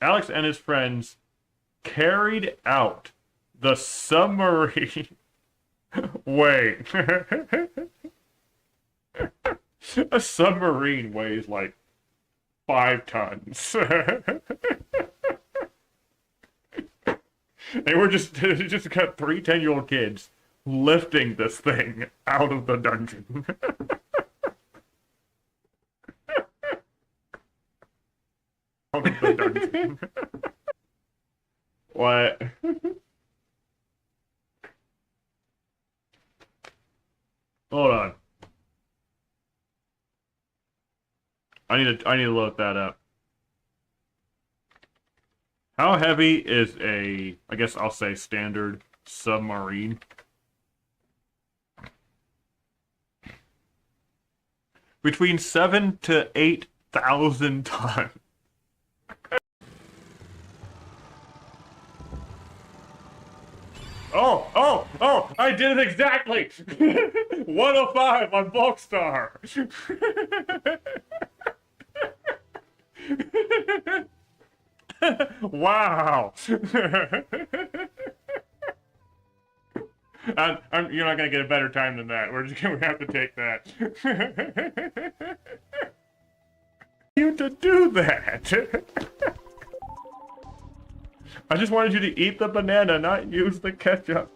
Alex and his friends carried out the submarine. Wait. A submarine weighs like 5 tons. They were just got three 10-year-old kids lifting this thing out of the dungeon. Out of the dungeon. What? Hold on. I need to look that up. How heavy is a, I guess I'll say standard submarine? Between 7 to 8,000 tons. Oh, I did it exactly! 105 on Bulk Star! Wow! You're not gonna get a better time than that. We're just gonna have to take that. You to do that. I just wanted you to eat the banana, not use the ketchup.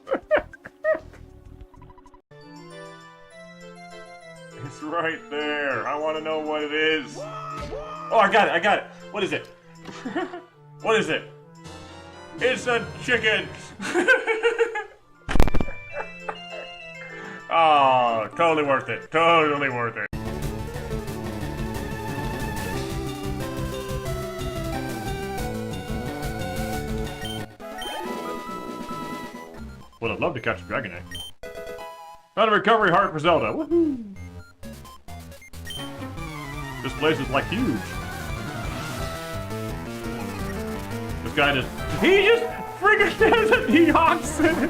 It's right there. I want to know what it is. Oh, I got it. What is it? What is it? It's a chicken. Oh, totally worth it. Totally worth it. Would have loved to catch a dragon egg. Found a recovery heart for Zelda. Woohoo! This place is like huge. This guy just freaking has a deoxidant.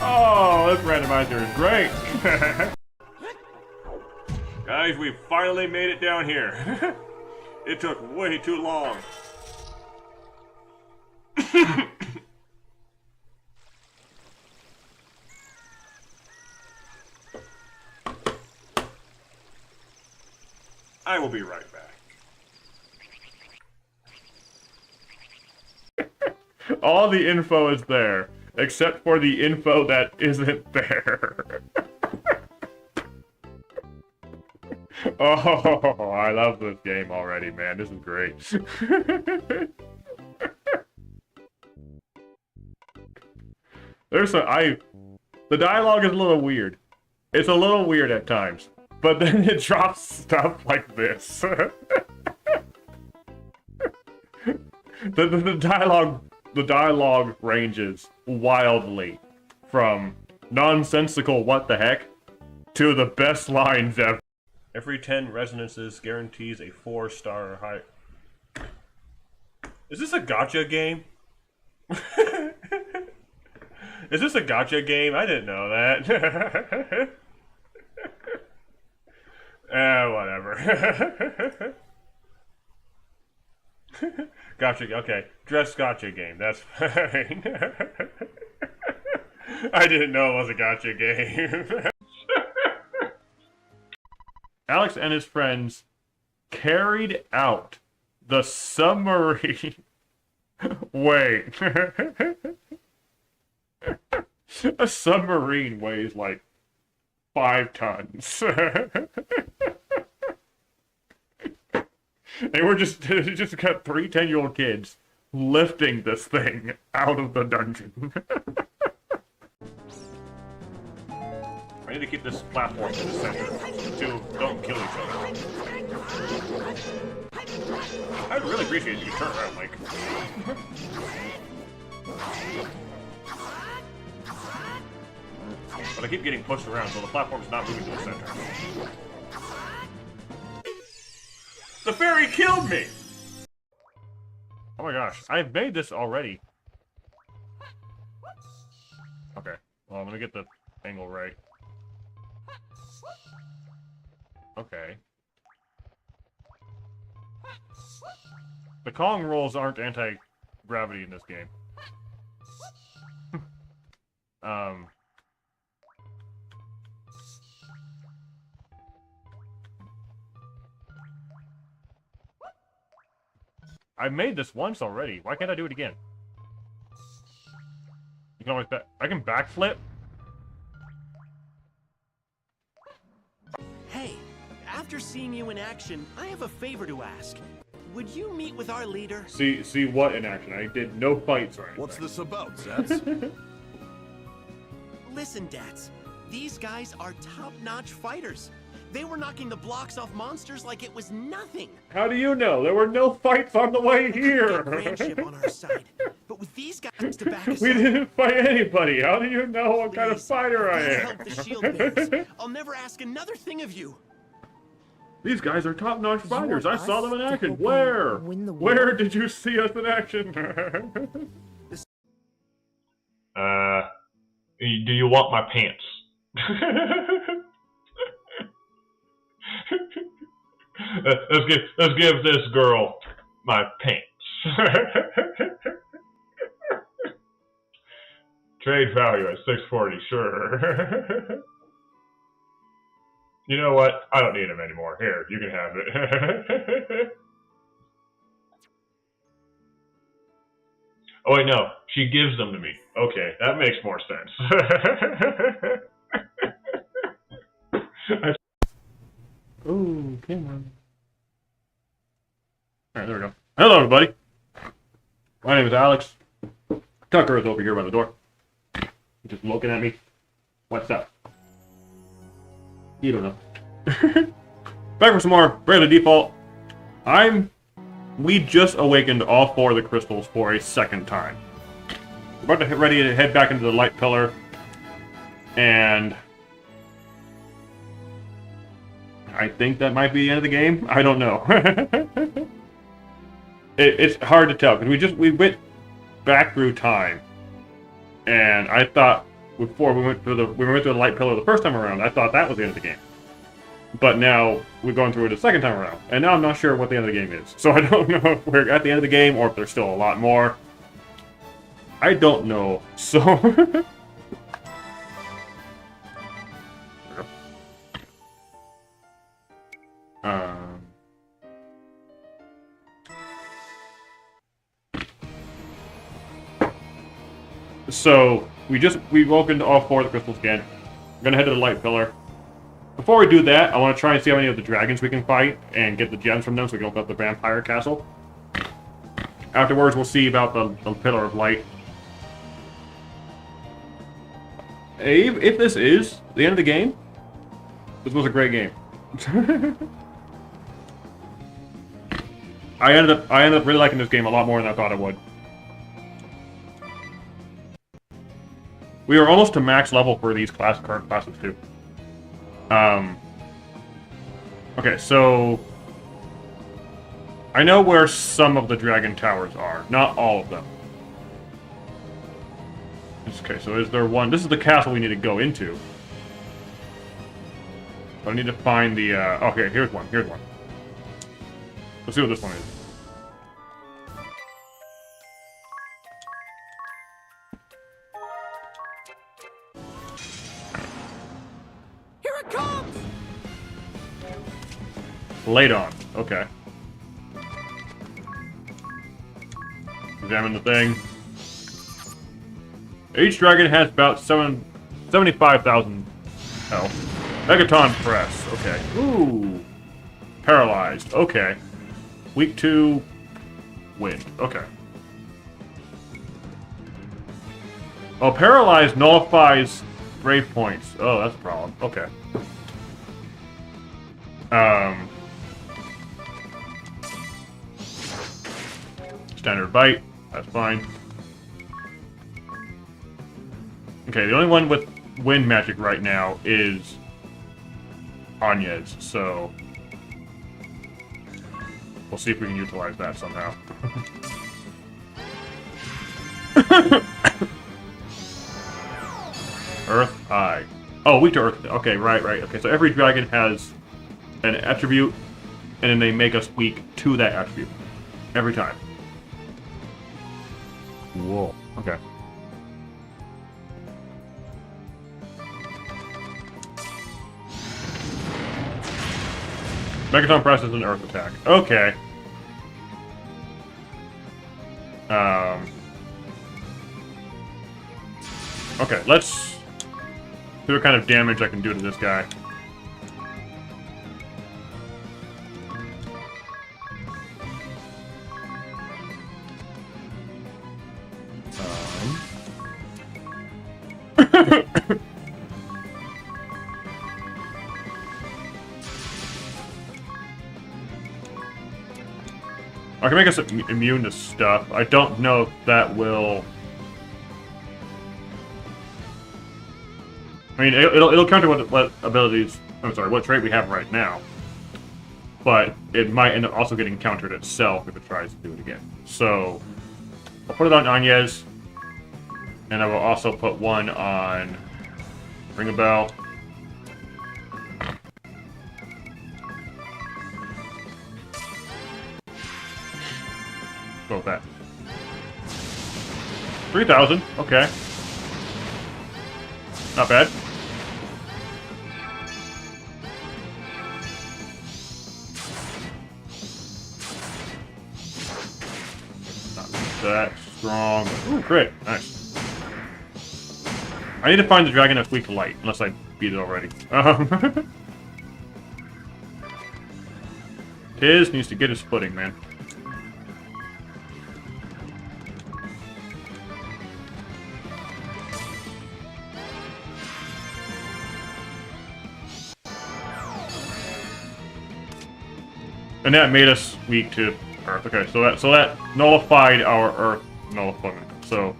Oh, this randomizer is great. Guys, we finally made it down here. It took way too long. I will be right back. All the info is there, except for the info that isn't there. Oh, I love this game already, man. This is great. The dialogue is a little weird. It's a little weird at times, but then it drops stuff like this. The dialogue ranges wildly from nonsensical what the heck to the best lines ever. Every 10 resonances guarantees a 4-star high. Is this a gacha game? Is this a gacha game? I didn't know that. Whatever. Gotcha, okay. Dress gotcha game, that's fine. I didn't know it was a gotcha game. Alex and his friends carried out the submarine. Wait. A submarine weighs like 5 tons. They were just got three 10-year-old kids lifting this thing out of the dungeon. I need to keep this platform in the center. The two don't kill each other. I'd really appreciate if you could turn around, like. But I keep getting pushed around, so the platform's not moving to the center. The fairy killed me! Oh my gosh, I've made this already. Okay, well, I'm gonna get the angle right. Okay. The Kong rolls aren't anti-gravity in this game. I made this once already. Why can't I do it again? You can always I can backflip? Hey, after seeing you in action, I have a favor to ask. Would you meet with our leader? See what in action? I did no fights or anything. What's this about, Zets? Listen, Dats. These guys are top-notch fighters. They were knocking the blocks off monsters like it was nothing. How do you know? There were no fights on the way here. Friendship on our side, but with these guys to back us We up, didn't fight anybody. How do you know what kind of please, fighter I gotta am? help the shield bearers. I'll never ask another thing of you. These guys are top-notch fighters. I want saw us them in to action. help Where? you win the Where war? did you see us in action? Do you want my pants? let's give this girl my pants. Trade value at 640, sure. You know what? I don't need them anymore. Here, you can have it. Oh wait, no. She gives them to me. Okay, that makes more sense. Ooh, camera. Alright, there we go. Hello, everybody. My name is Alex. Tucker is over here by the door. Just looking at me. What's up? You don't know. Back for some more Bravely Default. We just awakened all 4 of the crystals for a second time. We're about to get ready to head back into the light pillar. And I think that might be the end of the game. I don't know. It's hard to tell because we went back through time, and I thought before we went through the light pillar the first time around, I thought that was the end of the game. But now we're going through it a second time around, and now I'm not sure what the end of the game is. So I don't know if we're at the end of the game or if there's still a lot more. I don't know. So So we've opened all 4 of the crystals again. I'm gonna head to the light pillar. Before we do that, I want to try and see how many of the dragons we can fight and get the gems from them so we can open up the vampire castle. Afterwards, we'll see about the pillar of light. If this is the end of the game, this was a great game. I ended up really liking this game a lot more than I thought I would. We are almost to max level for these current classes too. Okay, so I know where some of the dragon towers are, not all of them. Okay, so is there one? This is the castle we need to go into. But I need to find the, okay, here's one. Let's see what this one is. Here it comes! Late on. Okay. Examine the thing. Each dragon has about 75,000 health. Megaton press. Okay. Ooh. Paralyzed. Okay. Weak to wind. Okay. Oh, paralyzed nullifies brave points. Oh, that's a problem. Okay. Standard bite. That's fine. Okay, the only one with wind magic right now is Anya's, so we'll see if we can utilize that somehow. Earth Eye. Oh, weak to Earth. Okay, right. Okay, so every dragon has an attribute and then they make us weak to that attribute. Every time. Whoa. Okay. Megaton Press is an earth attack. Okay. Okay, let's see what kind of damage I can do to this guy. I can make us immune to stuff. I don't know if that will... I mean, it'll counter what abilities... I'm sorry, what trait we have right now. But it might end up also getting countered itself if it tries to do it again. So, I'll put it on Anyez. And I will also put one on... Ring a Bell. Go with that. 3,000. Okay. Not bad. Not that strong. Ooh, crit. Nice. I need to find the dragon that's weak to light, unless I beat it already. Tiz needs to get his footing, man. And that made us weak to Earth. Okay, so that nullified our Earth nullifyment. So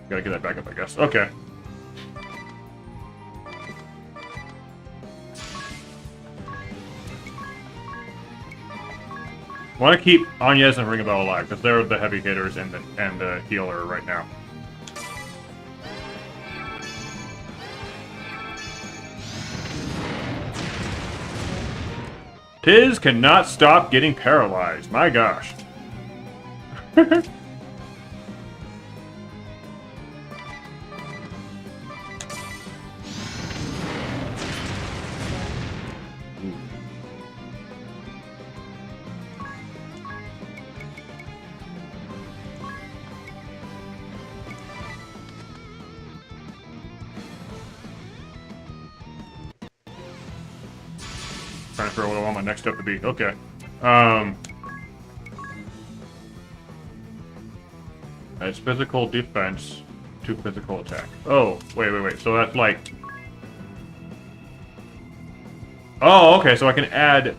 gotta get that back up, I guess. Okay. I want to keep Anyez and Ring a Bell alive because they're the heavy hitters and the healer right now. Tiz cannot stop getting paralyzed. My gosh. Trying to figure out what I want my next step to be. Okay. It's physical defense to physical attack. Oh, wait. So that's like... Oh, okay, so I can add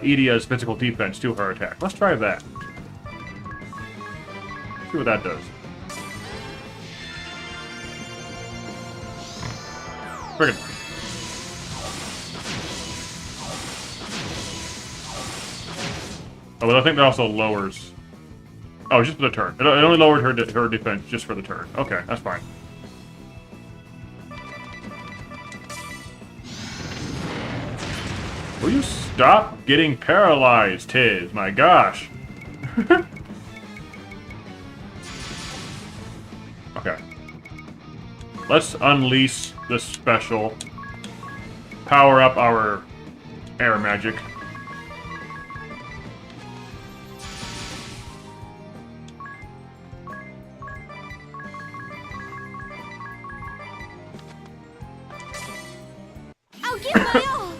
Edia's physical defense to her attack. Let's try that. See what that does. Friggin'. Oh, but I think that also lowers... Oh, just for the turn. It only lowered her defense just for the turn. Okay, that's fine. Will you stop getting paralyzed, Tiz? My gosh. Okay. Let's unleash this special. Power up our air magic. I'll give my all.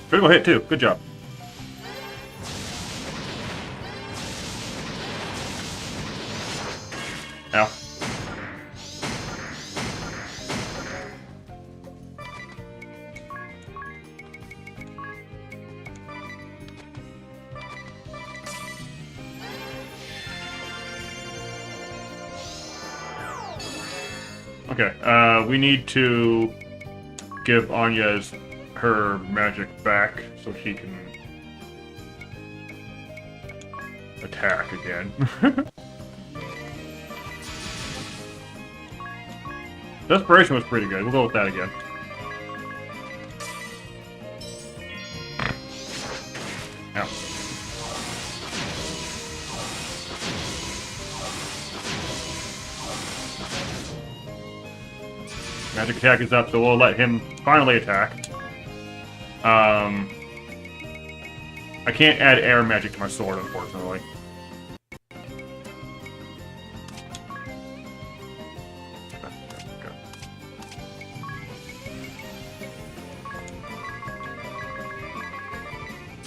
Critical hit too. Good job. Ow. Okay, we need to give Anyez her magic back so she can attack again. Desperation was pretty good. We'll go with that again. Ow. Magic attack is up, so we'll let him finally attack. I can't add air magic to my sword, unfortunately.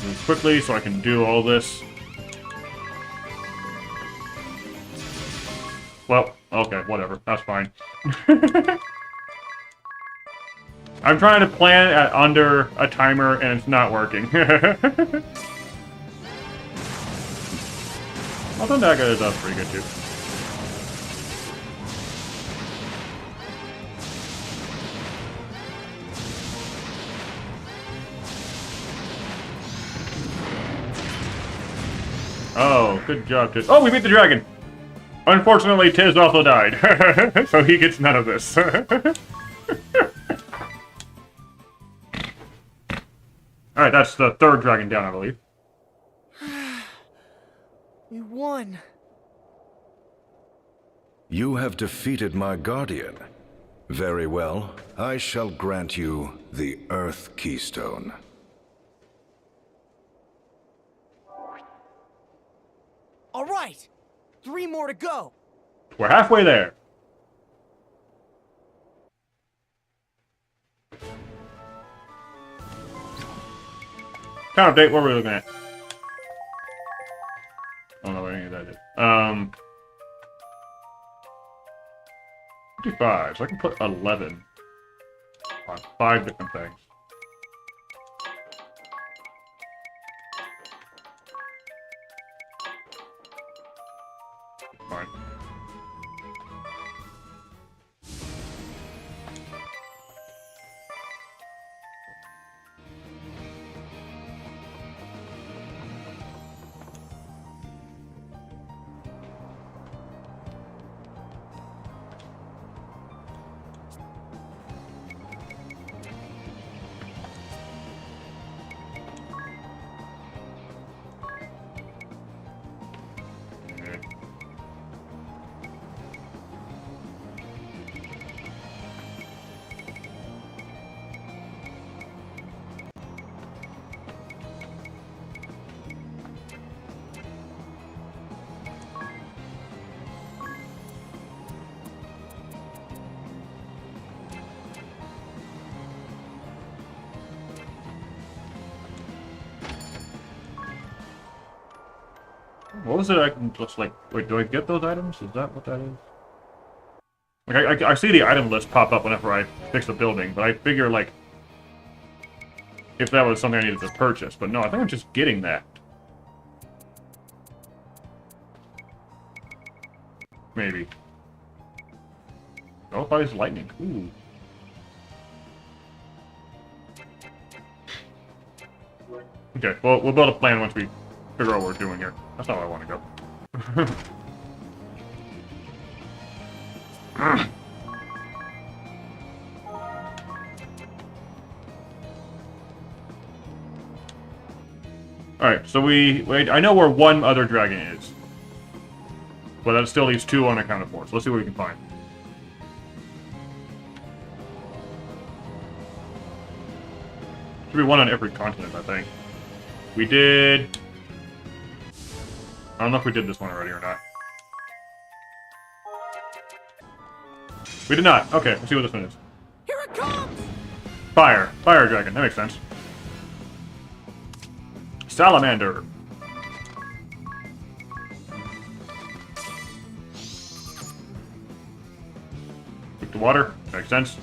Move quickly so I can do all this. Well, okay, whatever. That's fine. I'm trying to plan at under a timer, and it's not working. Although Naga is up pretty good, too. Oh, good job, Tiz. Oh, we beat the dragon! Unfortunately, Tiz also died, so he gets none of this. Alright, that's the third dragon down, I believe. We won. You have defeated my guardian. Very well. I shall grant you the Earth Keystone. All right. 3 more to go. We're halfway there. Time update, what were we looking at? I don't know what any of that is. 55, so I can put 11 on 5 different things. Fine. What was it I can just like... Wait, do I get those items? Is that what that is? Like, I see the item list pop up whenever I fix a building, but I figure, like... if that was something I needed to purchase. But no, I think I'm just getting that. Maybe. Nullifies lightning. Ooh. Okay, well, we'll build a plan once we figure out what we're doing here. That's not where I want to go. Alright, so I know where one other dragon is. But that still leaves 2 unaccounted for, so let's see what we can find. Should be one on every continent, I think. We did... I don't know if we did this one already or not. We did not. Okay, let's see what this one is. Here it comes! Fire. Fire dragon. That makes sense. Salamander. Weak to water. Makes sense.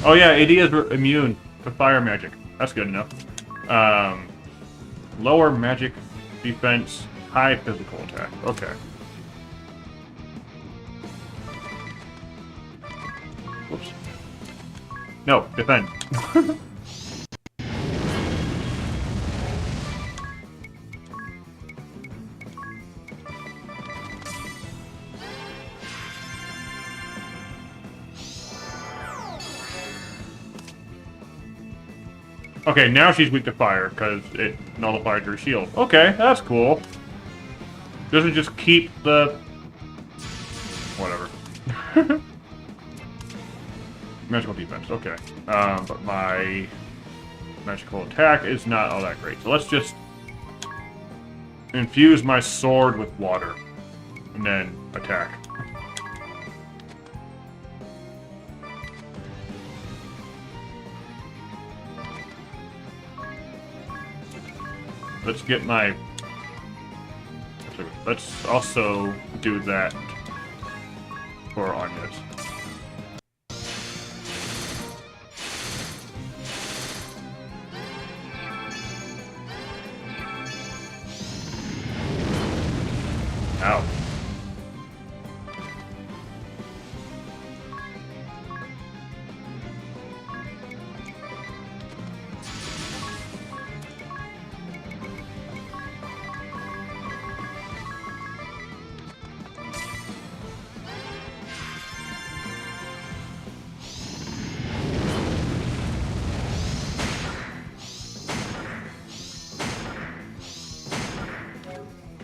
Oh yeah, AD is immune to fire magic. That's good enough. Lower magic defense, high physical attack. Okay. Whoops. No, defend. Okay, now she's weak to fire, because it nullified her shield. Okay, that's cool. Doesn't just keep the... Whatever. Magical defense, okay. But my magical attack is not all that great. So let's just infuse my sword with water, and then attack. Let's get my... Let's also do that for Anya's. Ow.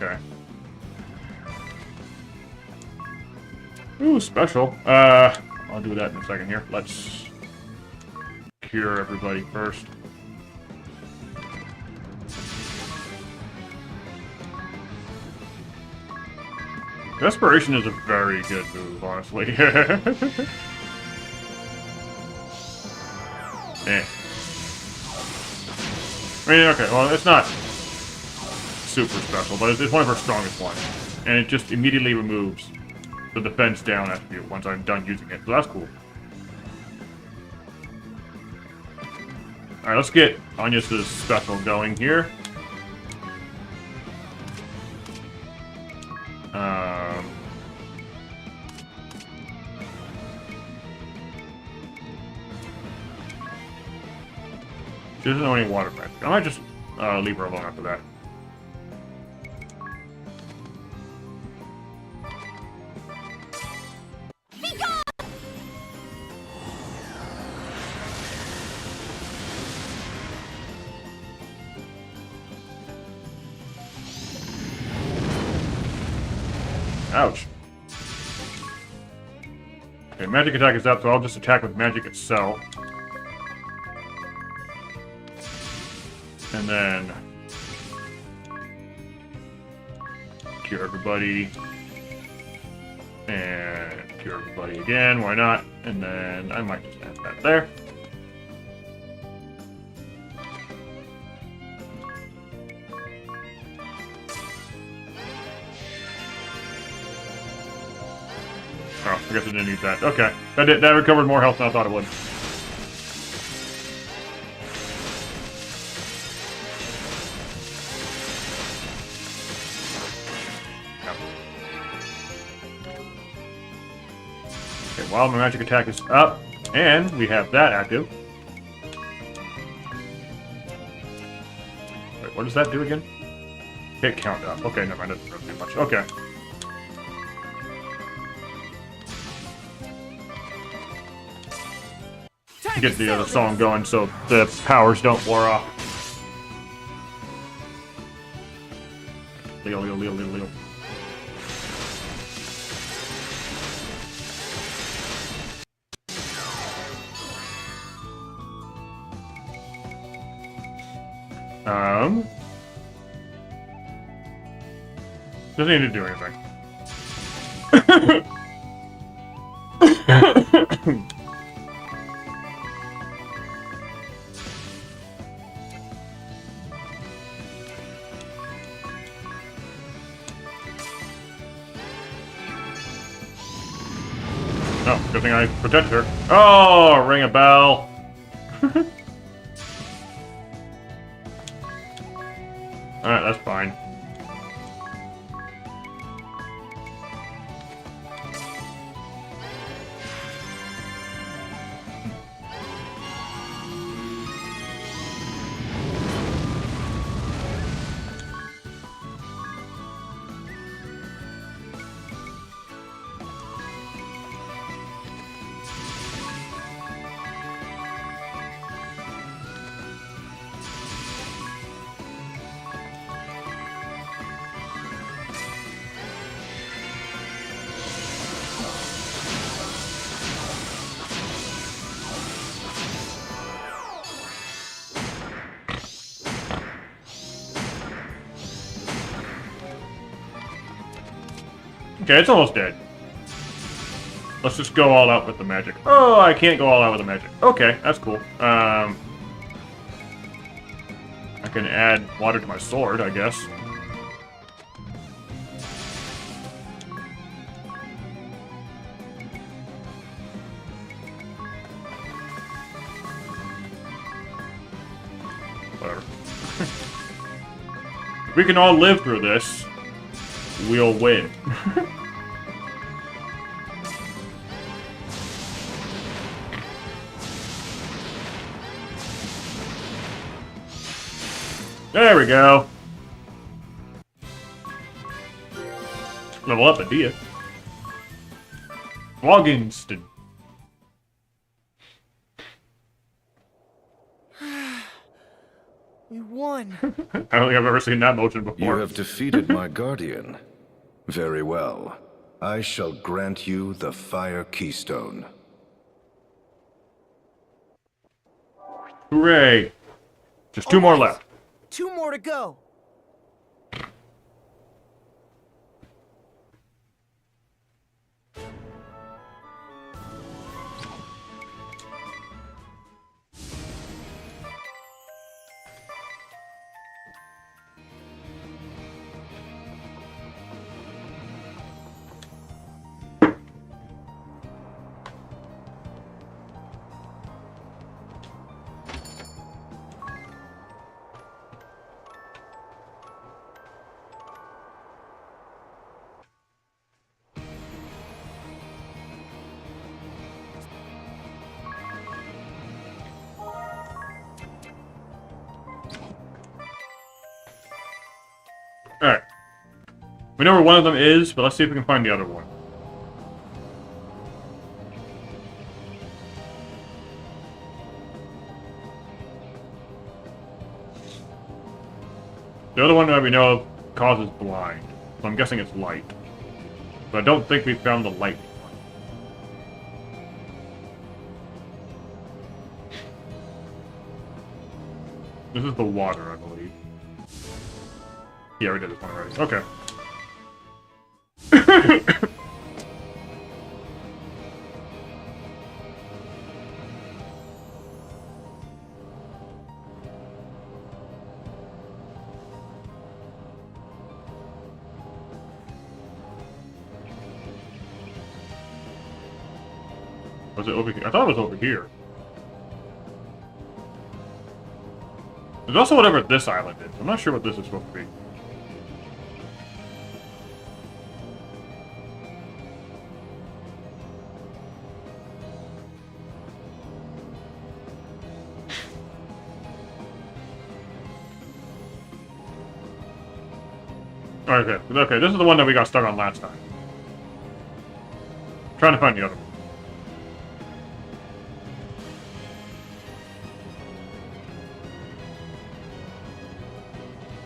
Okay. Ooh, special. I'll do that in a second here. Let's cure everybody first. Desperation is a very good move, honestly. Eh. I mean, okay, well, it's not super special, but it's one of her strongest ones. And it just immediately removes the defense down attribute once I'm done using it, so that's cool. Alright, let's get Anya's special going here. She doesn't know any water magic. I might just leave her alone after that. Ouch. Okay, magic attack is up, so I'll just attack with magic itself. And then cure everybody. And cure everybody again, why not? And then I might just add that there. Oh, I guess I didn't need that. Okay. That recovered more health than I thought it would. Okay, while my magic attack is up, and we have that active. Wait, what does that do again? Hit count up. Okay, never mind. That doesn't really do much. Okay. Get the other song going so the powers don't wear off. Leo, Leo, Leo, Leo, Leo. Doesn't need to do anything. Oh, good thing I protected her. Oh, ring a bell. Alright, that's fine. Okay, it's almost dead. Let's just go all out with the magic. Oh, I can't go all out with the magic. Okay, that's cool. I can add water to my sword, I guess. Whatever. If we can all live through this, we'll win. There we go. Level up, Adia. Loginston. We won. I don't think I've ever seen that motion before. You have defeated my guardian. Very well. I shall grant you the Fire Keystone. Hooray! Just two more left. 2 more to go. Alright. We know where one of them is, but let's see if we can find the other one. The other one that we know of causes blind, so I'm guessing it's light. But I don't think we found the lightning one. This is the water, I believe. Yeah, we did this one already. Okay. Was it over here? I thought it was over here. There's also whatever this island is. I'm not sure what this is supposed to be. Okay, okay, this is the one that we got stuck on last time. Trying to find the other one.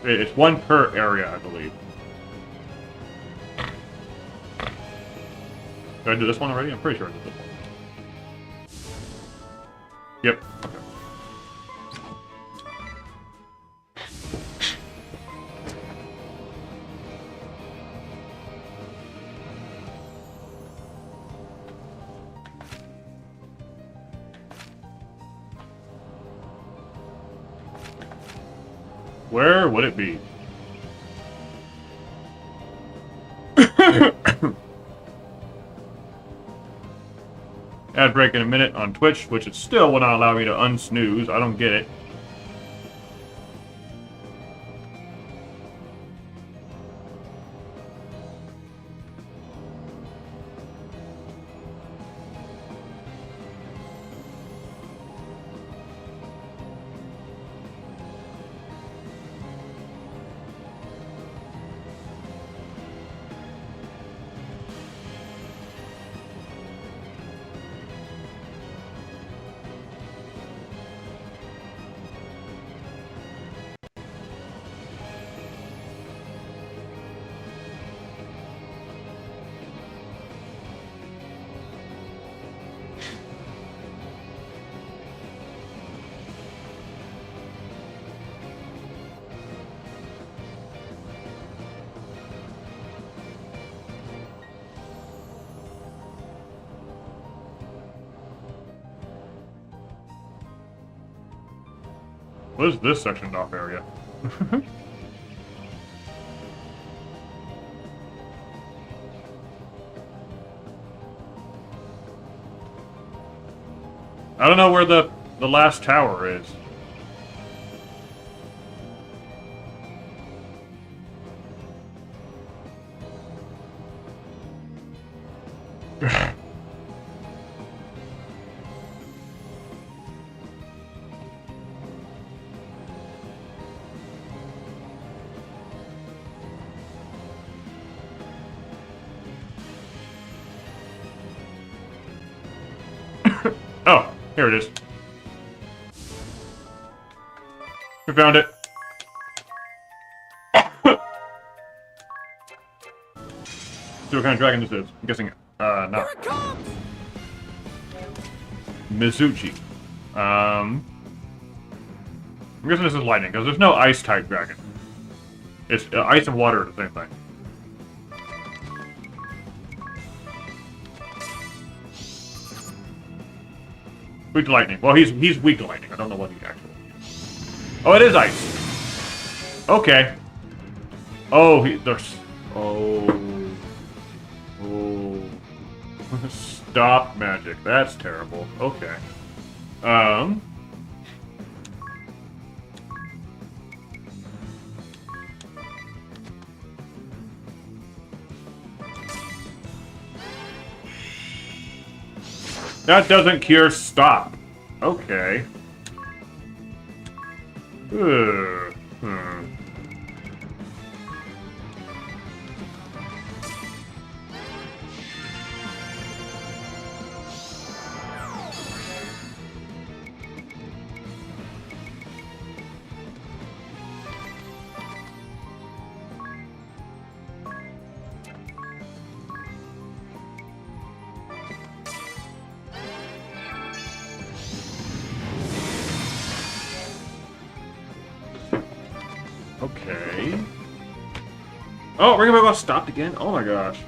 It's one per area, I believe. Did I do this one already? I'm pretty sure I did this one. Yep, okay. Where would it be? Ad break in a minute on Twitch, which it still will not allow me to unsnooze. I don't get it. What is this sectioned off area? I don't know where the last tower is. Oh, here it is. We found it. See what kind of dragon this is. I'm guessing, not. Here it comes! Mizuchi. I'm guessing this is lightning, because there's no ice-type dragon. It's ice and water are the same thing. Weak to lightning. Well, he's weak to lightning. I don't know what he actually. Oh, it is ice. Okay. Oh, there's. Oh. Oh. Stop magic. That's terrible. Okay. That doesn't cure stop. Okay. Hmm. Okay. Oh, Ring of Echo stopped again? Oh my gosh.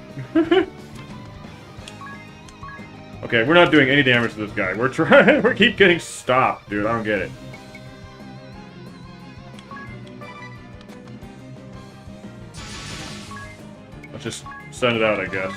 Okay, we're not doing any damage to this guy. We're trying. We keep getting stopped, dude. I don't get it. Let's just send it out, I guess.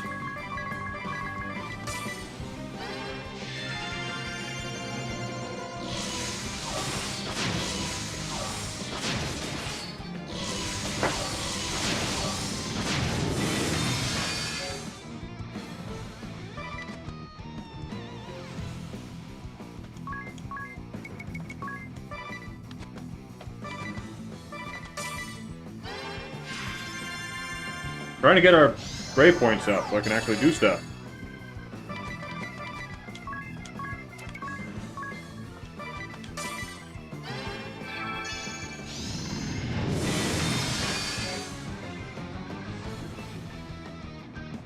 Trying to get our brave points up so I can actually do stuff.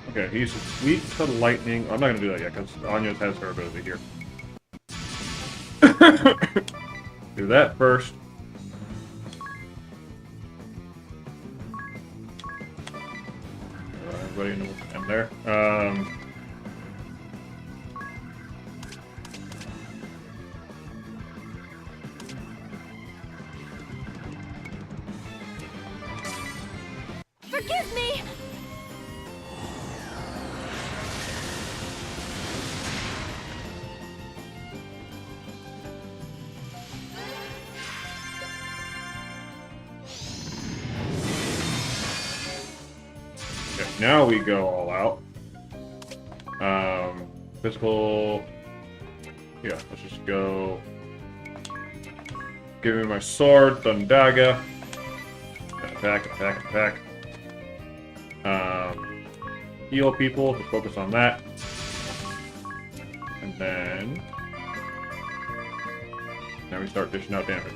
Okay, he's weak to lightning. I'm not gonna do that yet because Anya has her ability here. Do that first. Everybody knows I'm there. Forgive me! Okay, now we go all out. Physical. Yeah, let's just go. Give me my sword, Thundaga. Attack, attack, attack. Heal people, just focus on that. And then. Now we start dishing out damage.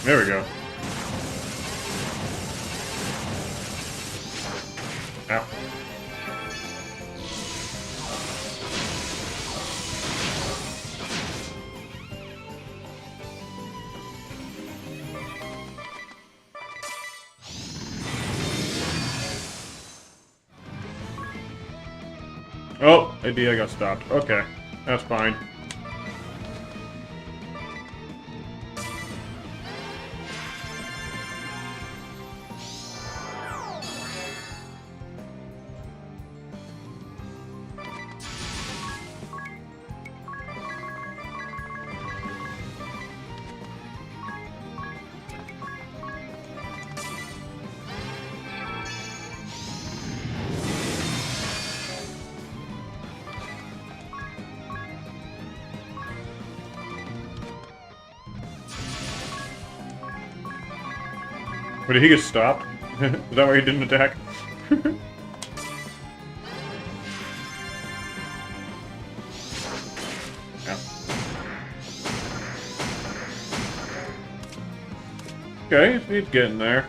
There we go. Ow. Oh, idea got stopped. Okay, that's fine. But did he get stopped? Is that why he didn't attack? Yeah. Okay, he's getting there.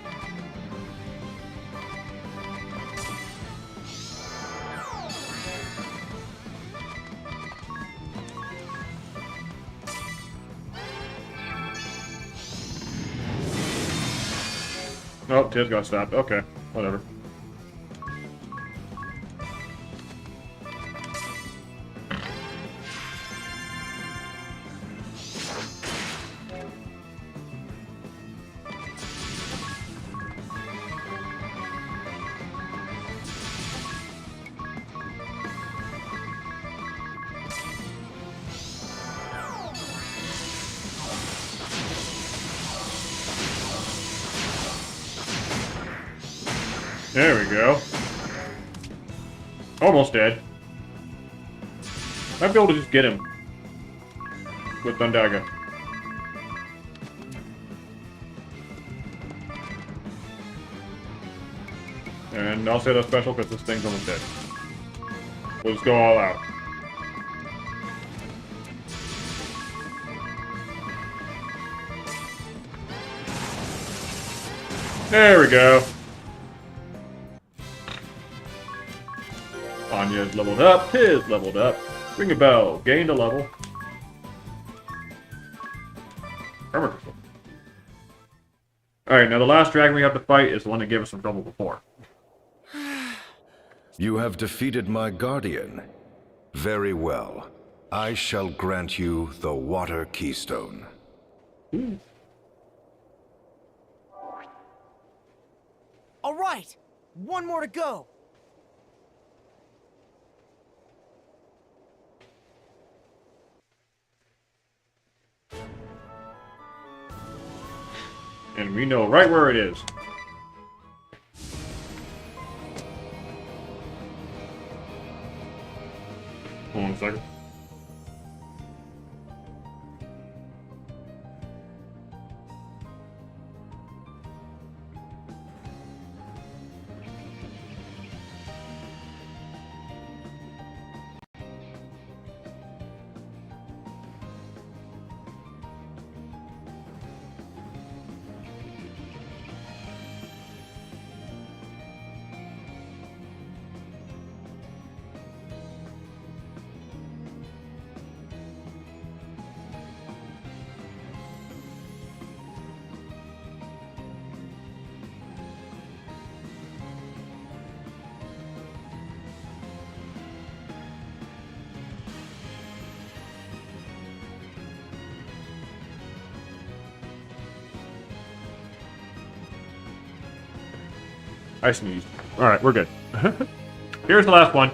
Oh, Tiz got stopped. Okay, whatever. There we go. Almost dead. Might be able to just get him with Thundaga. And I'll say that's special because this thing's almost dead. We'll just go all out. There we go. Anya's leveled up, Tiz leveled up. Ring a bell, gained a level. Armor crystal. Alright, now the last dragon we have to fight is the one that gave us some trouble before. You have defeated my guardian. Very well. I shall grant you the water keystone. All right, one more to go. And we know right where it is. Hold on a second. I sneezed. Alright, we're good. Here's the last one.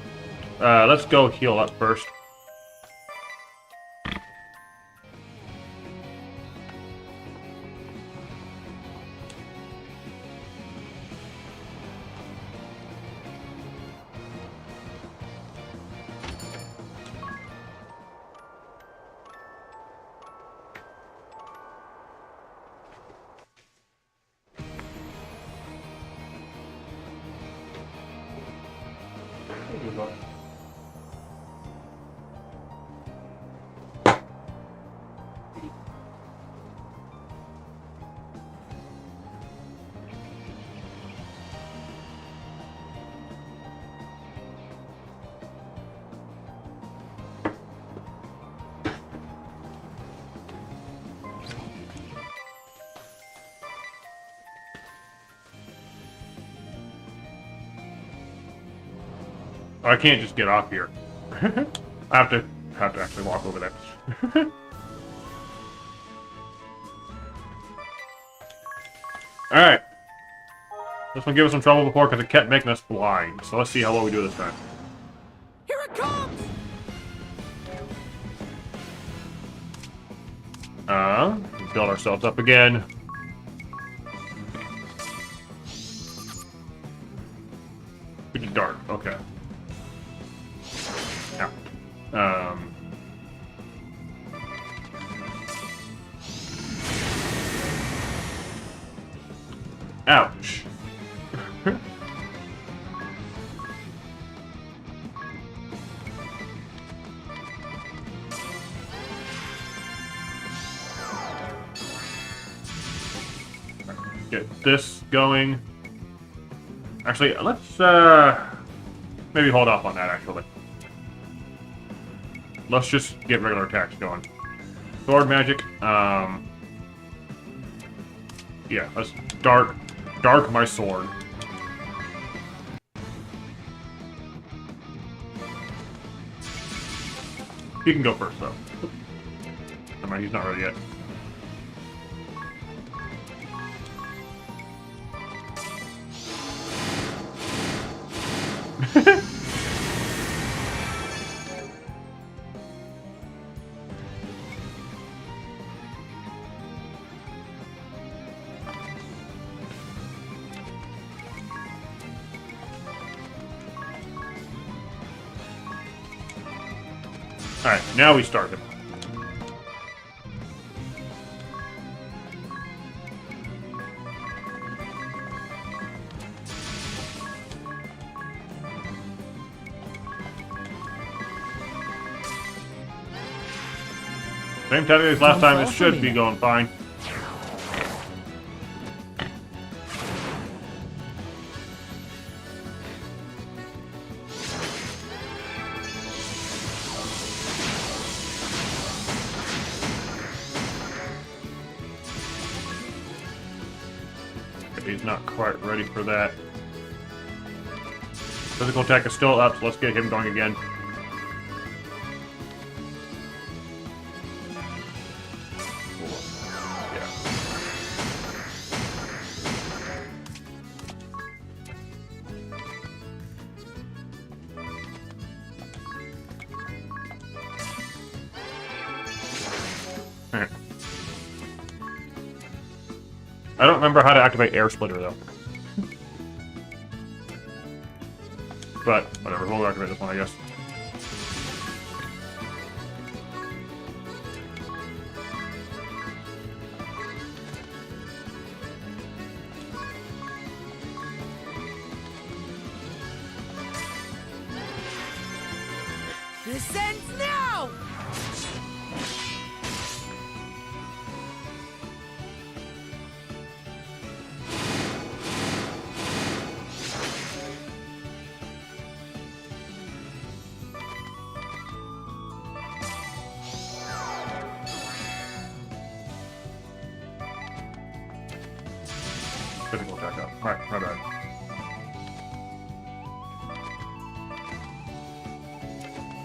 Let's go heal up first. I can't just get off here. I have to actually walk over there. Alright. This one gave us some trouble before because it kept making us blind. So let's see how well we do this time. Here it comes! Build ourselves up again. We did dark, okay. Now, ouch. Get this going. Actually, let's maybe hold off on that actually. Let's just get regular attacks going. Sword magic, yeah, let's dark my sword. He can go first though. Never mind, he's not ready yet. Alright, now we start him. Same tactic as last time, it should be going fine. He's not quite ready for that. Physical attack is still up, so let's get him going again. I don't remember how to activate Air Splitter, though. But, whatever, we'll activate this one, I guess. This ends now! Physical attack up. Alright, my bad.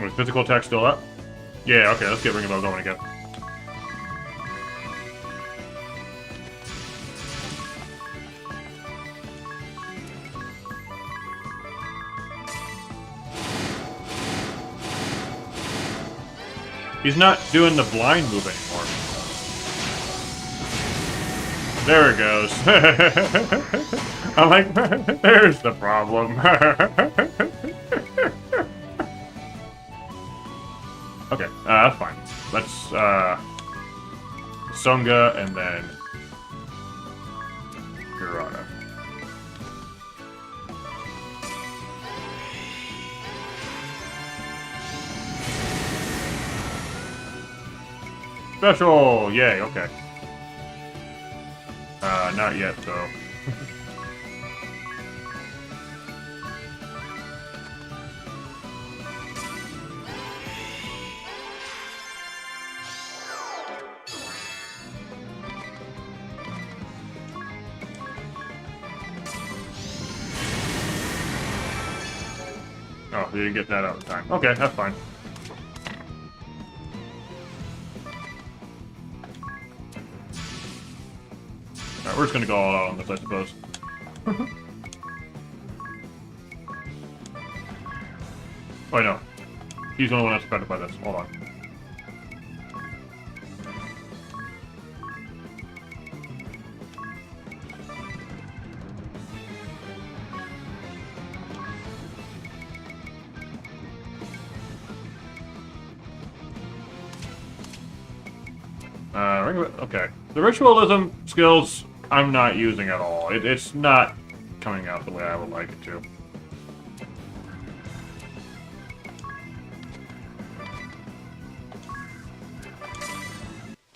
Was physical attack still up? Yeah, okay, let's get Ring of Bell going again. He's not doing the blind move anymore. There it goes. I'm like, there's the problem. Okay, that's fine. Let's, Songa and then Hirata. Special! Yay, okay. Not yet, though. Oh, you didn't get that out of time. Okay, that's fine. Alright, we're just gonna go all out on this, I suppose. Oh, no. He's the only one that's affected by this. Hold on. Okay. The ritualism skills, I'm not using at all. It's not coming out the way I would like it to.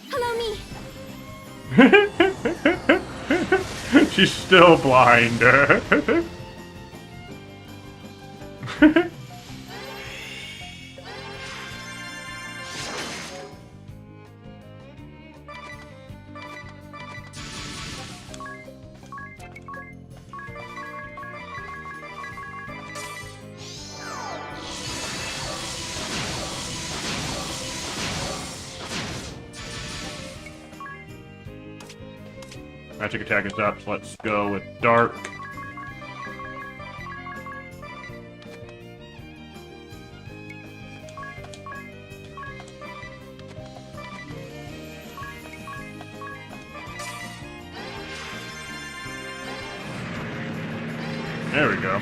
Hello, me. She's still blind. Magic attack is up, so let's go with dark. There we go.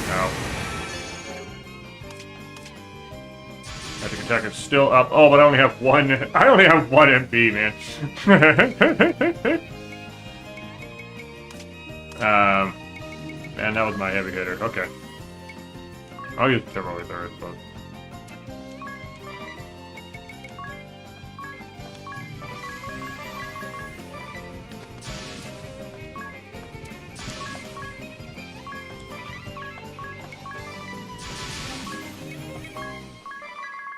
Ow. Magic attack is still up. Oh, but I only have one. I only have one MP, man. And that was my heavy hitter. Okay. I'll use whichever way there, I suppose.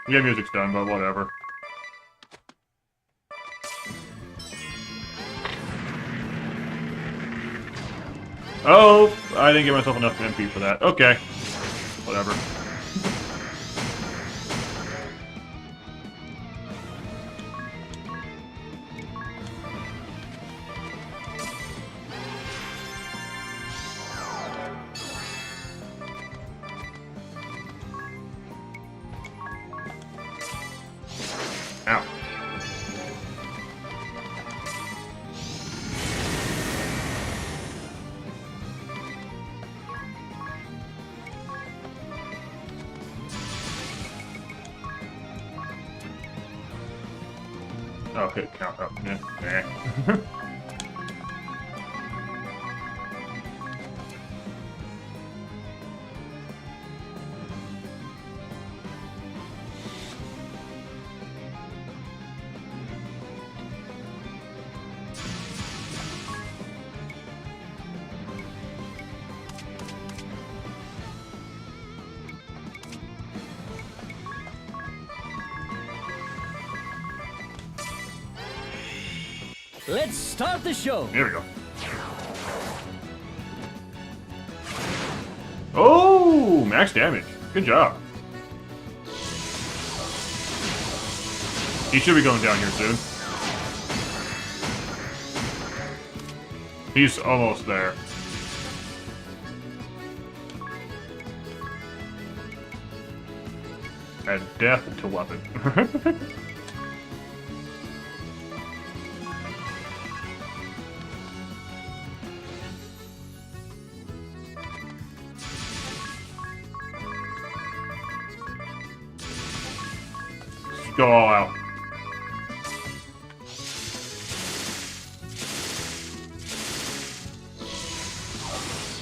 Yeah, music's done, but whatever. Oh, I didn't give myself enough MP for that. Okay. Whatever. Ow. Oh, hit count up. Nah. Let's start the show. Here we go. Oh, max damage. Good job. He should be going down here soon. He's almost there. Add death to weapon. Go all out.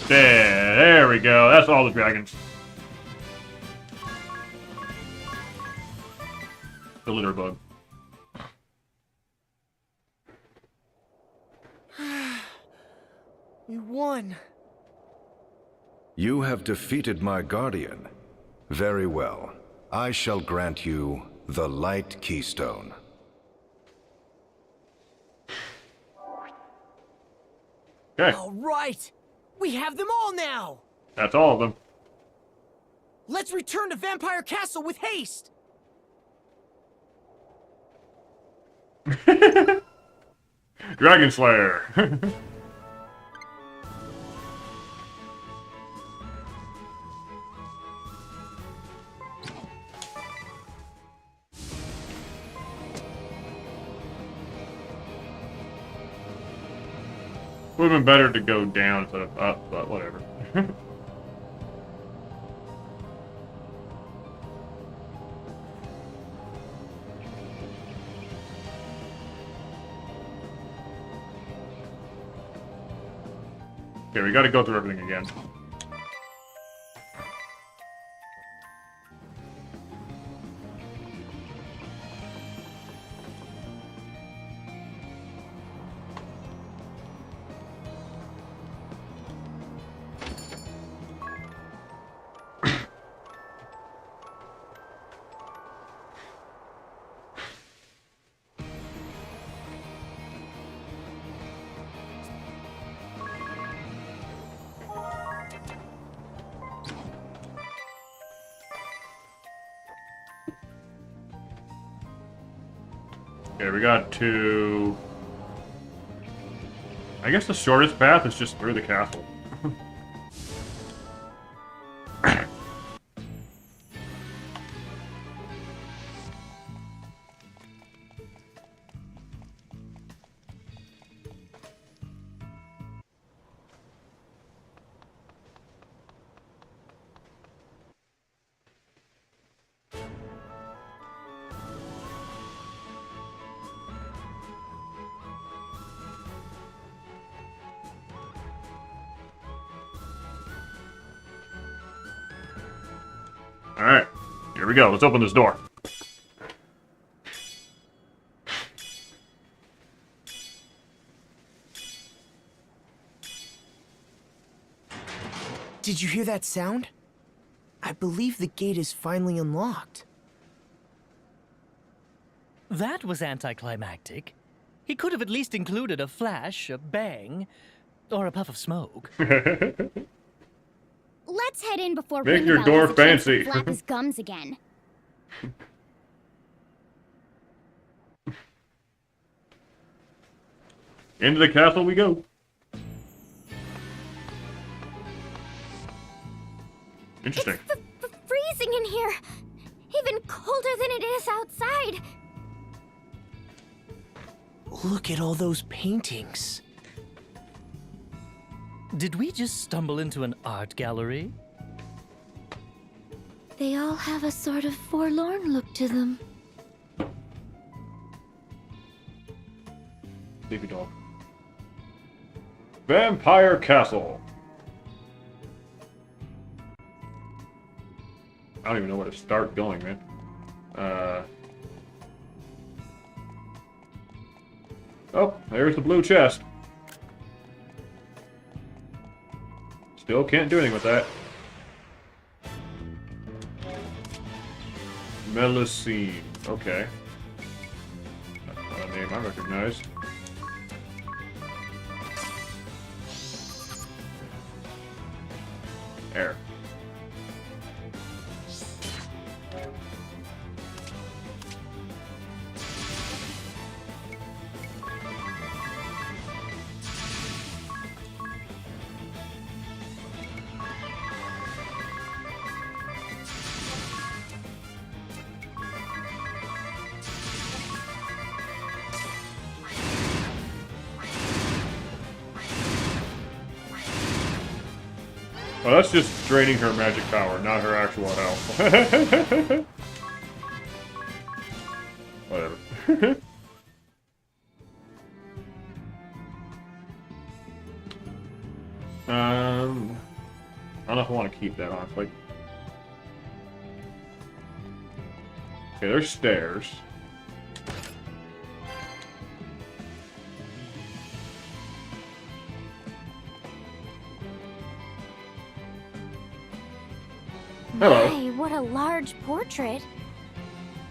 There we go. That's all the dragons. The litter bug. We won. You have defeated my guardian. Very well. I shall grant you the Light Keystone. Okay. All right. We have them all now! That's all of them. Let's return to Vampire Castle with haste! Dragon Slayer. Would have been better to go down instead of up, but whatever. Okay, we gotta go through everything again. Okay, we got to... I guess the shortest path is just through the castle. Alright, here we go. Let's open this door. Did you hear that sound? I believe the gate is finally unlocked. That was anticlimactic. He could have at least included a flash, a bang, or a puff of smoke. Let's head in before Make your door fancy. Flap his gums again. Into the castle we go. Interesting. It's freezing in here. Even colder than it is outside. Look at all those paintings. Did we just stumble into an art gallery? They all have a sort of forlorn look to them. Sleepy dog. Vampire Castle. I don't even know where to start going, man. Oh, there's the blue chest. Still can't do anything with that. Melusine. Okay. That's not a name I recognize. Air. Well, that's just draining her magic power, not her actual health. Whatever. I don't know if I want to keep that, honestly. Okay, there's stairs. Hello. My, what a large portrait.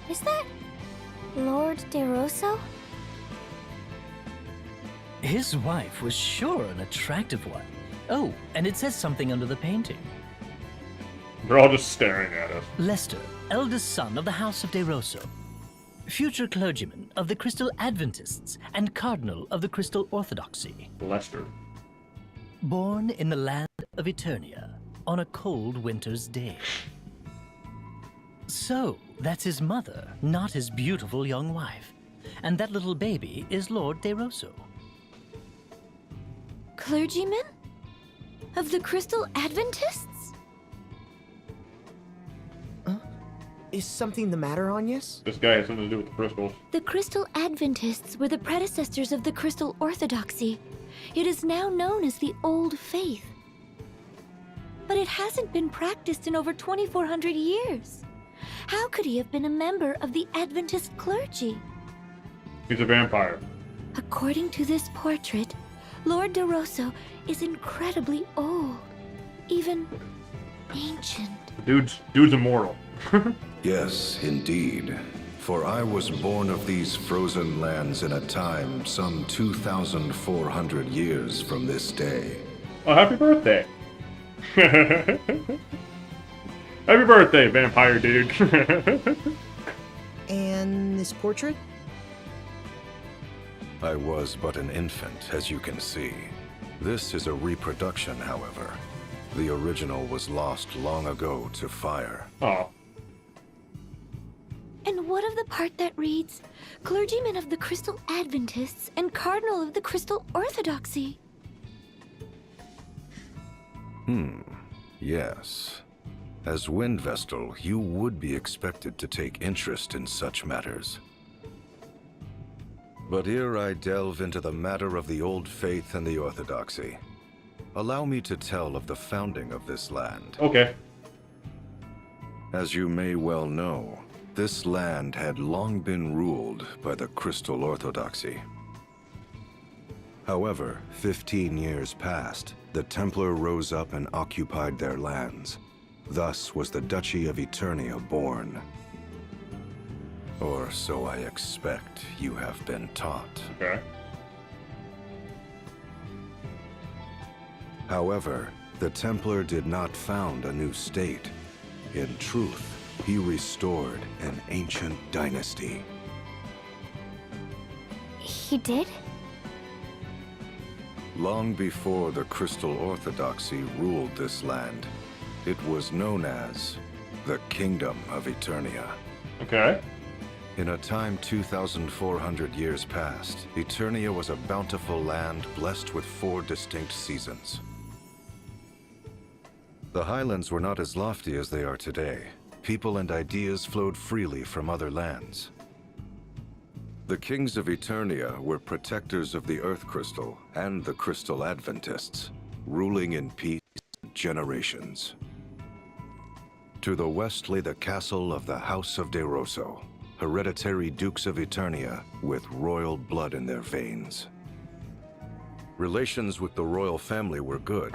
Is that Lord DeRosso? His wife was sure an attractive one. Oh, and it says something under the painting. They're all just staring at us. Lester, eldest son of the House of De Rosso. Future clergyman of the Crystal Adventists and cardinal of the Crystal Orthodoxy. Lester. Born in the land of Eternia on a cold winter's day. So, that's his mother, not his beautiful young wife. And that little baby is Lord De Rosso. Clergyman? Of the Crystal Adventists? Is something the matter, Agnes? This guy has something to do with the crystals. The Crystal Adventists were the predecessors of the Crystal Orthodoxy. It is now known as the Old Faith. But it hasn't been practiced in over 2,400 years. How could he have been a member of the Adventist clergy? He's a vampire. According to this portrait, Lord De Rosso is incredibly old, even ancient. Dude's immortal. Yes, indeed. For I was born of these frozen lands in a time some 2,400 years from this day. Oh, happy birthday. Happy birthday, vampire dude. And this portrait? I was but an infant, as you can see. This is a reproduction, however. The original was lost long ago to fire. Oh. And what of the part that reads, Clergyman of the Crystal Adventists and Cardinal of the Crystal Orthodoxy? Yes. As Wind Vestal, you would be expected to take interest in such matters. But ere I delve into the matter of the Old Faith and the Orthodoxy, allow me to tell of the founding of this land. Okay. As you may well know, this land had long been ruled by the Crystal Orthodoxy. However, 15 years passed, the Templar rose up and occupied their lands. Thus was the Duchy of Eternia born. Or so I expect you have been taught. Okay. However, the Templar did not found a new state. In truth, he restored an ancient dynasty. He did? Long before the Crystal Orthodoxy ruled this land, it was known as the Kingdom of Eternia. Okay. In a time 2,400 years past, Eternia was a bountiful land blessed with 4 distinct seasons. The highlands were not as lofty as they are today. People and ideas flowed freely from other lands. The kings of Eternia were protectors of the Earth Crystal and the Crystal Adventists, ruling in peace generations. To the west lay the castle of the House of De Rosso, hereditary dukes of Eternia with royal blood in their veins. Relations with the royal family were good,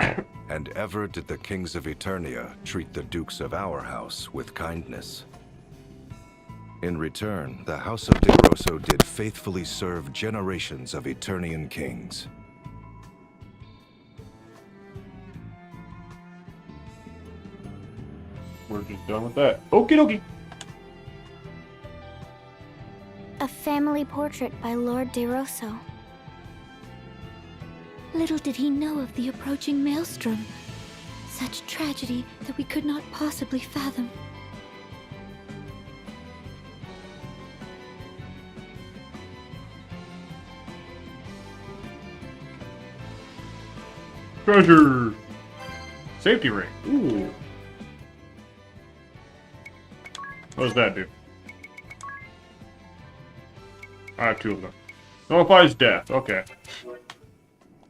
and ever did the kings of Eternia treat the dukes of our house with kindness. In return, the House of De Rosso did faithfully serve generations of Eternian kings. We're just done with that. Okie dokie. A family portrait by Lord De Rosso. Little did he know of the approaching maelstrom. Such tragedy that we could not possibly fathom. Treasure. Safety ring. Ooh. What does that do? I have 2 of them. Nullifies death. Okay.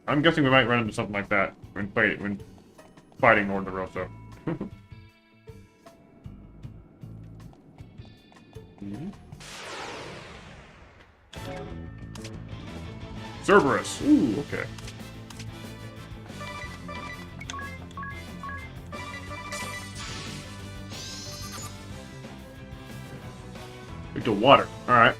I'm guessing we might run into something like that when fighting Lord De Rosso. Cerberus. Ooh, okay. Into water. Alright.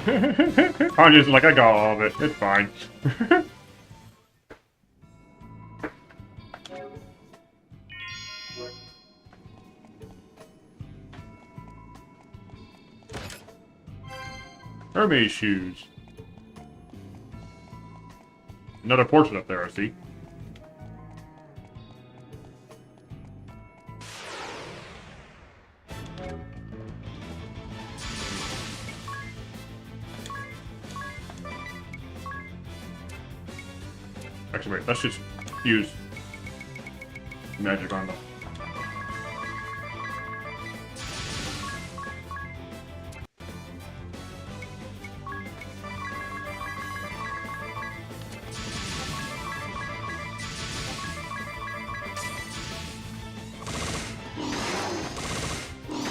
I'm just like, I got all of it. It's fine. Hermes shoes. Another portrait up there, I see. Actually, wait, let's just use magic on them.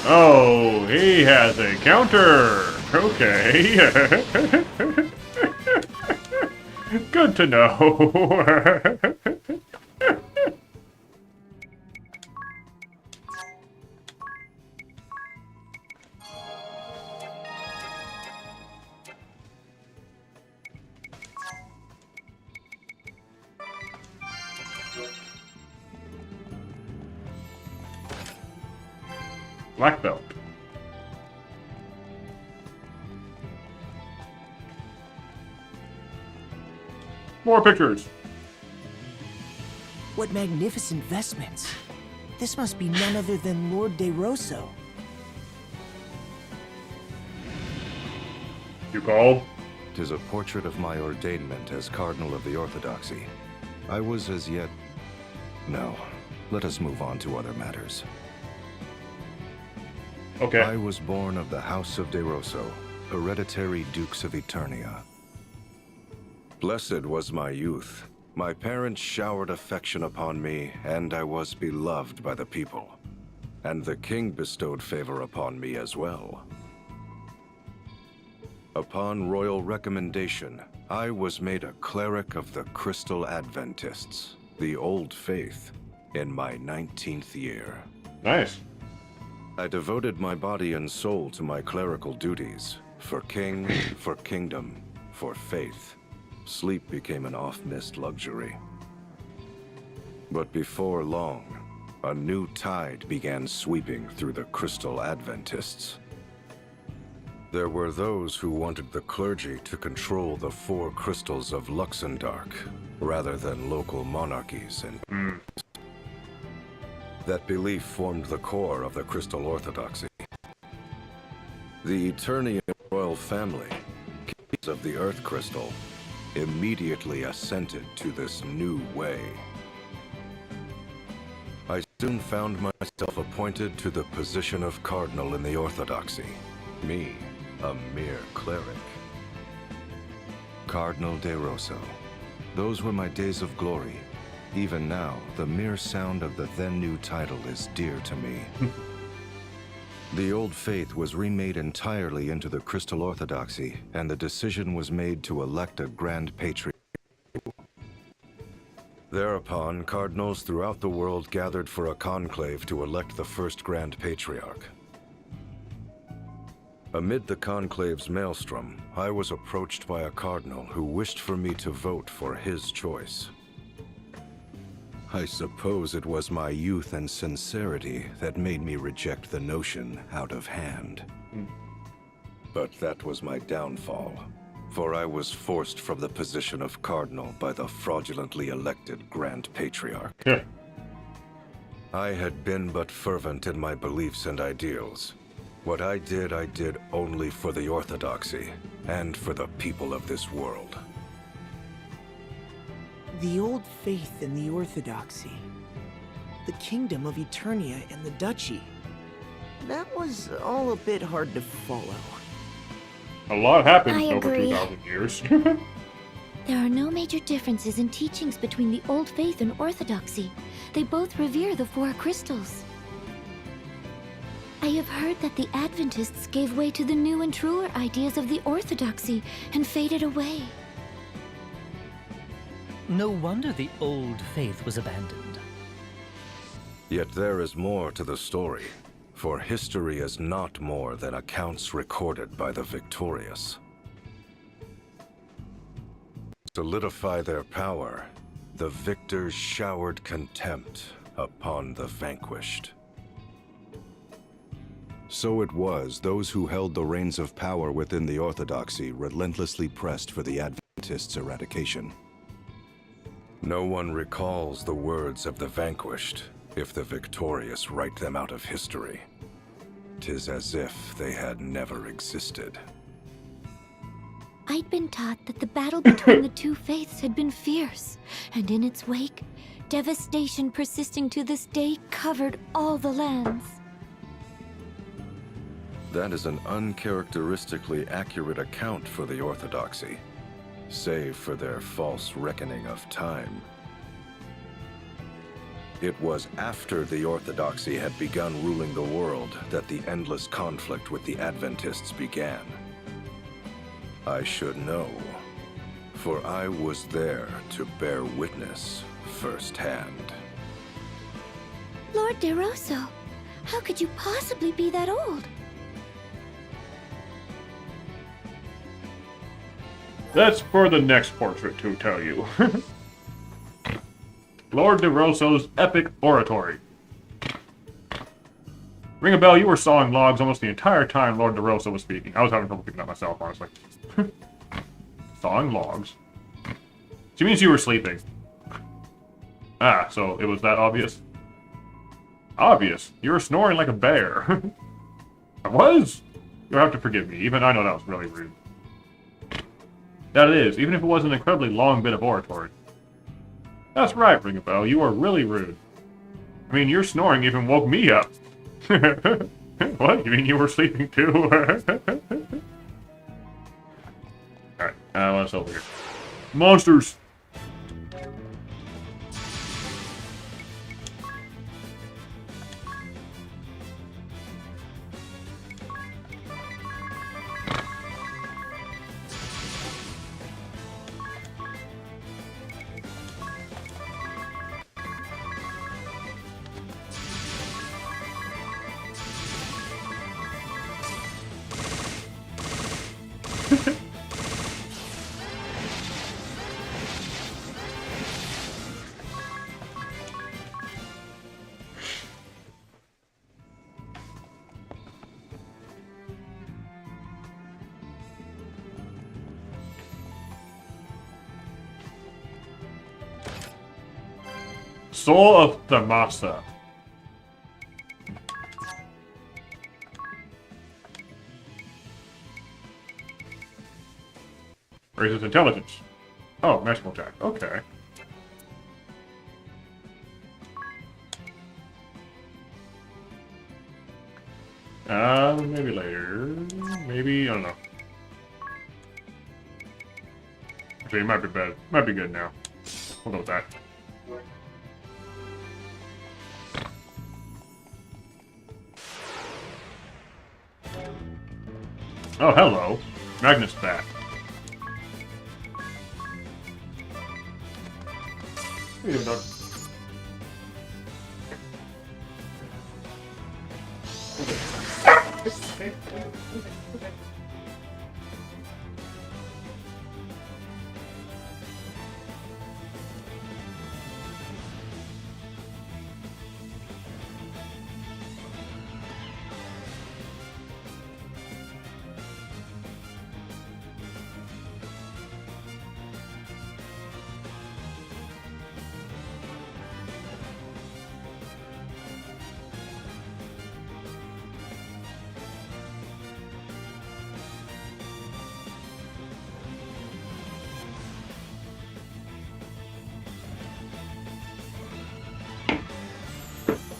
Oh, he has a counter. Okay. Good to know. Black belt. More pictures. What magnificent vestments. This must be none other than Lord De Rosso. You called? 'Tis a portrait of my ordainment as Cardinal of the Orthodoxy. I was as yet... No, let us move on to other matters. Okay. I was born of the House of De Rosso, hereditary Dukes of Eternia. Blessed was my youth. My parents showered affection upon me, and I was beloved by the people. And the king bestowed favor upon me as well. Upon royal recommendation, I was made a cleric of the Crystal Adventists, the Old Faith, in my 19th year. Nice. I devoted my body and soul to my clerical duties, for king, for kingdom, for faith. Sleep became an oft-missed luxury. But before long, a new tide began sweeping through the Crystal Adventists. There were those who wanted the clergy to control the four crystals of Luxembourg, rather than local monarchies and That belief formed the core of the Crystal Orthodoxy. The Eternian royal family, kings of the Earth Crystal, immediately assented to this new way. I soon found myself appointed to the position of Cardinal in the Orthodoxy. Me, a mere cleric. Cardinal De Rosso. Those were my days of glory. Even now, the mere sound of the then new title is dear to me. The Old Faith was remade entirely into the Crystal Orthodoxy, and the decision was made to elect a Grand Patriarch. Thereupon, cardinals throughout the world gathered for a conclave to elect the first Grand Patriarch. Amid the conclave's maelstrom, I was approached by a cardinal who wished for me to vote for his choice. I suppose it was my youth and sincerity that made me reject the notion out of hand. But that was my downfall, for I was forced from the position of cardinal by the fraudulently elected Grand Patriarch. Yeah. I had been but fervent in my beliefs and ideals. What I did only for the Orthodoxy, and for the people of this world. The Old Faith and the Orthodoxy. The Kingdom of Eternia and the Duchy. That was all a bit hard to follow. A lot happened I over agree. 2,000 years. There are no major differences in teachings between the Old Faith and Orthodoxy. They both revere the four crystals. I have heard that the Adventists gave way to the new and truer ideas of the Orthodoxy and faded away. No wonder the Old Faith was abandoned. Yet there is more to the story, for history is not more than accounts recorded by the victorious. solidify their power, the victors showered contempt upon the vanquished. So it was those who held the reins of power within the Orthodoxy relentlessly pressed for the Adventists' eradication. No one recalls the words of the vanquished if the victorious write them out of history. 'Tis as if they had never existed. I'd been taught that the battle between the two faiths had been fierce, and in its wake, devastation persisting to this day covered all the lands. That is an uncharacteristically accurate account for the Orthodoxy, save for their false reckoning of time. It was after the Orthodoxy had begun ruling the world that the endless conflict with the Adventists began. I should know, for I was there to bear witness firsthand. Lord DeRosso, how could you possibly be that old? That's for the next portrait to tell you. Lord DeRosso's epic oratory. Ring a bell, you were sawing logs almost the entire time Lord DeRosso was speaking. I was having trouble picking up myself, honestly. Sawing logs. She means you were sleeping. Ah, so it was that obvious? Obvious. You were snoring like a bear. I was? You'll have to forgive me. Even I know that was really rude. That it is, even if it was an incredibly long bit of oratory. That's right, Ring a Bell. You are really rude. I mean, your snoring even woke me up. What? You mean you were sleeping too? Alright, what's over here? Monsters! Soul of Thamasa. Raises intelligence. Oh, magical attack. Okay. Maybe later. Maybe, I don't know. Actually, it might be bad. Might be good now. We'll go with that. Oh, hello. Magnus back. Wait a minute.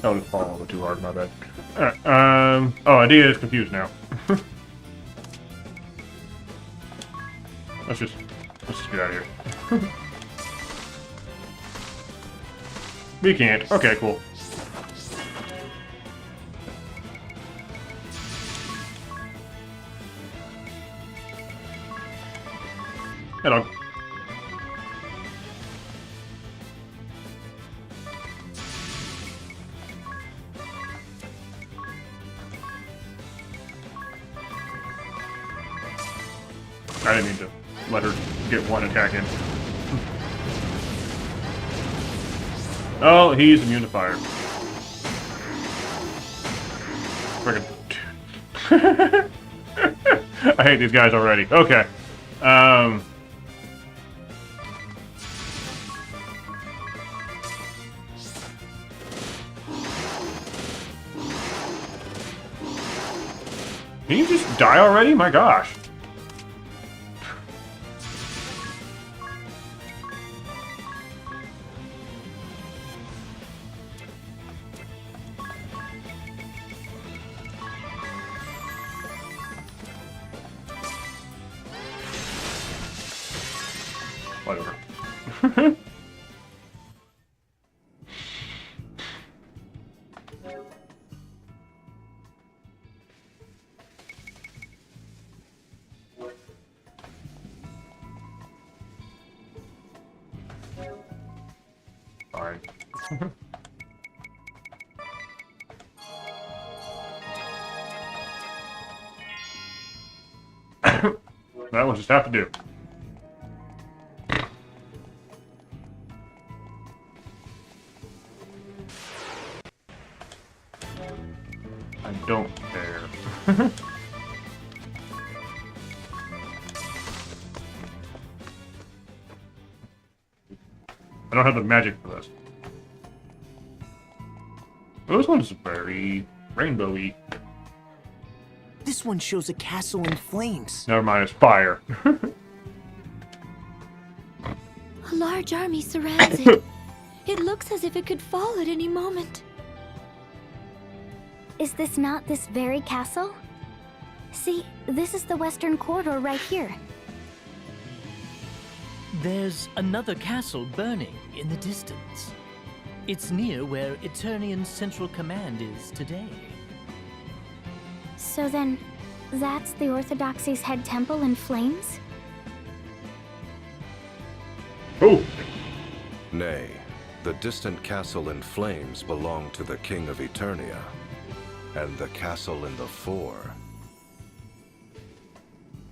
That was falling a little too hard, my bad. Oh, idea is confused now. let's just get out of here. We can't. Okay, cool. Hey, dog. I didn't mean to let her get one attack in. Oh, he's immune to fire. Friggin'. I hate these guys already. Okay. Can you just die already? My gosh. Whatever. Fine. That will just have to do. I don't care. I don't have the magic for this. Oh, this one's very rainbowy. This one shows a castle in flames. Never mind, it's fire. A large army surrounds it. It looks as if it could fall at any moment. Is this not this very castle? See, this is the western corridor right here. There's another castle burning in the distance. It's near where Eternian's central command is today. So then, that's the Orthodoxy's head temple in flames? Oh! Nay, the distant castle in flames belonged to the King of Eternia, and the castle in the fore.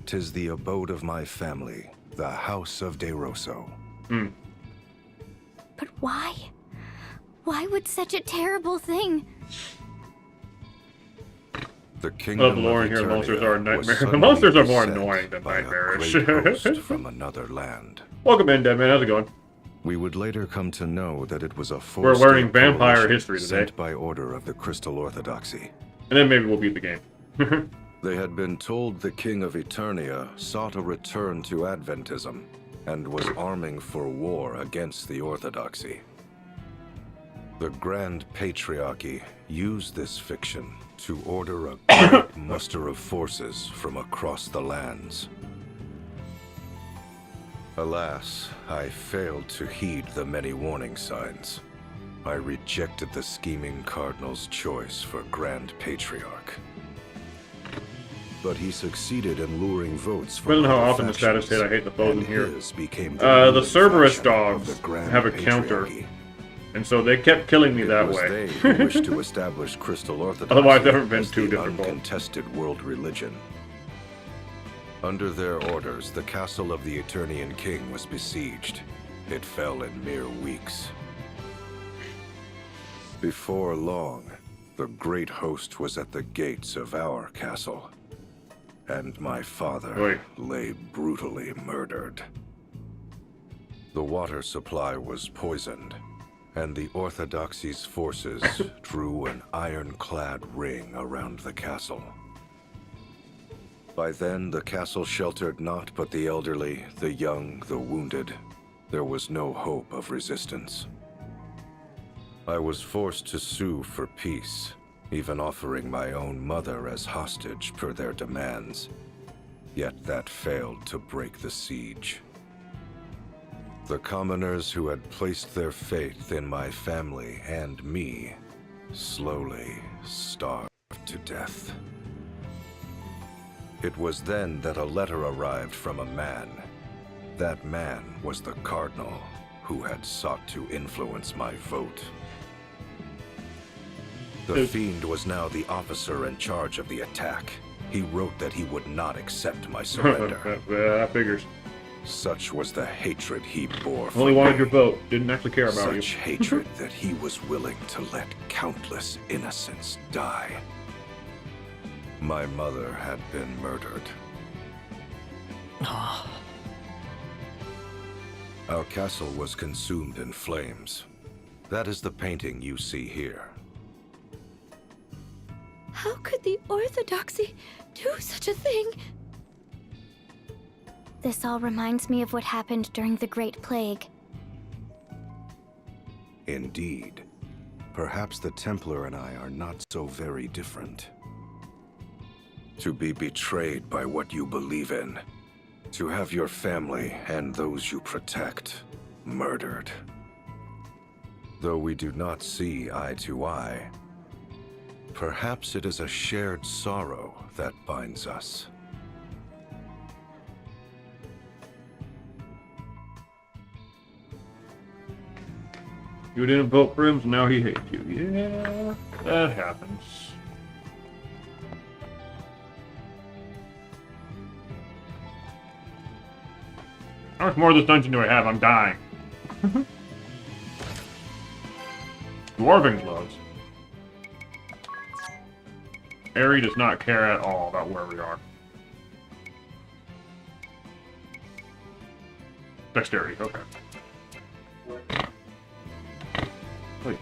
'Tis the abode of my family, the House of DeRosso. But why? Why would such a terrible thing? The Love kingdom lore of in here, Eternia monsters are a was nightmare. The suddenly monsters are more beset annoying than by a nightmarish. great host from another land. Welcome in, Deadman. How's it going? We would later come to know that it was a We're force learning vampire history today. sent by order of the Crystal Orthodoxy. And then maybe we'll beat the game. They had been told the King of Eternia sought a return to Adventism and was arming for war against the Orthodoxy. The Grand Patriarchy used this fiction to order a great muster of forces from across the lands. Alas, I failed to heed the many warning signs. I rejected the scheming Cardinal's choice for Grand Patriarch. But he succeeded in luring votes from Depending on how other often the status hit, I hate the foes in and here. his became The ruling Cerberus faction of dogs the Grand have a counter. Patriarchy. And so they kept killing me It that was way. they who wished to establish Crystal Orthodoxy Otherwise, it never been as too the difficult. uncontested world religion. Under their orders, the castle of the Eternian King was besieged. It fell in mere weeks. Before long, the great host was at the gates of our castle, and my father Wait. lay brutally murdered. The water supply was poisoned, and the Orthodoxy's forces drew an ironclad ring around the castle. By then, the castle sheltered not but the elderly, the young, the wounded. There was no hope of resistance. I was forced to sue for peace, even offering my own mother as hostage per their demands. Yet that failed to break the siege. The commoners who had placed their faith in my family and me slowly starved to death. It was then that a letter arrived from a man. That man was the Cardinal, who had sought to influence my vote. The Fiend was now the officer in charge of the attack. He wrote that he would not accept my surrender. That figures. Such was the hatred he bore for Only wanted me. your vote. Didn't actually care about Such you. hatred that he was willing to let countless innocents die. My mother had been murdered. Our castle was consumed in flames. That is the painting you see here. How could the Orthodoxy do such a thing? This all reminds me of what happened during the Great Plague. Indeed. Perhaps the Templar and I are not so very different. To be betrayed by what you believe in. To have your family and those you protect murdered. Though we do not see eye to eye, perhaps it is a shared sorrow that binds us. You didn't vote for him, so now he hates you. Yeah, that happens. How much more of this dungeon do I have? I'm dying. Dwarven gloves. Harry does not care at all about where we are. Dexterity, okay. Wait.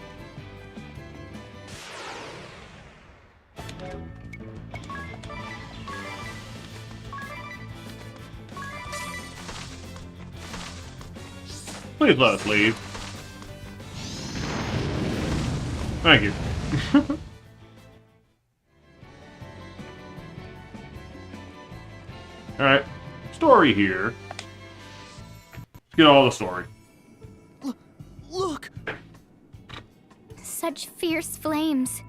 Please let us leave. Thank you. Alright. Story here. Let's get all the story. Look! Such fierce flames.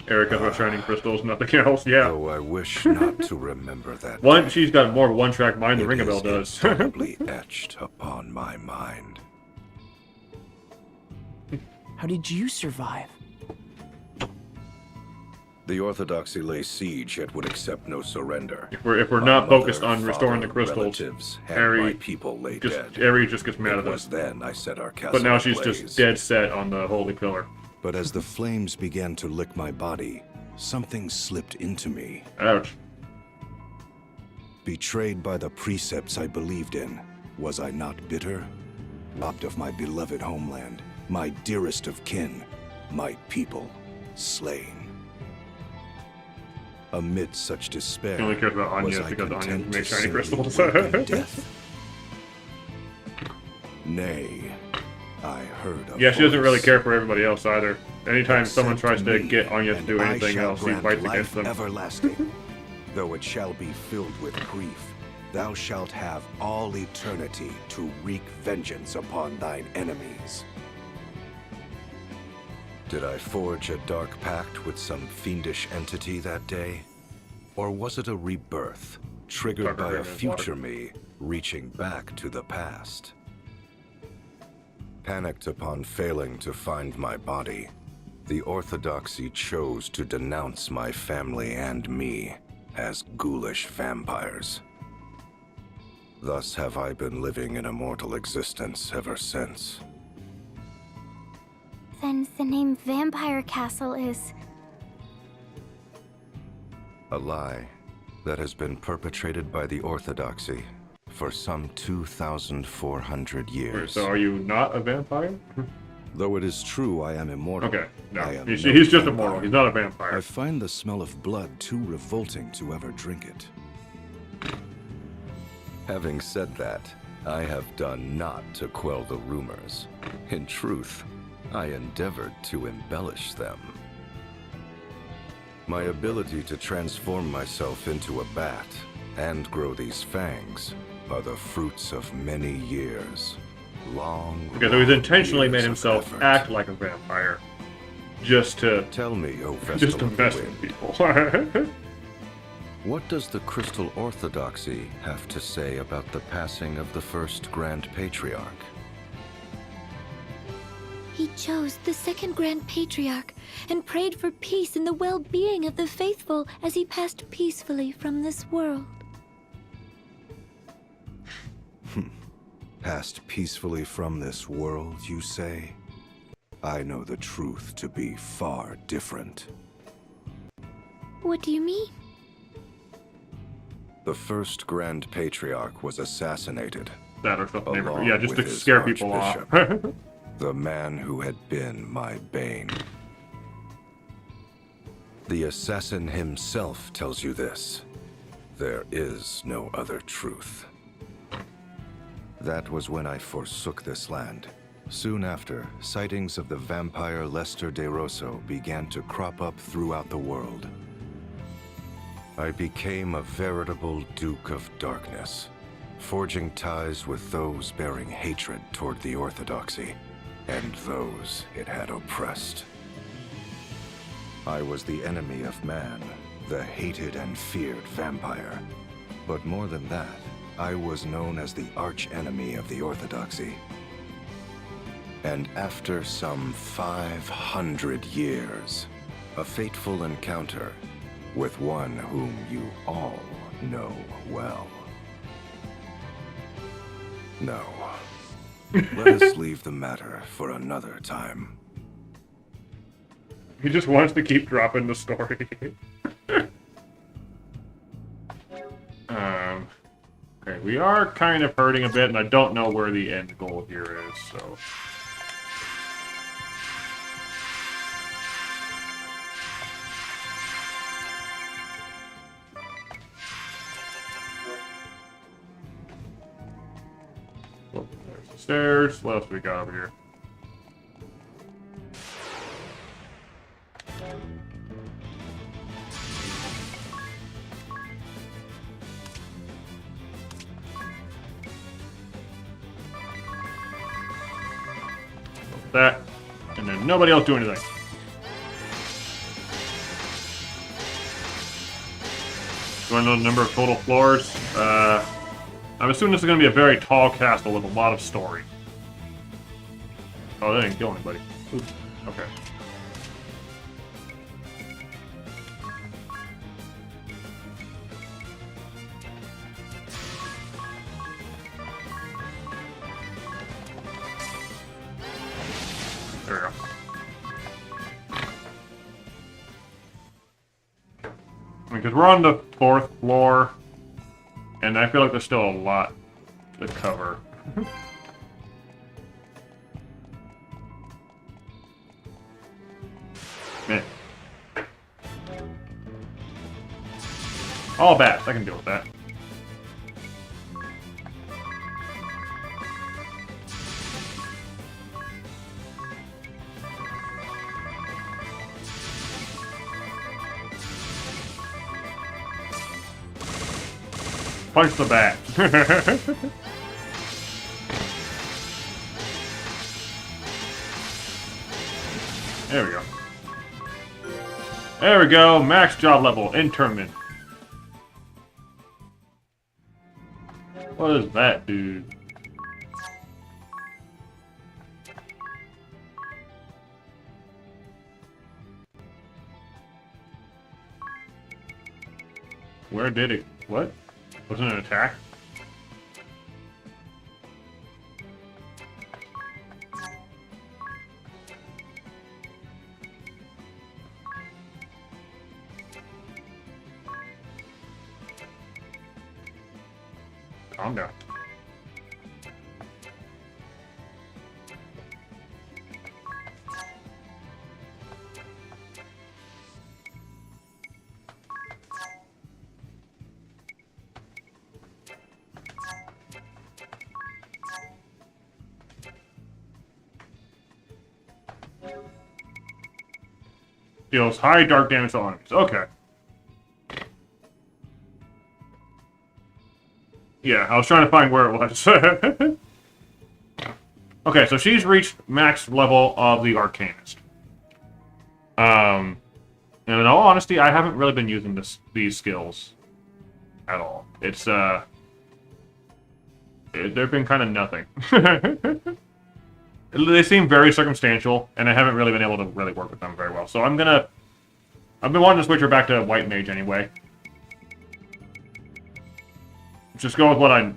Erica's about shining crystals, nothing else. Yeah. Though I wish not to remember that. One, she's got more of a one-track mind than It Ringabel is does. indelibly etched upon my mind. How did you survive? The Orthodoxy lay siege yet would accept no surrender. if we're My not mother, focused on restoring the father, crystals, relatives, and Harry my people lay dead. Harry just gets mad It at was us. then I set our castle But now ablaze. she's just dead set on the holy pillar. But as the flames began to lick my body, something slipped into me. Ouch. Betrayed by the precepts I believed in, was I not bitter? Robbed of my beloved homeland, my dearest of kin, my people, slain. Amid such despair, He only cares about was onions I because onions content make to shiny simply crystals. welcome death? Nay, I heard of Yeah, she doesn't really voice. care for everybody else either. Anytime someone Accept tries to me, get Anya to and do I anything shall else, he grant fights life against them. everlasting. Though it shall be filled with grief, thou shalt have all eternity to wreak vengeance upon thine enemies. Did I forge a dark pact with some fiendish entity that day? Or was it a rebirth, triggered Darker by a than water. future me reaching back to the past? Panicked upon failing to find my body, the Orthodoxy chose to denounce my family and me as ghoulish vampires. Thus have I been living an immortal existence ever since. Then the name Vampire Castle is... A lie that has been perpetrated by the Orthodoxy for some 2,400 Wait, years. so are you not a vampire? Though it is true I am immortal. Okay, no. I am He's no just vampire. immortal. He's not a vampire. I find the smell of blood too revolting to ever drink it. Having said that, I have done naught to quell the rumors. In truth, I endeavored to embellish them. My ability to transform myself into a bat and grow these fangs are the fruits of many years. Long, Okay, so he's long intentionally years made of himself effort. act like a vampire. Just to Tell me, O Vestal just to of the mess Wind, with people. what does the Crystal Orthodoxy have to say about the passing of the first Grand Patriarch? He chose the second Grand Patriarch and prayed for peace and the well-being of the faithful as he passed peacefully from this world. Passed peacefully from this world, you say? I know the truth to be far different. What do you mean? The first Grand Patriarch was assassinated. That or something. Along Yeah, just with to his scare people off. Archbishop. The man who had been my bane. The assassin himself tells you this. There is no other truth. That was when I forsook this land. Soon after, sightings of the vampire Lester de Rosso began to crop up throughout the world. I became a veritable Duke of Darkness, forging ties with those bearing hatred toward the Orthodoxy, and those it had oppressed. I was the enemy of man, the hated and feared vampire. But more than that, I was known as the arch-enemy of the Orthodoxy. And after some 500 years, a fateful encounter with one whom you all know well. No. Let us leave the matter for another time. He just wants to keep dropping the story. Okay, we are kind of hurting a bit, and I don't know where the end goal here is, so... Oh, there's the stairs. What else do we got over here? That, and then nobody else do anything. Do I know the number of total floors? I'm assuming this is going to be a very tall castle with a lot of story. Oh, that didn't kill anybody. Oops. Okay. There we go. Because we're on the 4th floor, and I feel like there's still a lot to cover. Man. All bats, I can deal with that. Punch the bat. There we go. There we go. Max job level. Internment. What is that, dude? Where did it? What? Wasn't it an attack? Calm down. Deals high dark damage to enemies. Okay. Yeah, I was trying to find where it was. Okay, so she's reached max level of the Arcanist. And in all honesty, I haven't really been using these skills at all. It's, they've been kind of nothing. They seem very circumstantial, and I haven't really been able to really work with them very well. So I've been wanting to switch her back to White Mage anyway. Just go with what I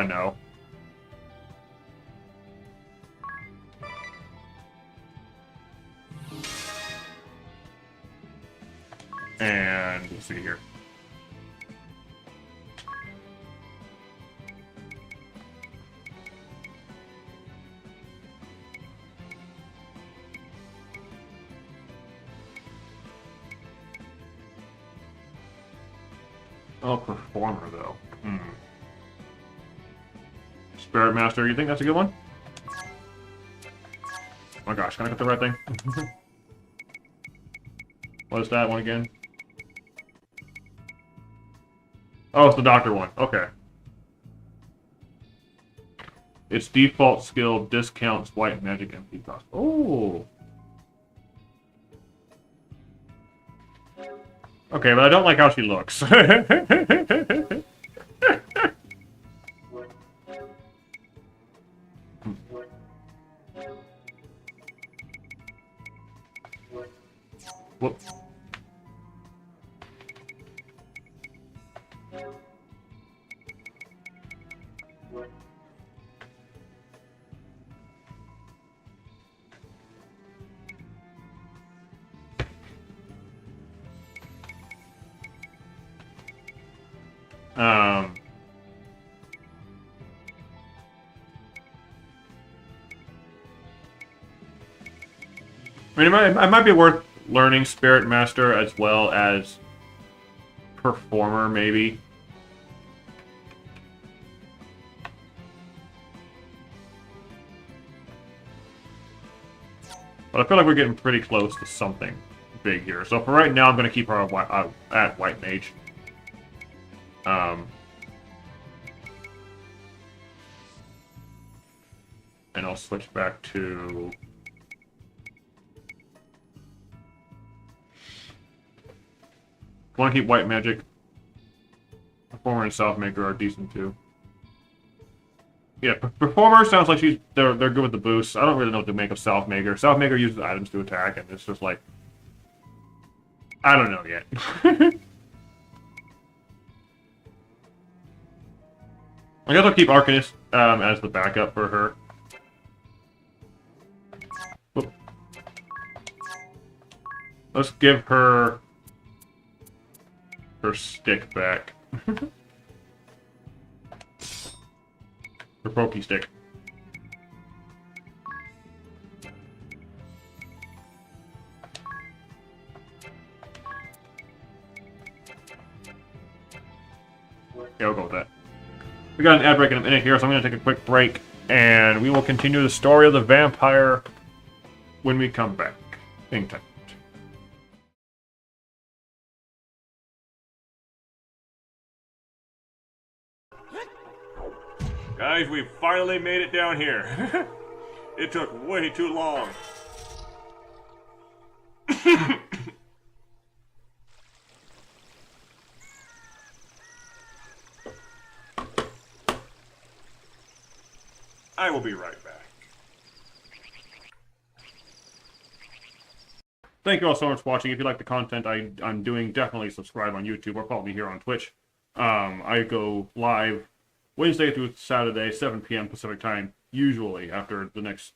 know. And let's see here. Oh, performer though. Spirit Master, you think that's a good one? Oh my gosh, can I get the right thing? What is that one again? Oh, it's the Doctor one. Okay. Its default skill discounts white magic MP cost. Oh. Okay, but I don't like how she looks. Whoop. I mean, it might be worth learning Spirit Master as well as Performer, maybe. But I feel like we're getting pretty close to something big here. So for right now, I'm going to keep her at White Mage. And I'll switch back to... I want to keep White Magic. Performer and Selfmaker are decent too. Yeah, Performer sounds like they're good with the boosts. I don't really know what to make of Selfmaker. Selfmaker uses items to attack, and it's just like... I don't know yet. I guess I'll keep Arcanist as the backup for her. Whoop. Let's give her stick back. Her pokey stick. Yeah, I'll go with that. We got an ad break in a minute here, so I'm going to take a quick break, and we will continue the story of the vampire when we come back. Hang tight. Guys, we finally made it down here. It took way too long. I will be right back. Thank you all so much for watching. If you like the content I'm doing, definitely subscribe on YouTube or follow me here on Twitch. I go live Wednesday through Saturday, 7 p.m. Pacific time, usually after the next,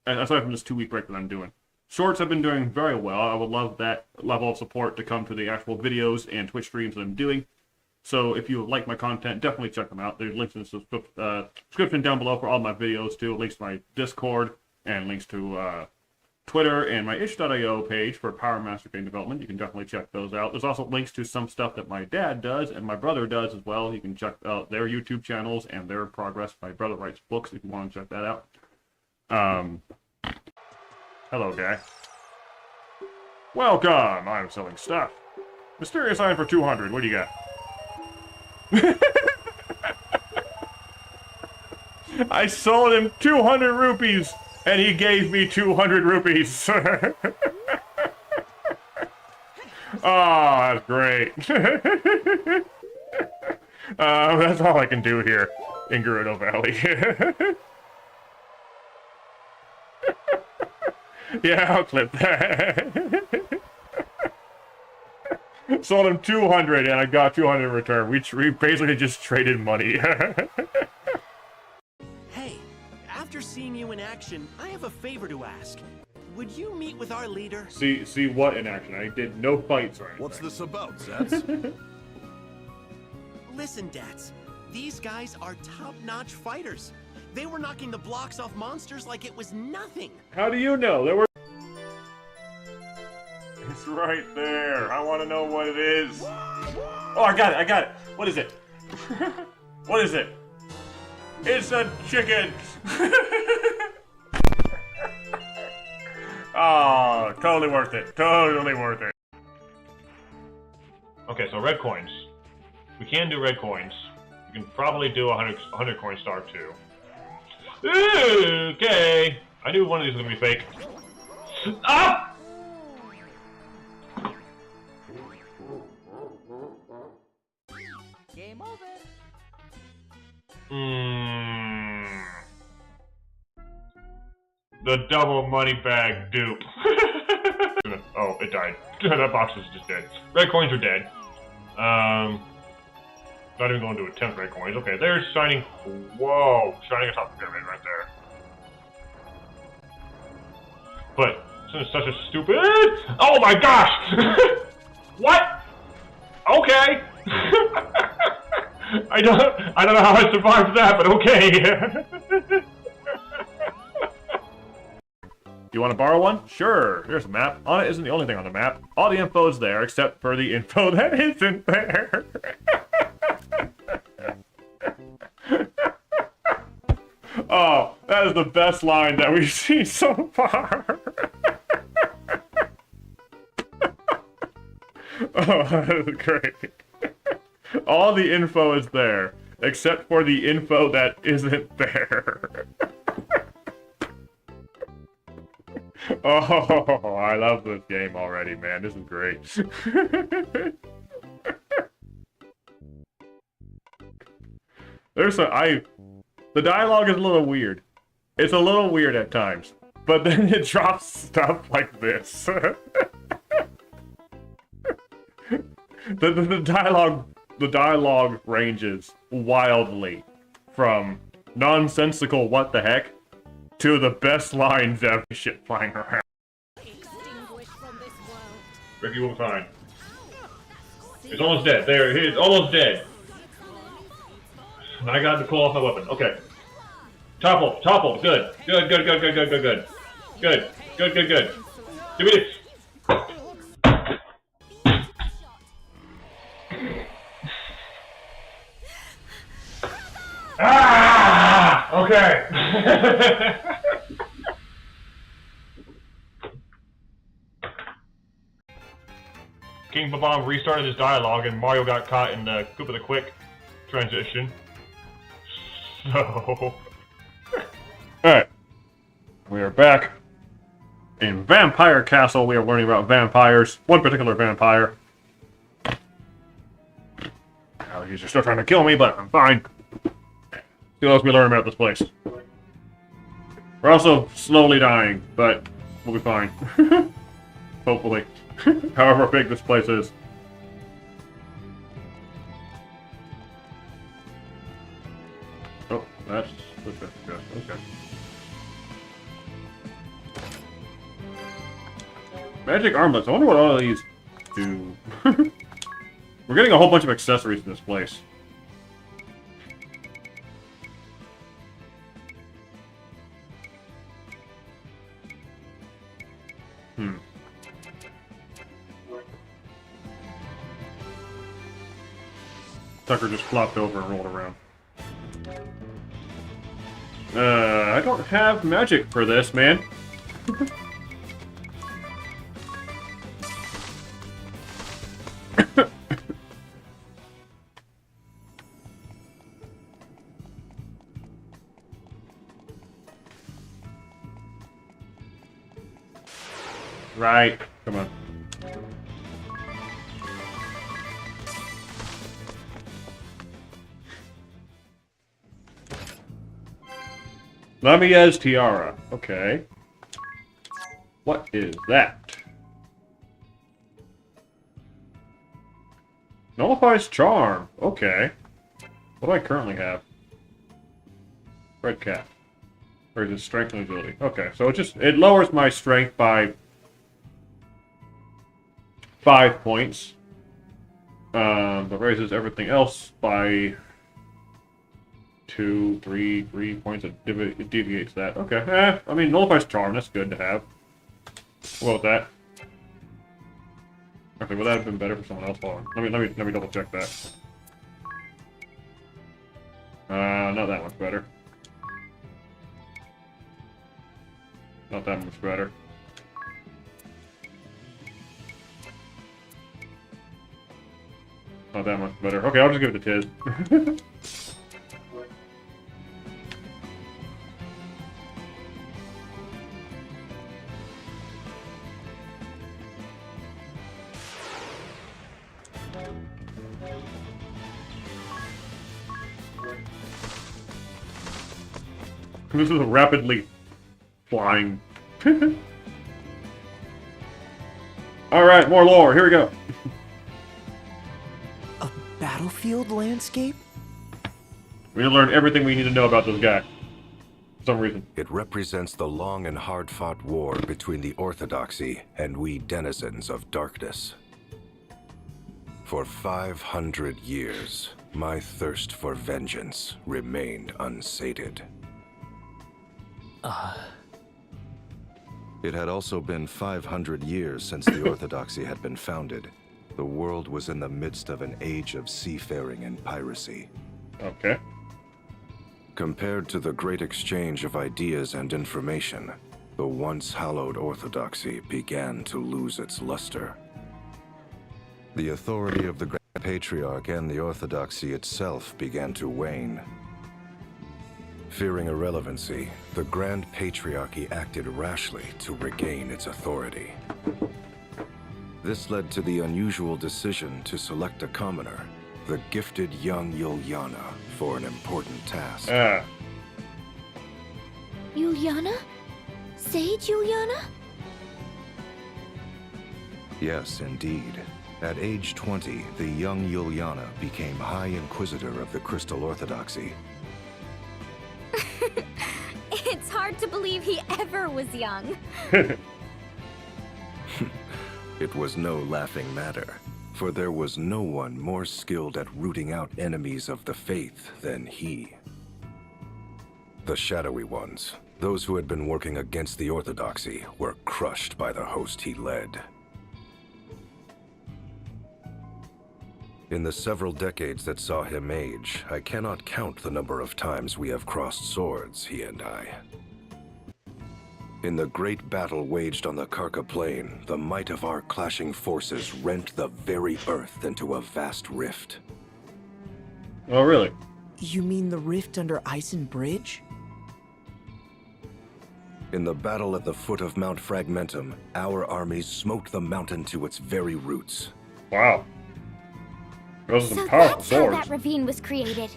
aside from this 2-week break that I'm doing. Shorts have been doing very well. I would love that level of support to come to the actual videos and Twitch streams that I'm doing. So if you like my content, definitely check them out. There's links in the description down below for all my videos too, links to my Discord, and links to Twitter and my itch.io page for Power Master Game Development. You can definitely check those out. There's also links to some stuff that my dad does and my brother does as well. You can check out their YouTube channels and their progress. My brother writes books if you want to check that out. Hello, guy. Welcome! I'm selling stuff. Mysterious item for 200. What do you got? I sold him 200 rupees! And he gave me 200 rupees. Oh, that's great. That's all I can do here in Gerudo Valley. Yeah, I'll clip that. Sold him 200 and I got 200 in return. We basically just traded money. Hey, after seeing you in action, I have a favor to ask. would you meet with our leader? See what in action? I did no fights or anything. What's this about, Zets? Listen, Dats. These guys are top-notch fighters. They were knocking the blocks off monsters like it was nothing. How do you know? There were... It's right there. I want to know what it is. Oh, I got it. What is it? What is it? It's a chicken. Oh, totally worth it. Totally worth it. Okay, so red coins. We can do red coins. You can probably do a 100 coin star too. Okay. I knew one of these was gonna be fake. Ah! Game over. The double money bag dupe. Oh, it died. That box is just dead. Red coins are dead. Not even going to attempt red coins. Okay, there's shining. Whoa, shining atop the pyramid right there. But this is such a stupid. Oh my gosh! What? Okay. I don't know how I survived that, but okay. You want to borrow one? Sure. Here's a map. On it isn't the only thing on the map. All the info's there, except for the info that isn't there. Oh, that is the best line that we've seen so far. Oh, that is great. All the info is there, except for the info that isn't there. Oh, I love this game already, man. This is great. The dialogue is a little weird. It's a little weird at times, but then it drops stuff like this. The dialogue ranges wildly from nonsensical what the heck to the best lines ever. Shit flying around. Ricky will be fine. He's almost dead. There, he's almost dead. I got to pull off my weapon. Okay. Topple. Good. Good. Give me this. Ah! Okay. King Babam restarted his dialogue and Mario got caught in the Koopa the Quick transition. So... Alright. We are back in Vampire Castle. We are learning about vampires. One particular vampire. Oh, he's still trying to kill me, but I'm fine. See what else we learn about this place. We're also slowly dying, but we'll be fine. Hopefully. However big this place is. Oh, that's good. Okay. Magic armlets. I wonder what all of these do. We're getting a whole bunch of accessories in this place. Tucker just flopped over and rolled around. I don't have magic for this, man. Right. Come on. Lamia's tiara. Okay. What is that? Nullifies charm. Okay. What do I currently have? Red cap. Or is it strength and agility? Okay, so it lowers my strength by 5 points. But raises everything else by 2, 3 points. It deviates that. Okay, I mean, nullifies charm. That's good to have. What about that? Okay, well that have been better for someone else. Hold on. Let me double check that. Not that much better. Not that much better. Not that much better. Okay, I'll just give it to Tiz. This is a rapidly flying. Alright, more lore. Here we go. A battlefield landscape? We need to learn everything we need to know about this guy. For some reason. It represents the long and hard-fought war between the Orthodoxy and we denizens of darkness. For 500 years, my thirst for vengeance remained unsated. It had also been 500 years since the Orthodoxy had been founded. The world was in the midst of an age of seafaring and piracy. Okay. Compared to the great exchange of ideas and information, the once hallowed Orthodoxy began to lose its luster. The authority of the Grand Patriarch and the Orthodoxy itself began to wane. Fearing irrelevancy, the Grand Patriarchy acted rashly to regain its authority. This led to the unusual decision to select a commoner, the gifted young Yuliana, for an important task. Yuliana? Sage Yuliana? Yes, indeed. At age 20, the young Yuliana became High Inquisitor of the Crystal Orthodoxy. It's hard to believe he ever was young. It was no laughing matter, for there was no one more skilled at rooting out enemies of the faith than he. The shadowy ones, those who had been working against the Orthodoxy, were crushed by the host he led. In the several decades that saw him age, I cannot count the number of times we have crossed swords, he and I. In the great battle waged on the Karka Plain, the might of our clashing forces rent the very earth into a vast rift. Oh, really? You mean the rift under Ison Bridge? In the battle at the foot of Mount Fragmentum, our armies smote the mountain to its very roots. Wow. Those are some So powerful that's how swords. that ravine was created.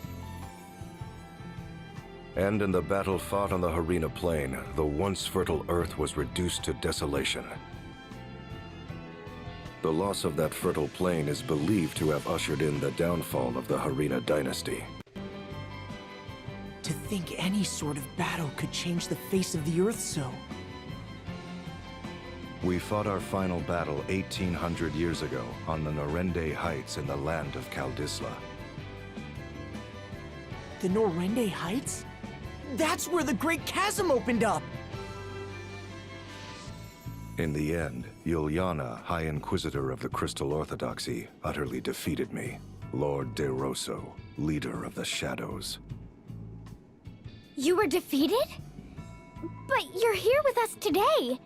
And in the battle fought on the Harina Plain, the once fertile earth was reduced to desolation. The loss of that fertile plain is believed to have ushered in the downfall of the Harina dynasty. To think any sort of battle could change the face of the earth so. We fought our final battle 1800 years ago on the Norende Heights in the land of Kaldisla. The Norende Heights? That's where the Great Chasm opened up! In the end, Yuliana, High Inquisitor of the Crystal Orthodoxy, utterly defeated me. Lord De Rosso, leader of the Shadows. You were defeated? But you're here with us today.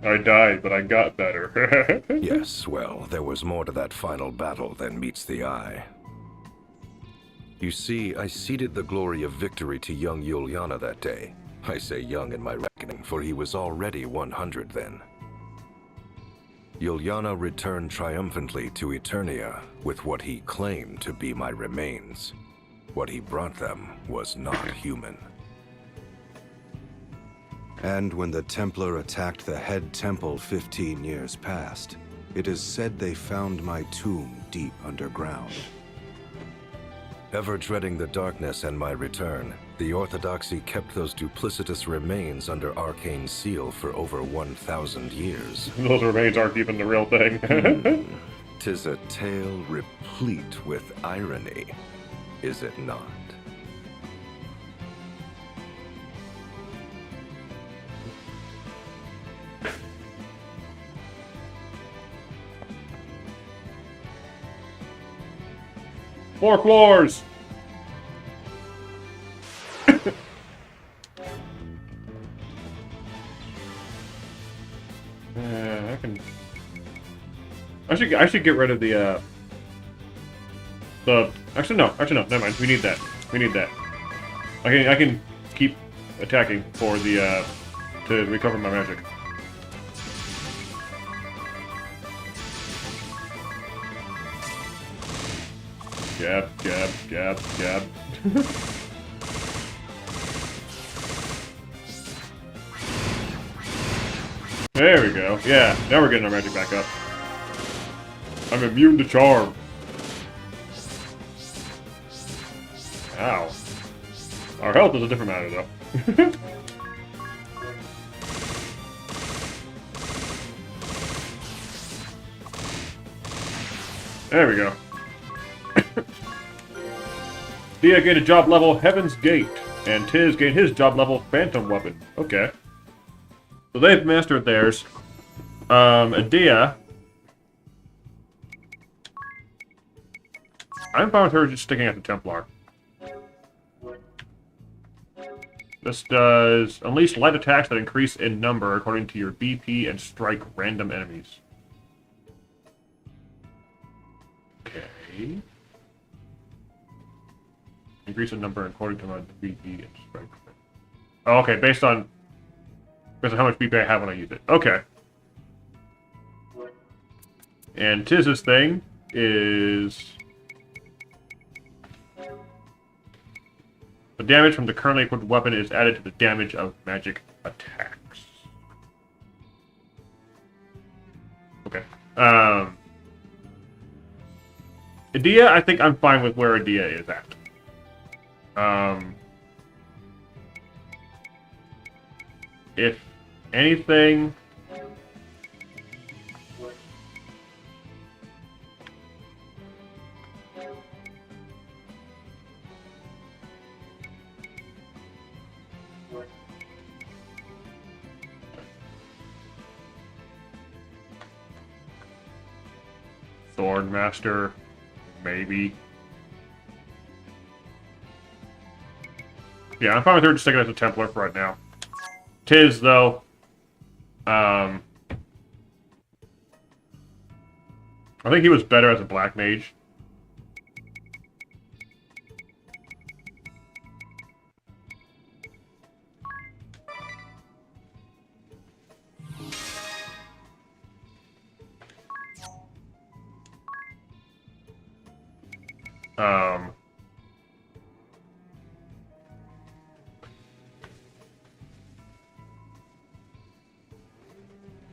I died, but I got better. Yes, well, there was more to that final battle than meets the eye. You see, I ceded the glory of victory to young Yuliana that day. I say young in my reckoning, for he was already 100 then. Yuliana returned triumphantly to Eternia with what he claimed to be my remains. What he brought them was not human. And when the Templar attacked the head temple 15 years past, it is said they found my tomb deep underground. Ever dreading the darkness and my return, The Orthodoxy kept those duplicitous remains under arcane seal for over 1,000 years. Those remains aren't even the real thing. 'Tis a tale replete with irony, is it not? More floors! I can. I should get rid of the. Actually no. Never mind. We need that. I can keep attacking for the to recover my magic. Jab. There we go. Yeah, now we're getting our magic back up. I'm immune to charm. Ow. Our health is a different matter, though. There we go. Dia gained a job level Heaven's Gate, and Tiz gained his job level Phantom Weapon. Okay. So they've mastered theirs. Adia. I'm fine with her just sticking at the Templar. This does unleash light attacks that increase in number according to your BP and strike random enemies. Okay. Increase in number according to my BP and strike. Oh, okay, based on how much BP I have when I use it. Okay. And Tiz's thing is the damage from the currently equipped weapon is added to the damage of magic attacks. Okay. Adia, I think I'm fine with where Adia is at. If anything, Swordmaster, maybe. Yeah, I'm fine with her just sticking as a Templar for right now. Tiz, though, I think he was better as a Black Mage.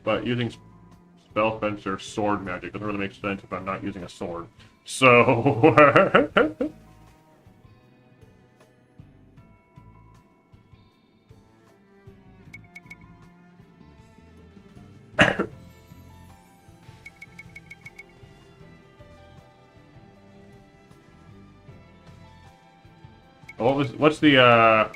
But using Spell Fencer sword magic doesn't really make sense if I'm not using a sword. So... What's the, I'll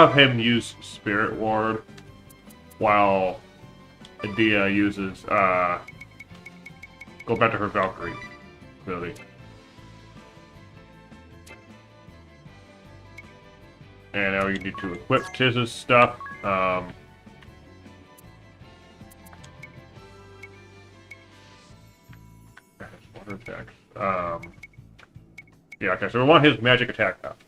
have him use Spirit Ward, while Adia uses, go back to her Valkyrie ability. And now you need to equip Tiz's stuff, water attacks, yeah, okay, so we want his magic attack up.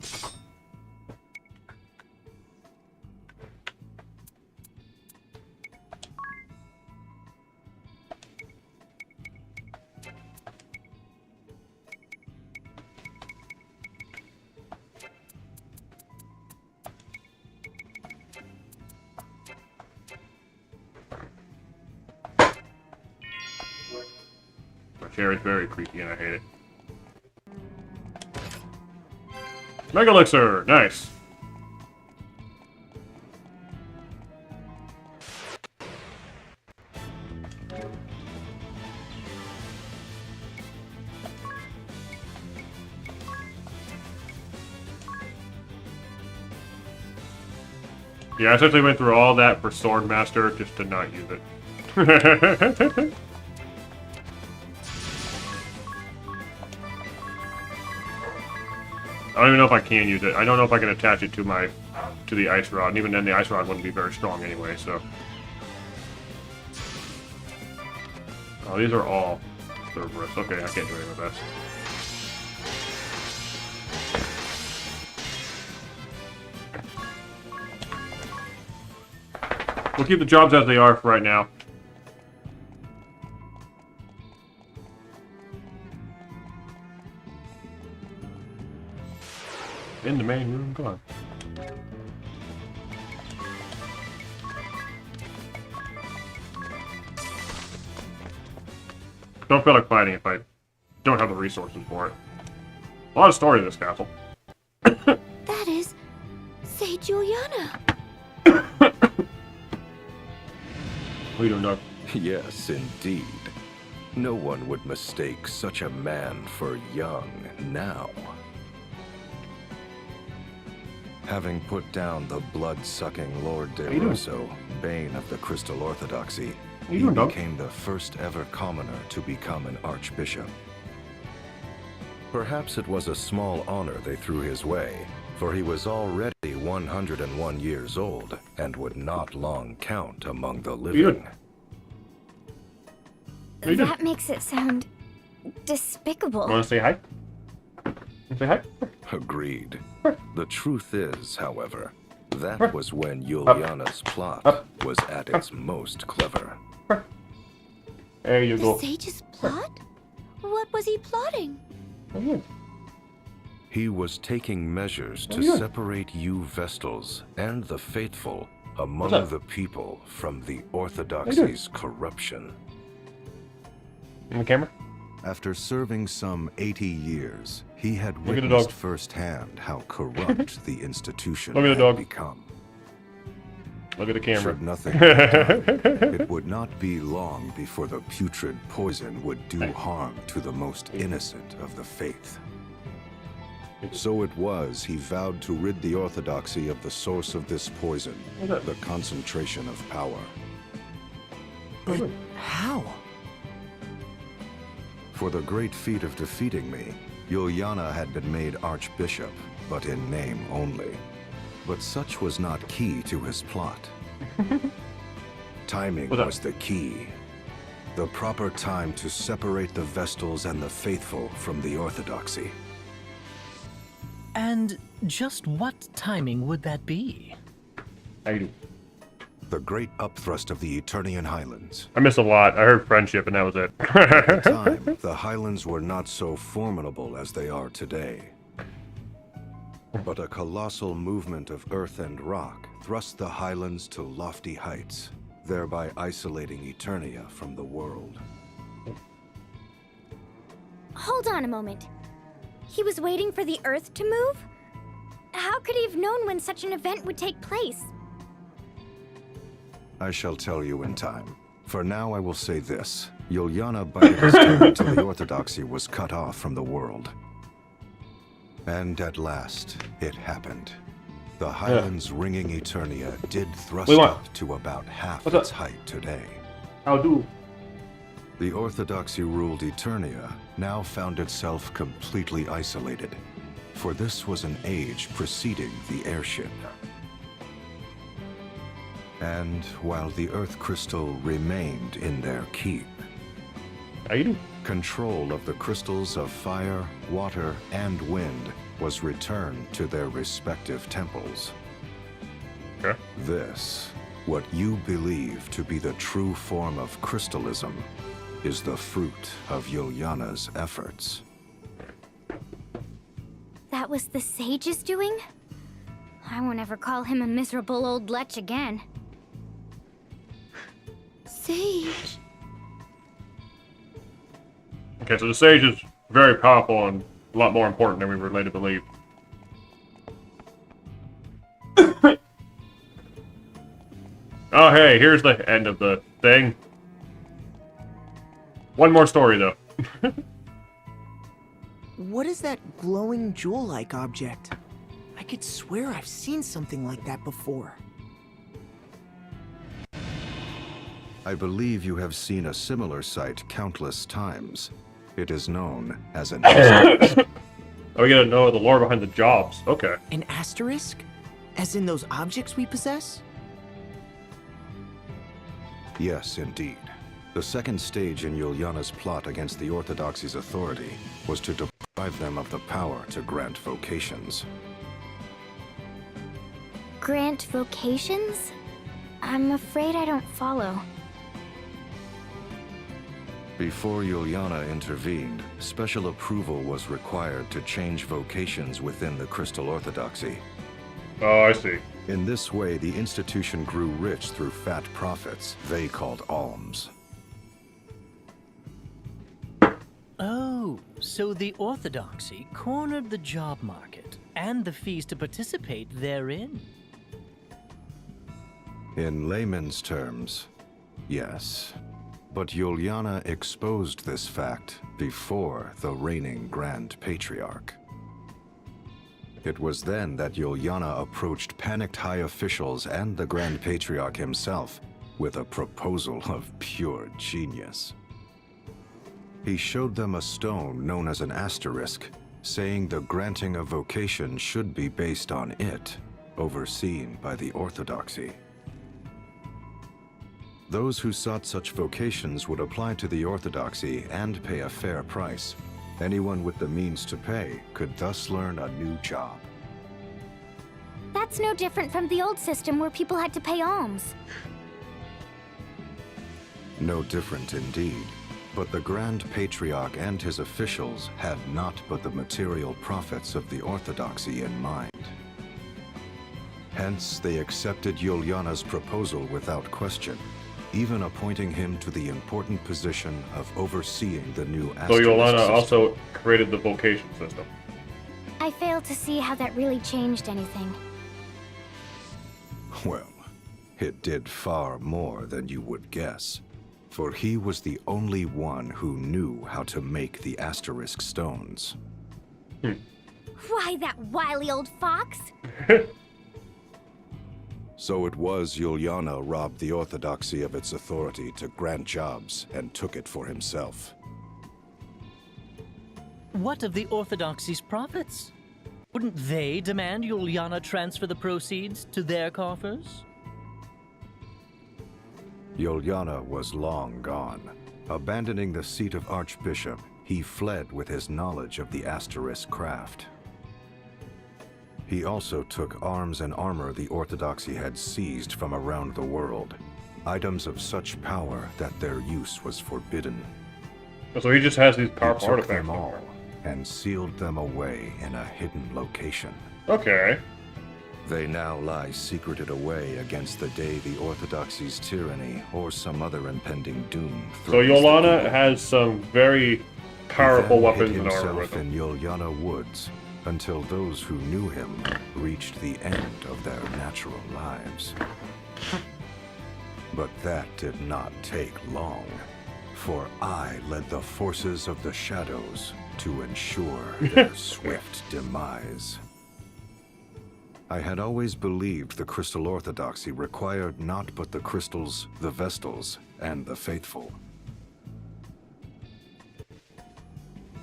My chair is very creaky and I hate it. Mega Elixir! Nice. Yeah, I essentially went through all that for Swordmaster just to not use it. I don't even know if I can use it. I don't know if I can attach it to the ice rod, and even then the ice rod wouldn't be very strong anyway, so. Oh, these are all Cerberus. Okay, I can't do any of my best. We'll keep the jobs as they are for right now. In the main room, come on. Don't feel like fighting if I don't have the resources for it. A lot of story in this castle. That is Sage Juliana. What are you doing, Doug? Yes, indeed. No one would mistake such a man for young now. Having put down the blood-sucking Lord DeRosso, bane of the Crystal Orthodoxy, he became the first ever commoner to become an archbishop. Perhaps it was a small honor they threw his way, for he was already 101 years old and would not long count among the living. That makes it sound despicable. Want to say hi? Say hi? Agreed. The truth is, however, that was when Juliana's plot was at its most clever. There you go. The sage's plot? What was he plotting? He was taking measures to separate you Vestals and the faithful among the people from the Orthodoxy's corruption. In the camera? After serving some 80 years, he had Look at the witnessed dog. firsthand how corrupt the institution Look at the had dog. become. Look at the camera. Should nothing be done, it would not be long before the putrid poison would do harm to the most innocent of the faith. So it was he vowed to rid the Orthodoxy of the source of this poison, the concentration of power. But how? For the great feat of defeating me, Juliana had been made archbishop, but in name only. But such was not key to his plot. Timing was the key. The proper time to separate the Vestals and the faithful from the Orthodoxy. And just what timing would that be? How you do? The great upthrust of the Eternian Highlands. I missed a lot. I heard friendship and that was it. At the time, the Highlands were not so formidable as they are today. But a colossal movement of earth and rock thrust the Highlands to lofty heights, thereby isolating Eternia from the world. Hold on a moment. He was waiting for the Earth to move? How could he have known when such an event would take place? I shall tell you in time. For now, I will say this. Juliana bided his time until the Orthodoxy was cut off from the world. And at last, it happened. The Highlands ringing Eternia did thrust up to about half its height today. How do? The Orthodoxy-ruled Eternia now found itself completely isolated, for this was an age preceding the airship. And while the Earth Crystal remained in their keep, control of the crystals of fire, water, and wind was returned to their respective temples. Okay. This, what you believe to be the true form of crystalism, is the fruit of Juliana's efforts. That was the sage's doing? I won't ever call him a miserable old lech again. Sage. Okay, so the sage is very powerful and a lot more important than we were led to believe. Oh, hey, here's the end of the thing. One more story, though. What is that glowing jewel-like object? I could swear I've seen something like that before. I believe you have seen a similar sight countless times. It is known as an asterisk. Oh, we gotta know the lore behind the jobs. Okay. An asterisk? As in those objects we possess? Yes, indeed. The second stage in Yuliana's plot against the Orthodoxy's authority was to deprive them of the power to grant vocations. Grant vocations? I'm afraid I don't follow. Before Yuliana intervened, special approval was required to change vocations within the Crystal Orthodoxy. Oh, I see. In this way, the institution grew rich through fat profits they called alms. Oh, so the Orthodoxy cornered the job market and the fees to participate therein. In layman's terms, yes. But Yuliana exposed this fact before the reigning Grand Patriarch. It was then that Yuliana approached panicked high officials and the Grand Patriarch himself with a proposal of pure genius. He showed them a stone known as an asterisk, saying the granting of vocation should be based on it, overseen by the Orthodoxy. Those who sought such vocations would apply to the Orthodoxy and pay a fair price. Anyone with the means to pay could thus learn a new job. That's no different from the old system where people had to pay alms. No different indeed. But the Grand Patriarch and his officials had not but the material profits of the Orthodoxy in mind. Hence, they accepted Yuliana's proposal without question, even appointing him to the important position of overseeing the new So asterisk Yuliana system. also created the vocation system. I fail to see how that really changed anything. Well, it did far more than you would guess, for he was the only one who knew how to make the asterisk stones. Why, that wily old fox? So it was Yuliana robbed the Orthodoxy of its authority to grant jobs and took it for himself. What of the Orthodoxy's profits? Wouldn't they demand Yuliana transfer the proceeds to their coffers? Yuliana was long gone. Abandoning the seat of Archbishop, he fled with his knowledge of the asterisk craft. He also took arms and armor the Orthodoxy had seized from around the world, items of such power that their use was forbidden. So he just has these He powerful took artifacts. them all and sealed them away in a hidden location. Okay. They now lie secreted away against the day the Orthodoxy's tyranny or some other impending doom. So threatens the Yuliana people. has some very powerful He then weapons hid and armor with himself him. in Yuliana Woods until those who knew him reached the end of their natural lives. But that did not take long, for I led the forces of the shadows to ensure their swift demise. I had always believed the Crystal Orthodoxy required not but the crystals, the Vestals, and the faithful.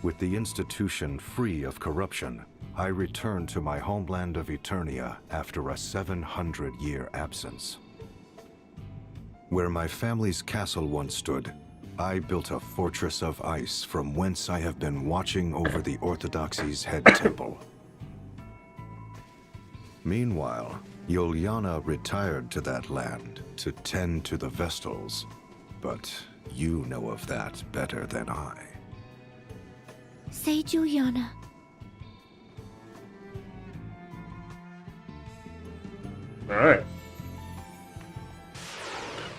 With the institution free of corruption, I returned to my homeland of Eternia after a 700-year absence. Where my family's castle once stood, I built a fortress of ice from whence I have been watching over the Orthodoxy's head temple. Meanwhile, Yuliana retired to that land to tend to the Vestals, but you know of that better than I. Say Juliana. Alright.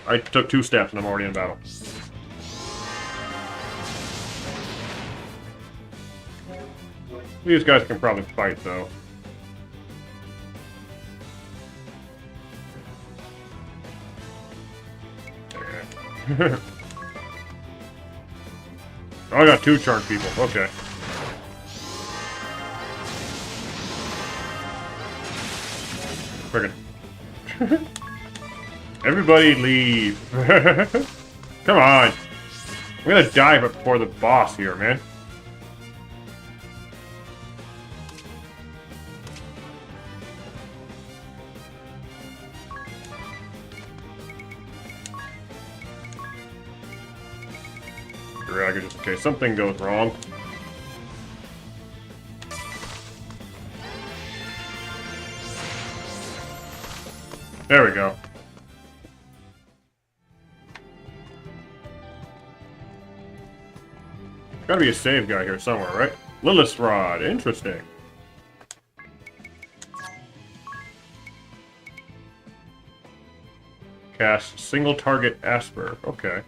I took 2 steps and I'm already in battle. These guys can probably fight, though. Oh, I got 2 charged people. Okay. Friggin'. Everybody leave. Come on. I'm gonna die before the boss here, man. Just in case something goes wrong. There we go. Gotta be a save guy here somewhere, right? Lilith's Rod, interesting. Cast single target Asper, okay.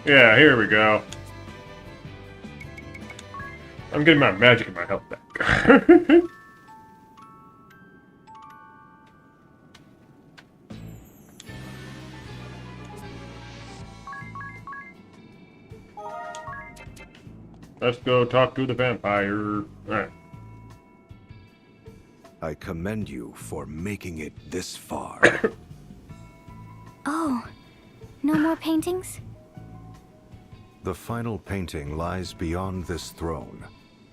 Yeah, here we go. I'm getting my magic and my health back. Let's go talk to the vampire. Alright. I commend you for making it this far. Oh, no more paintings? The final painting lies beyond this throne.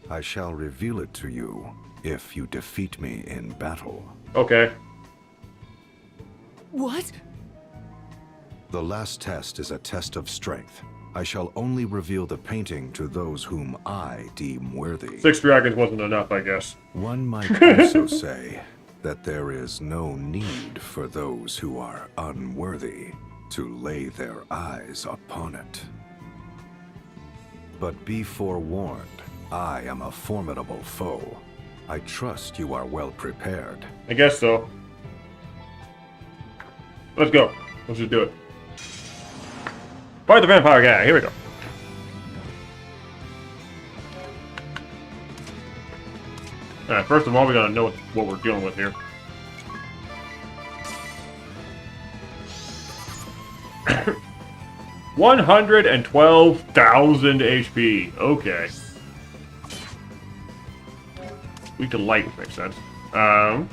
I shall reveal it to you if you defeat me in battle. Okay. What? The last test is a test of strength. I shall only reveal the painting to those whom I deem worthy. 6 dragons wasn't enough, I guess. One might also say that there is no need for those who are unworthy to lay their eyes upon it. But be forewarned, I am a formidable foe. I trust you are well prepared. I guess so. Let's go. Let's just do it. Fight the vampire guy. Here we go. Alright, first of all, we gotta know what we're dealing with here. $112,000 HP. Okay. Weak to light, which makes sense. There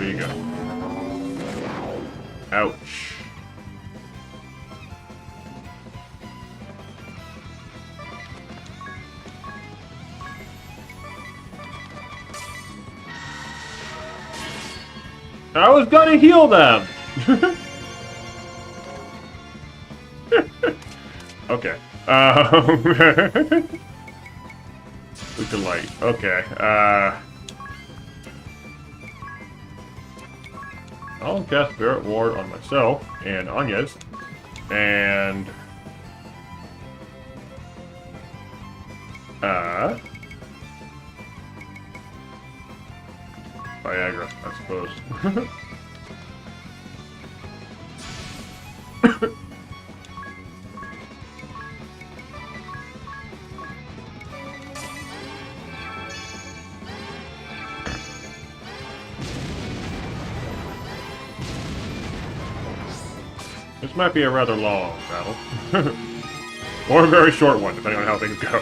you go. Ouch. I was gonna heal them! Okay. Weak to light. Okay. I'll cast Spirit Ward on myself and Anya's. And... Viagra, I suppose. This might be a rather long battle. Or a very short one, depending on how things go.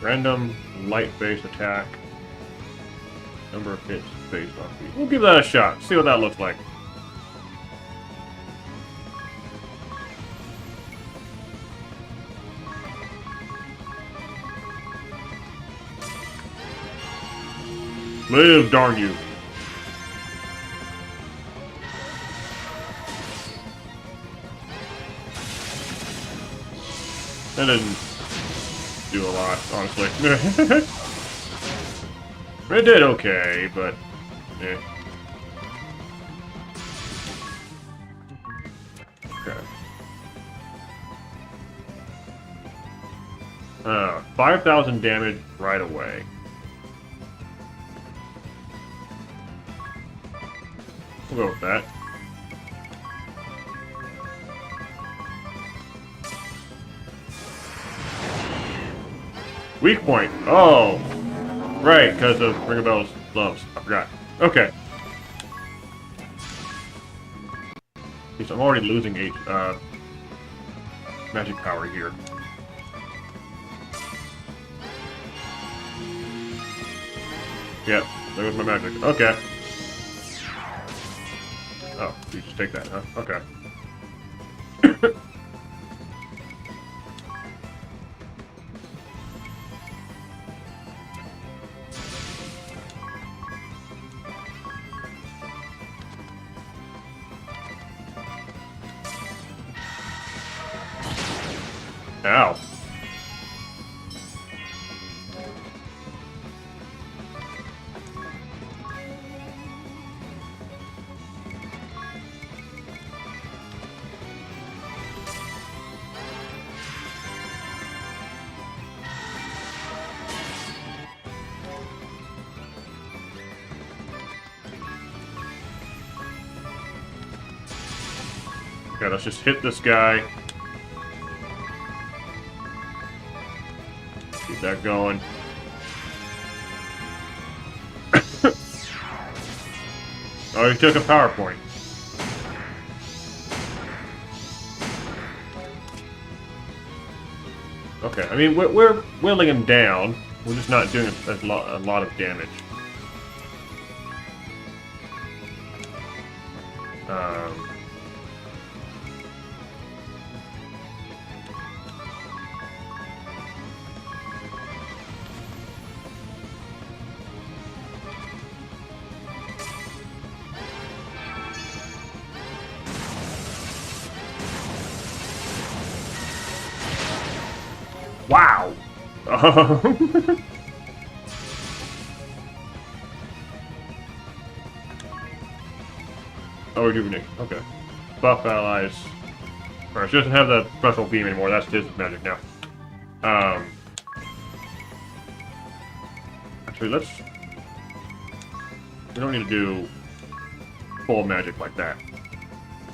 Random light-based attack. Number of hits based on speed. We'll give that a shot. See what that looks like. Live, darn you. That didn't do a lot, honestly. It did okay, but eh. Okay. 5,000 damage right away. We'll go with that. Weak point. Oh, right, because of Ring of Bells gloves. I forgot. Okay. So I'm already losing magic power here. Yep, there goes my magic. Okay. Oh, you just take that, huh? Okay. Ow. Okay, let's just hit this guy. Keep that going. Oh, he took a power point. Okay, I mean, we're whittling him down. We're just not doing a lot of damage. Wow! Oh, rejuvenate. Okay. Buff allies. Alright, she doesn't have that special beam anymore. That's his magic now. Actually, let's... We don't need to do full magic like that.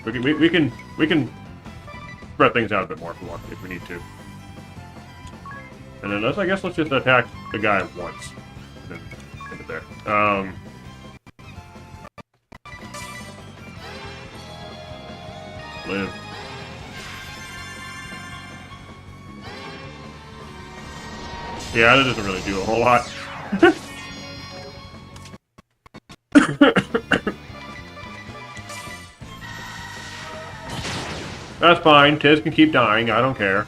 We can spread things out a bit more if we want, if we need to. And then I guess let's just attack the guy once. And then end it there. Live. Yeah, that doesn't really do a whole lot. That's fine. Tiz can keep dying. I don't care.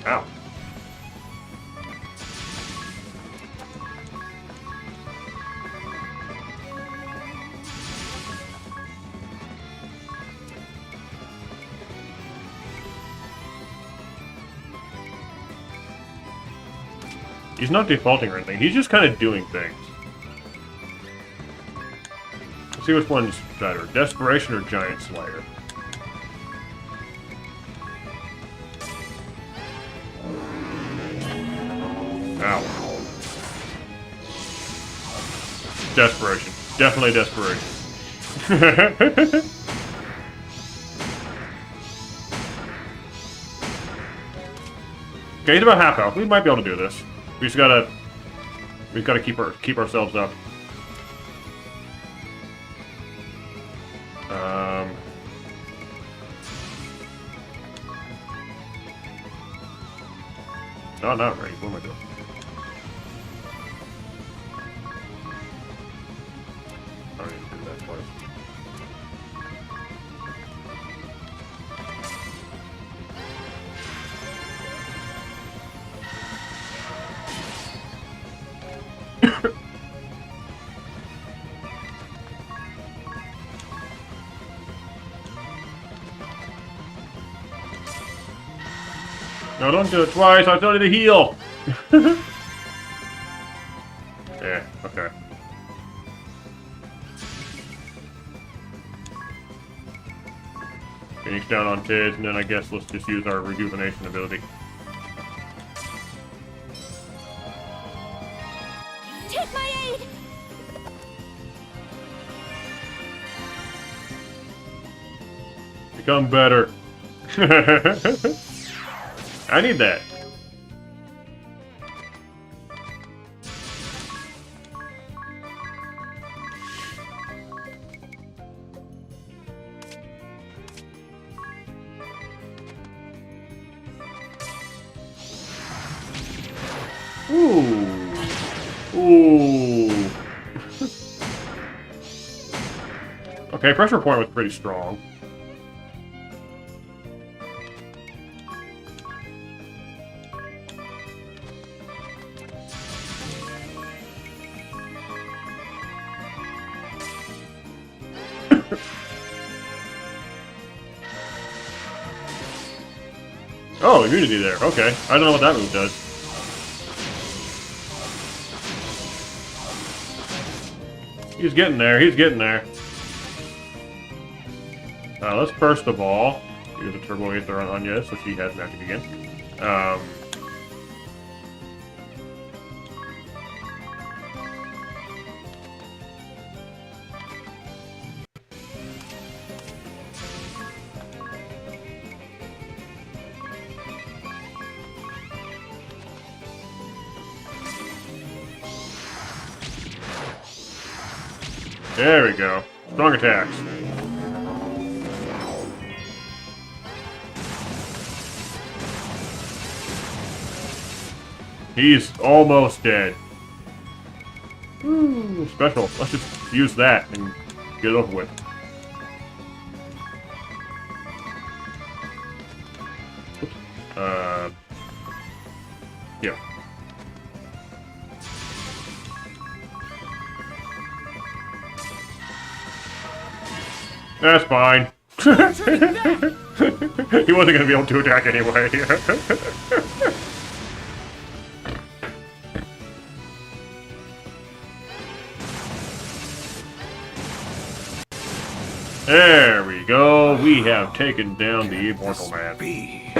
Ow. He's not defaulting or anything. He's just kind of doing things. Let's see which one's better. Desperation or Giant Slayer? Ow. Desperation. Definitely desperation. Okay, he's about half health. We might be able to do this. We've gotta keep ourselves up. No, not ready. What am I doing? I don't need to do that twice. No, don't do it twice. I told you to heal. Yeah, okay. Phoenix down on Tids, and then I guess let's just use our rejuvenation ability. Take my aid! Become better. I need that. Ooh. Ooh. Okay, pressure point was pretty strong. Oh, immunity there. Okay. I don't know what that move does. He's getting there. He's getting there. Let's first of all use a Turbo Aether on Anya, so she has magic again. There we go. Strong attacks. He's almost dead. Ooh, special. Let's just use that and get it over with. Oops. Yeah. That's fine. He wasn't gonna be able to attack anyway. There we go. We have taken down the immortal man. Be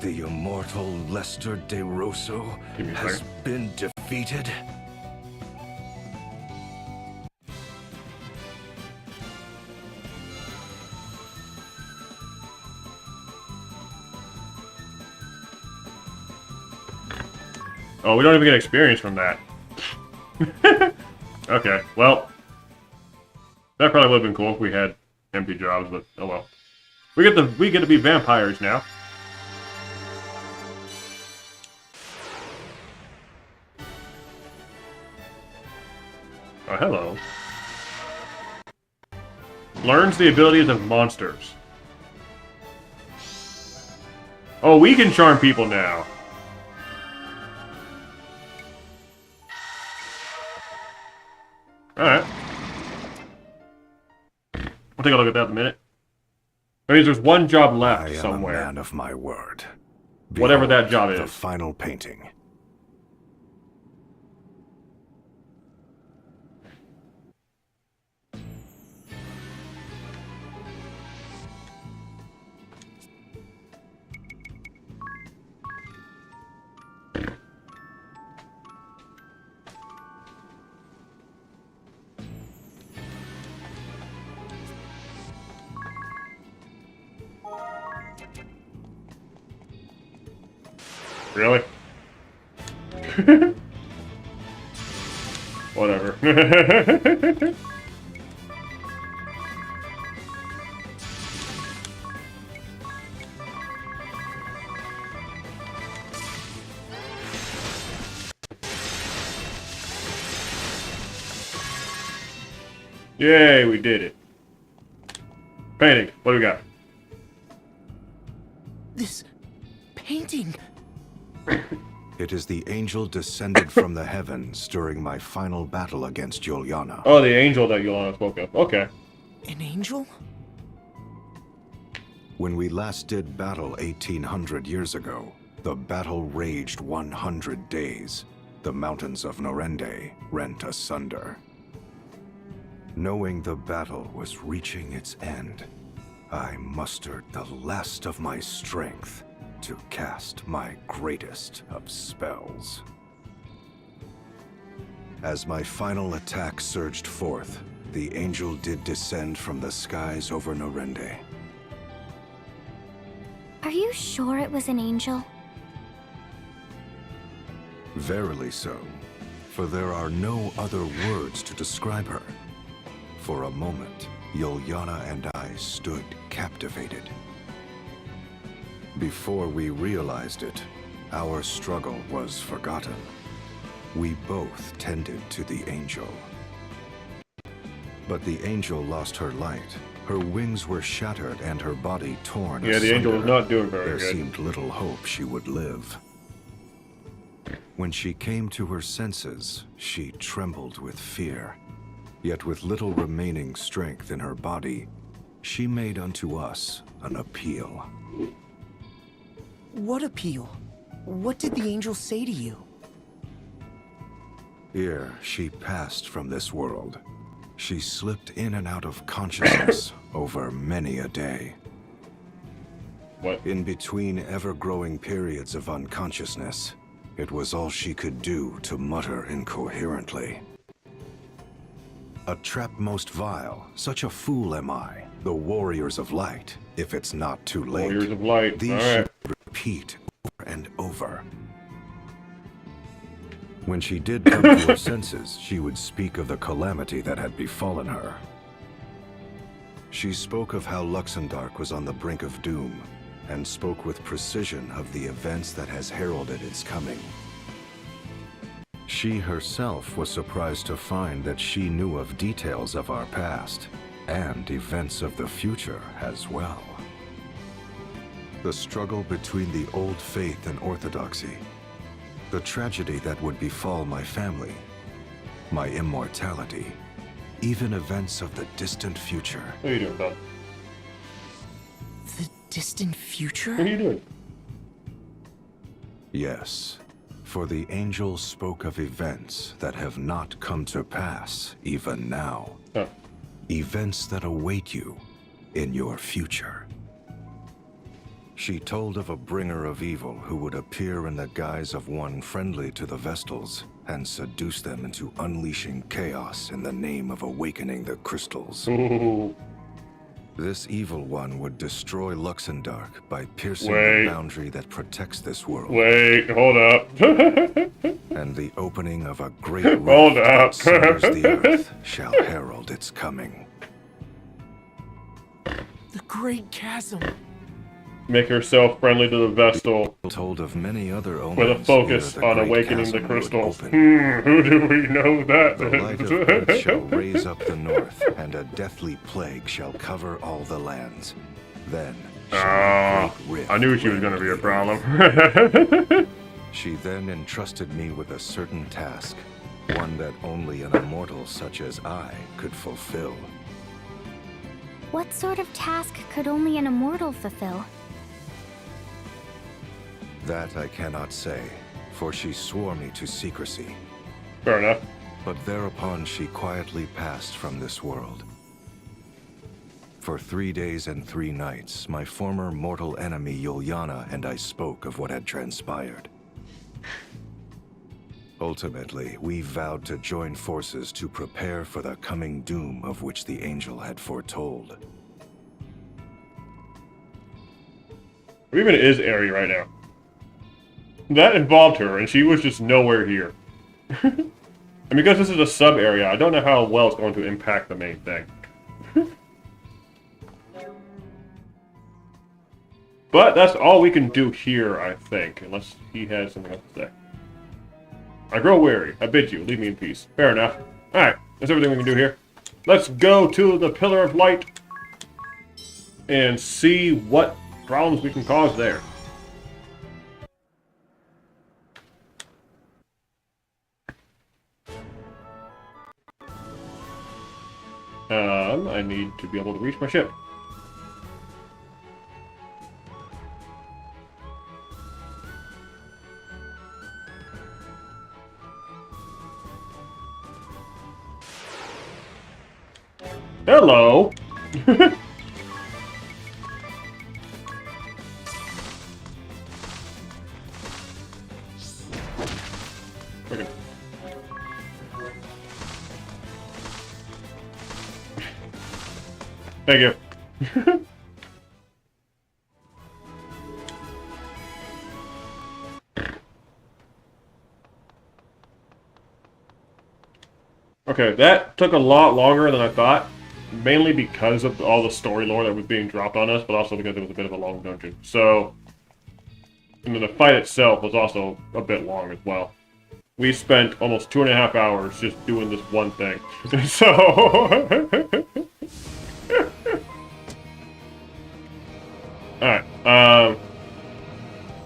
the immortal Lester De Rosso Give me a has second. been defeated. Oh, we don't even get experience from that. Okay, well. That probably would have been cool if we had empty jobs, but oh well. We get to be vampires now. Oh, hello. Learns the abilities of monsters. Oh, we can charm people now. Alright. We'll take a look at that in a minute. That means there's one job I left am somewhere. a man of my word. Whatever Behold, that job The is. final painting. Really? Whatever. Yay, we did it. Painting. What do we got? This painting. It is the angel descended from the heavens during my final battle against Juliana. Oh, the angel that Yolanda spoke of. Okay. An angel? When we last did battle 1800 years ago, the battle raged 100 days. The mountains of Norende rent asunder. Knowing the battle was reaching its end, I mustered the last of my strength to cast my greatest of spells. As my final attack surged forth, the angel did descend from the skies over Norende. Are you sure it was an angel? Verily so, for there are no other words to describe her. For a moment, Yuliana and I stood captivated. Before we realized it, our struggle was forgotten. We both tended to the angel. But the angel lost her light. Her wings were shattered and her body torn asunder. Yeah, the angel was not doing very There good. seemed little hope she would live. When she came to her senses, she trembled with fear. Yet with little remaining strength in her body, she made unto us an appeal. What appeal? What did the angel say to you? Ere she passed from this world, she slipped in and out of consciousness over many a day. What? In between ever-growing periods of unconsciousness, it was all she could do to mutter incoherently. A trap most vile, such a fool am I, the warriors of light, if it's not too late. Warriors of Light. These Alright. she would repeat over and over. When she did come to her senses, she would speak of the calamity that had befallen her. She spoke of how Luxemdark was on the brink of doom, and spoke with precision of the events that has heralded its coming. She herself was surprised to find that she knew of details of our past, and events of the future as well. The struggle between the old faith and orthodoxy, the tragedy that would befall my family, my immortality, even events of the distant future. What are you doing, bud? The distant future? What are you doing? Yes, for the angel spoke of events that have not come to pass even now. Huh. Events that await you in your future. She told of a bringer of evil who would appear in the guise of one friendly to the Vestals and seduce them into unleashing chaos in the name of awakening the crystals. Ooh. This evil one would destroy Luxemdark by piercing Wait. the boundary that protects this world. Wait, hold up. And the opening of a great Hold rift up. that severs the earth shall herald its coming. The Great Chasm. Make herself friendly to the Vestal Told of many other omens with a focus ere the on great awakening the chasm would crystals. open. Who do we know that The light of earth shall raise up the north, and a deathly plague shall cover all the lands. Then shall a great rift I knew she was going to be a rend problem. She then entrusted me with a certain task, one that only an immortal such as I could fulfill. What sort of task could only an immortal fulfill? That I cannot say, for she swore me to secrecy. Fair enough. But thereupon she quietly passed from this world. For 3 days and 3 nights, my former mortal enemy Yuliana and I spoke of what had transpired. Ultimately, we vowed to join forces to prepare for the coming doom of which the angel had foretold. Reven is airy right now. That involved her, and she was just nowhere here. And because this is a sub-area, I don't know how well it's going to impact the main thing. But that's all we can do here, I think, unless he has something else to say. I grow weary. I bid you, leave me in peace. Fair enough. Alright, that's everything we can do here. Let's go to the Pillar of Light and see what problems we can cause there. I need to be able to reach my ship. Hello. Okay. Thank you. Okay, that took a lot longer than I thought, mainly because of all the story lore that was being dropped on us, but also because it was a bit of a long dungeon. So, and then the fight itself was also a bit long as well. We spent almost 2.5 hours just doing this one thing. So, alright,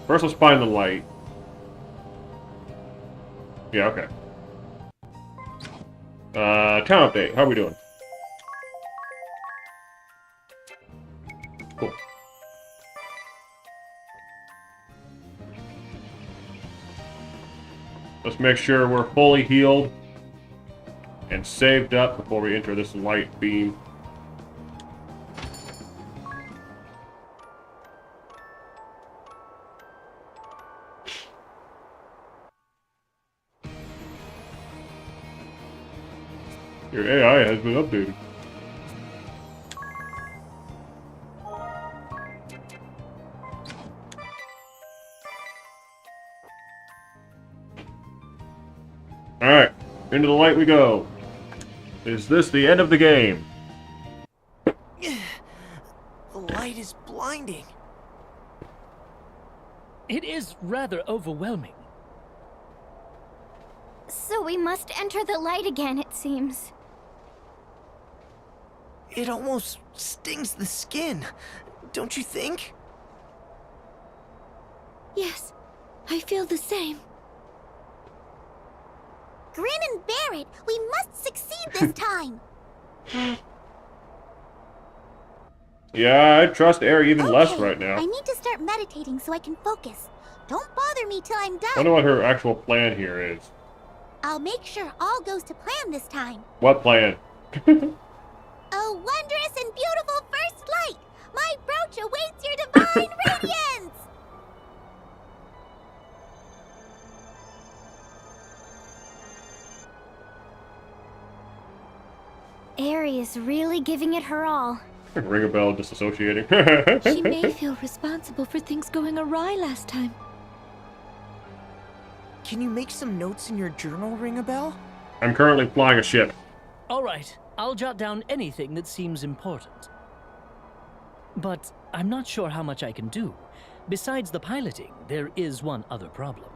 first let's find the light. Yeah, okay. Town update. How are we doing? Cool. Let's make sure we're fully healed and saved up before we enter this light beam. Your AI has been updated. Alright, into the light we go. Is this the end of the game? The light is blinding. It is rather overwhelming. So we must enter the light again, it seems. It almost stings the skin, don't you think? Yes, I feel the same. Grin and bear it! We must succeed this time! Yeah, I trust Air even less right now. I need to start meditating so I can focus. Don't bother me till I'm I done. wonder what her actual plan here is. I'll make sure all goes to plan this time. What plan? A wondrous and beautiful first light! My brooch awaits your divine radiance! Aerie is really giving it her all. Ring a bell, disassociating. She may feel responsible for things going awry last time. Can you make some notes in your journal, ring a bell? I'm currently flying a ship. All right, I'll jot down anything that seems important. But I'm not sure how much I can do. Besides the piloting, there is one other problem.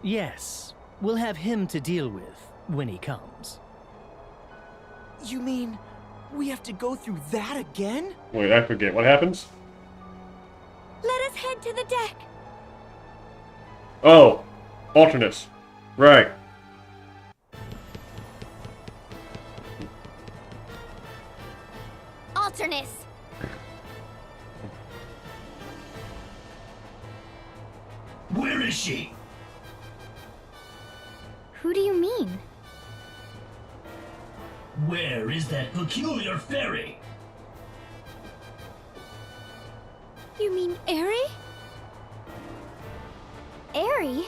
Yes, we'll have him to deal with when he comes. You mean we have to go through that again? Wait, I forget. What happens? Let us head to the deck. Oh, alternates. Right. Alternus! Where is she? Who do you mean? Where is that peculiar fairy? You mean Aerie? Aerie?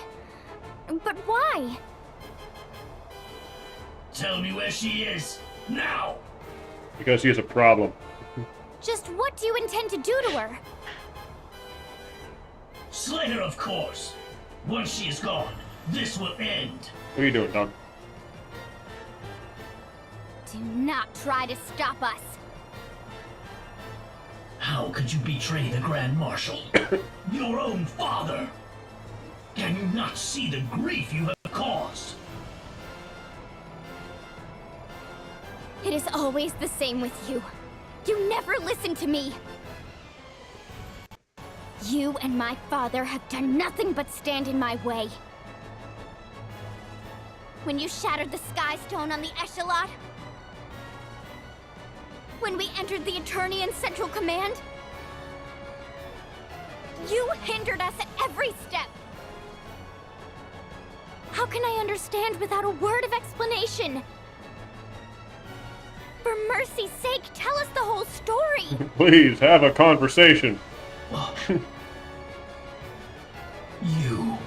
But why? Tell me where she is, now! Because he has a problem. Just what do you intend to do to her? Slay her, of course. Once she is gone, this will end. What are you doing, Doug? Do not try to stop us. How could you betray the Grand Marshal? Your own father! Can you not see the grief you have caused? It is always the same with you. You never listen to me. You and my father have done nothing but stand in my way. When you shattered the Sky Stone on the Echelon, when we entered the Eternian Central Command, you hindered us at every step. understand without a word of explanation. For mercy's sake, tell us the whole story. Please, have a conversation. You.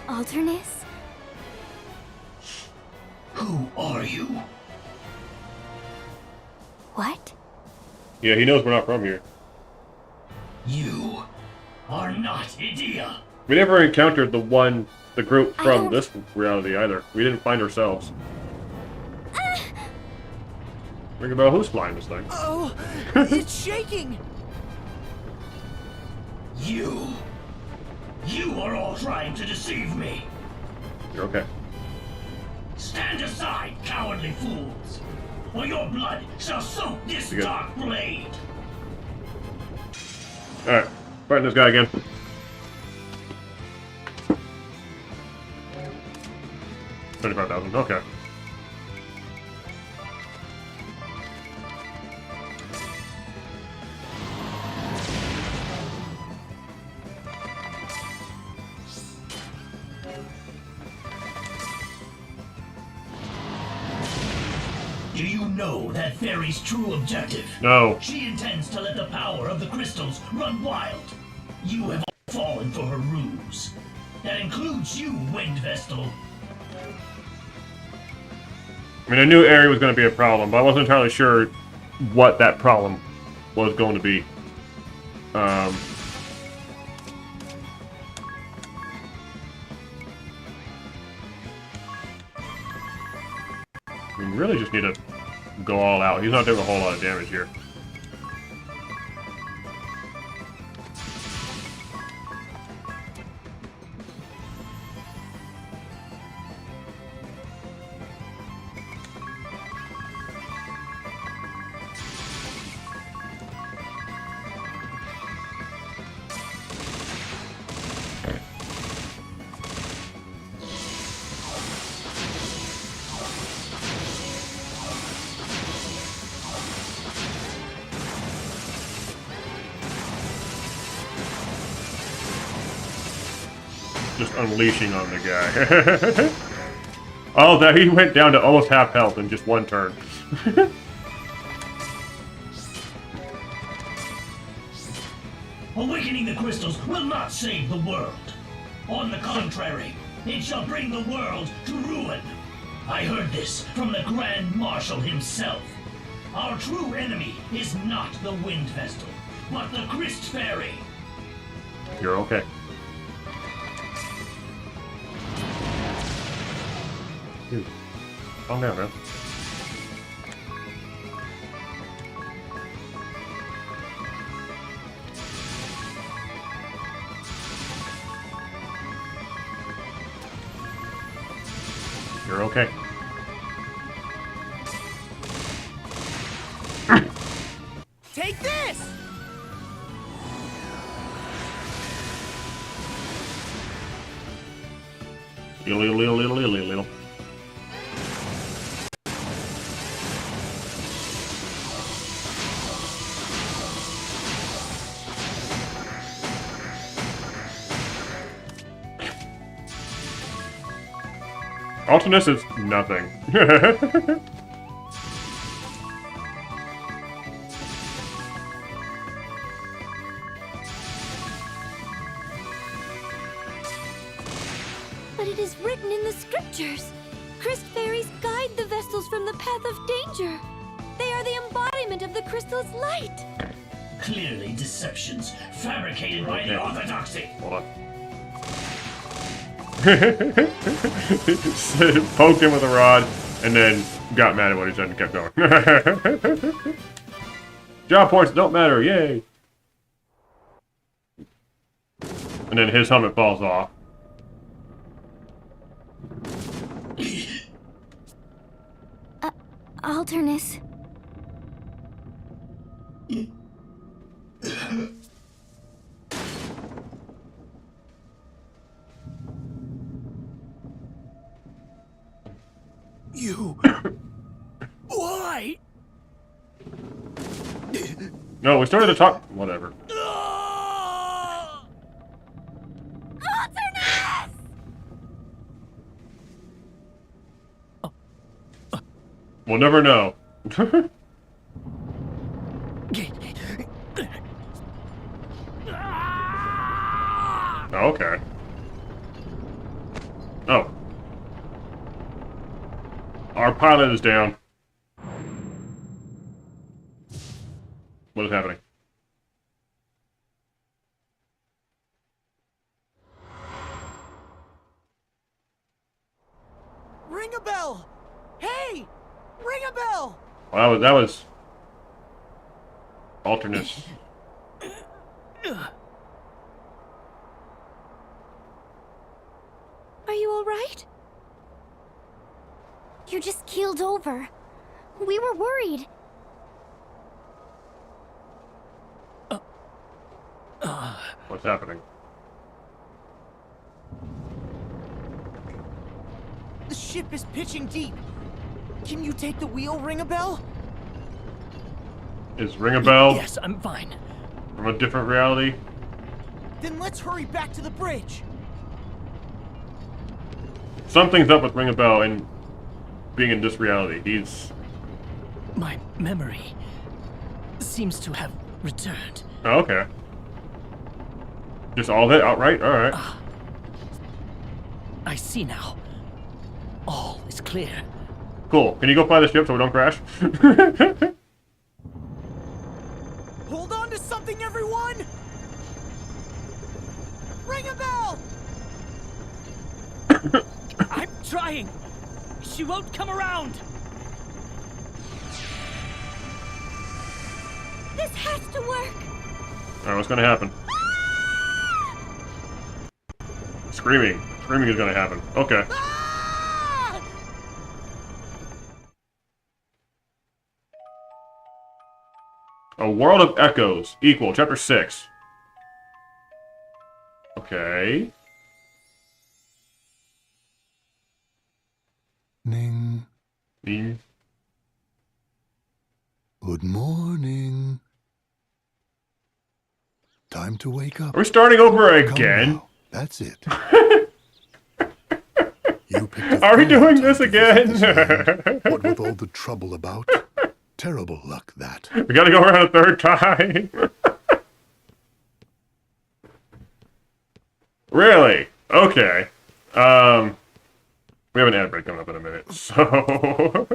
Alternus? Who are you? What? Yeah, he knows we're not from here. You are not Idea. We never encountered the group I from don't- this reality either. We didn't find ourselves. Ring a bell, who's flying this thing? Oh, it's shaking! You. You are all trying to deceive me. You're okay. Stand aside, cowardly fools, or your blood shall soak this You good? dark blade. Alright, fighting this guy again. $35,000, okay. Do you know that Fairy's true objective? No. She intends to let the power of the crystals run wild. You have all fallen for her ruse. That includes you, Wind Vestal. I mean, I knew Aerie was going to be a problem, but I wasn't entirely sure what that problem was going to be. We really just need to go all out. He's not doing a whole lot of damage here. Just unleashing on the guy. Oh, that he went down to almost half health in just one turn. Awakening the crystals will not save the world. On the contrary, it shall bring the world to ruin. I heard this from the Grand Marshal himself. Our true enemy is not the Wind Vestal, but the Christ Fairy. You're okay. Dude, calm down, man. You're okay. Take this! Little. Alternus is nothing. But it is written in the scriptures. Christ fairies guide the Vestals from the path of danger. They are the embodiment of the crystal's light. Clearly deceptions fabricated by the Orthodoxy. Hold on. Poked him with a rod, and then got mad at what he said and kept going. Job points don't matter, yay! And then his helmet falls off. Alternus. You... Why? No, we started to talk. Whatever. Alternus! We'll never know. Okay. Oh. Our pilot is down. What is happening? Ring a bell! Hey! Ring a bell! Well, that was alternate. Are you all right? You just keeled over. We were worried. What's happening? The ship is pitching deep. Can you take the wheel, Ring a bell? Is Ring a Bell Yes, I'm fine. from a different reality? Then let's hurry back to the bridge. Something's up with Ring a Bell and being in this reality. He's... My memory seems to have returned. Oh, okay. Just all of it outright? Alright. I see now. All is clear. Cool. Can you go fly the ship so we don't crash? Hold on to something, everyone! Ring a bell! I'm trying. She won't come around. This has to work. Alright, what's gonna happen? Screaming. Screaming is gonna happen. Okay. A World of Echoes. Equal. Chapter 6. Okay. Ning. Mm. Good morning. Time to wake up. Are we starting over Come again? now. That's it. You picked a Are we fine doing time this to again? visit this land. What with all the trouble about? Terrible luck, that. We gotta go around a third time. Really? Okay. We have an ad break coming up in a minute, so...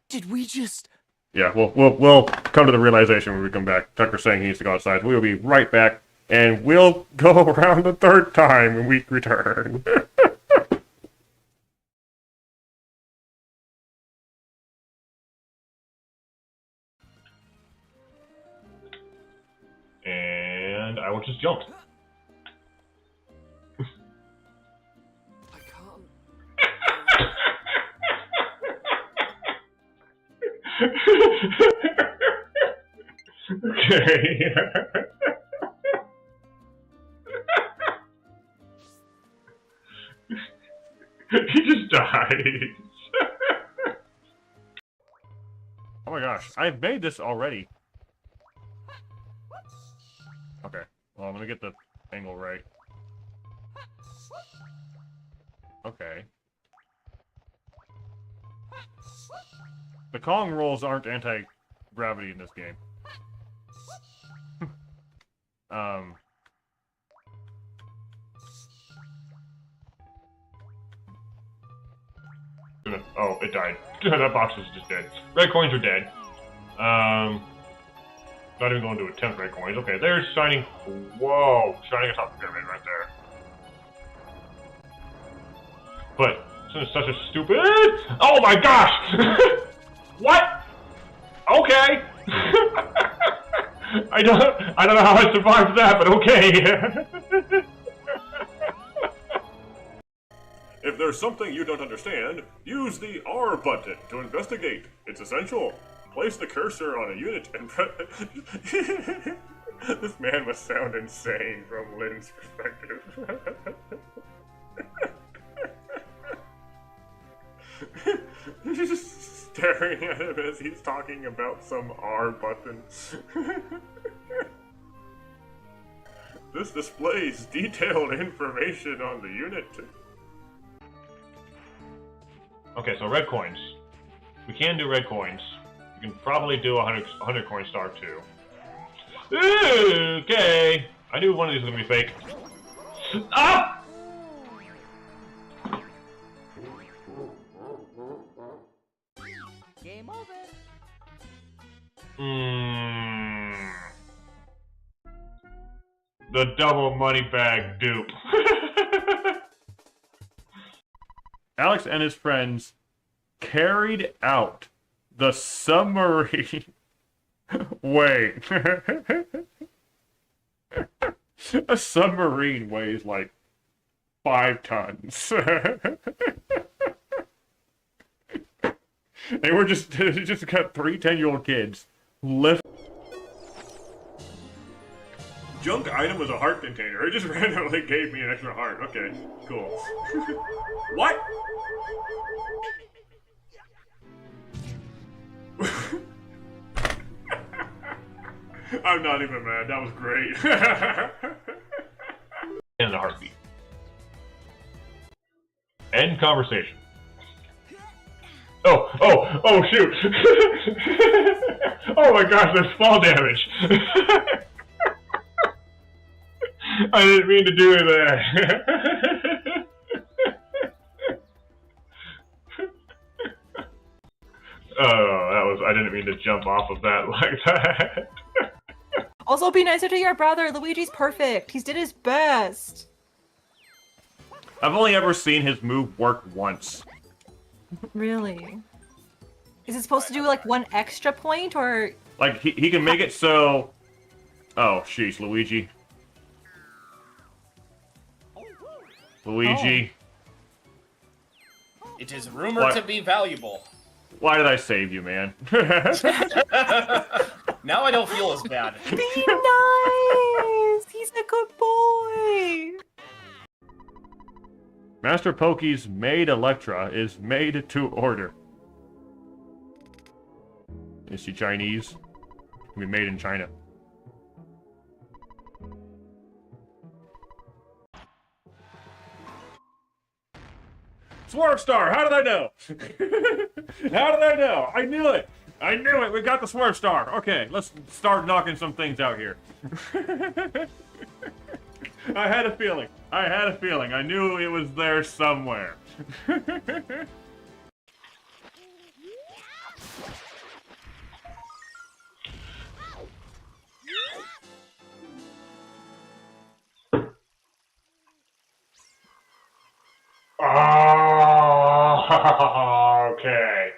Did we just... Yeah, we'll come to the realization when we come back. Tucker's saying he needs to go outside, so we'll be right back, and we'll go around the third time when we return. And I will just jump. I can't... Okay. He just died. Oh my gosh, I've made this already. Okay, well I'm gonna get the angle right. Okay. The Kong rolls aren't anti-gravity in this game. Oh, it died. That box is just dead. Red coins are dead. Not even going to attempt red coins. Okay, there's shining. Whoa, shining atop the pyramid right there. But this is such a stupid. Oh my gosh! What? Okay. I don't know how I survived that, but okay. If there's something you don't understand, use the R button to investigate. It's essential. Place the cursor on a unit and This man must sound insane from Lynn's perspective. Just staring at him as he's talking about some R button. This displays detailed information on the unit. Okay, so red coins. We can do red coins. We can probably do a 100 coin star too. Okay. I knew one of these was gonna be fake. Ah! Game over. The double money bag dupe. Alex and his friends carried out the submarine. Wait. A submarine weighs like 5 tons. They were just got 3 10-year-old kids lift. Junk item was a heart container. It just randomly gave me an extra heart. Okay, cool. What? I'm not even mad. That was great. In a heartbeat. End conversation. Oh, shoot. Oh my gosh, there's fall damage. I didn't mean to do that. I didn't mean to jump off of that like that. Also, be nicer to your brother. Luigi's perfect. He's did his best. I've only ever seen his move work once. Really? Is it supposed to do like 1 extra point or? Like he can make it so. Oh, sheesh, Luigi. Luigi. It is rumored to be valuable. Why did I save you, man? Now I don't feel as bad. Be nice! He's a good boy! Master Pokey's maid Electra is made to order. Is she Chinese? Can be made in China. Swerve Star! How did I know? How did I know? I knew it! I knew it! We got the Swerve Star! Okay, let's start knocking some things out here. I had a feeling. I had a feeling. I knew it was there somewhere. Oh, okay.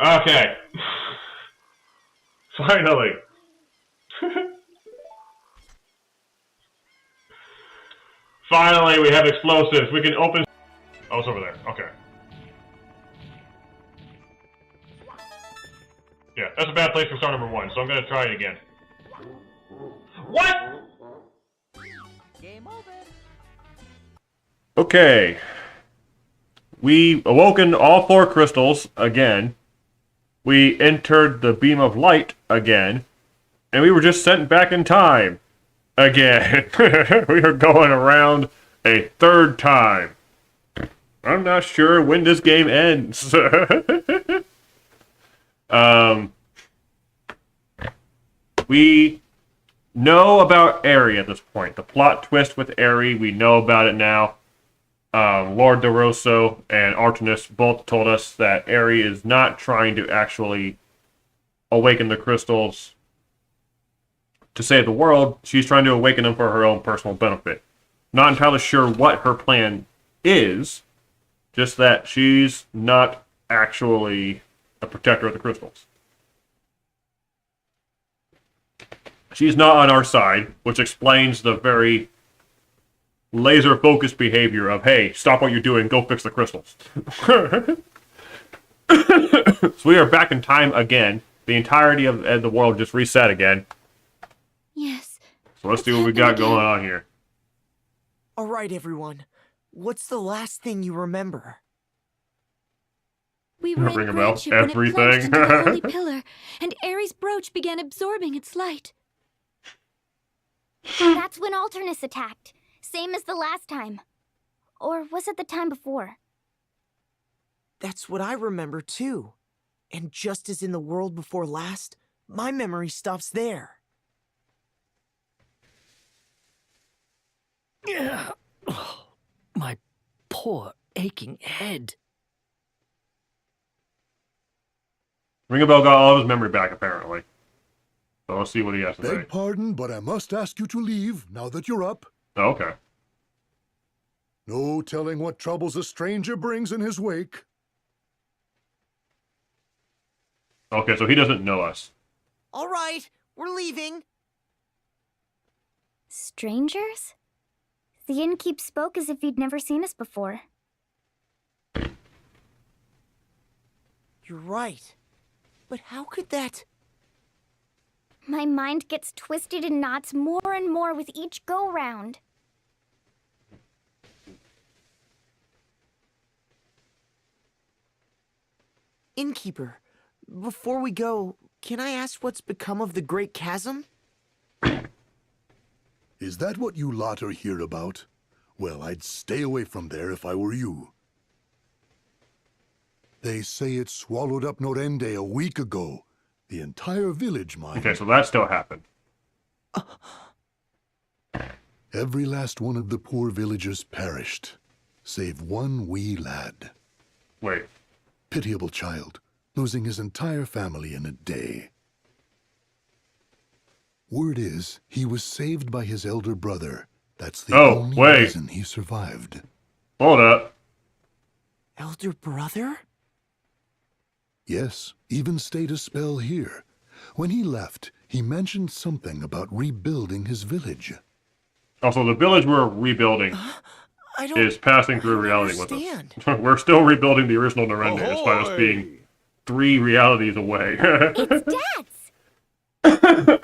Okay. Finally. Finally, we have explosives. We can open. Oh, it's over there. Okay. Yeah, that's a bad place for star number 1, so I'm gonna try it again. What? Game over. Okay. We awoken all 4 crystals again. We entered the beam of light again. And we were just sent back in time again. We are going around a 3rd time. I'm not sure when this game ends. We know about Aerie at this point. The plot twist with Aerie, we know about it now. Lord DeRosso and Artemis both told us that Aerie is not trying to actually awaken the crystals to save the world. She's trying to awaken them for her own personal benefit. Not entirely sure what her plan is, just that she's not actually a protector of the crystals. She's not on our side, which explains the very laser-focused behavior of, hey, stop what you're doing, go fix the crystals. So we are back in time again. The entirety of the world just reset again. Yes. So let's see what we got going on here. All right, everyone. What's the last thing you remember? We were Ring in a bell. friendship when it plunged Everything. into the holy pillar, and Aerie's brooch began absorbing its light. That's when Alternus attacked. Same as the last time. Or was it the time before? That's what I remember too. And just as in the world before last, my memory stops there. Oh, my poor aching head. Ring a Bell got all of his memory back, apparently. So let's see what he has to say. Beg pardon, but I must ask you to leave now that you're up. Oh, okay. No telling what troubles a stranger brings in his wake. Okay, so he doesn't know us. All right, we're leaving. Strangers? The innkeep spoke as if he'd never seen us before. You're right. But how could that... My mind gets twisted in knots more and more with each go-round. Innkeeper, before we go, can I ask what's become of the Great Chasm? Is that what you lot are here about? Well, I'd stay away from there if I were you. They say it swallowed up Norende a week ago. The entire village, mind. Okay, so that still happened. Every last one of the poor villagers perished, save one wee lad. Wait. Pitiable child, losing his entire family in a day. Word is, he was saved by his elder brother. That's the only reason he survived. Hold up. Elder brother? Yes, even stayed a spell here. When he left, he mentioned something about rebuilding his village. Also, the village we're rebuilding is passing through reality with us. We're still rebuilding the original Norende, despite us being 3 realities away. It's Dad's!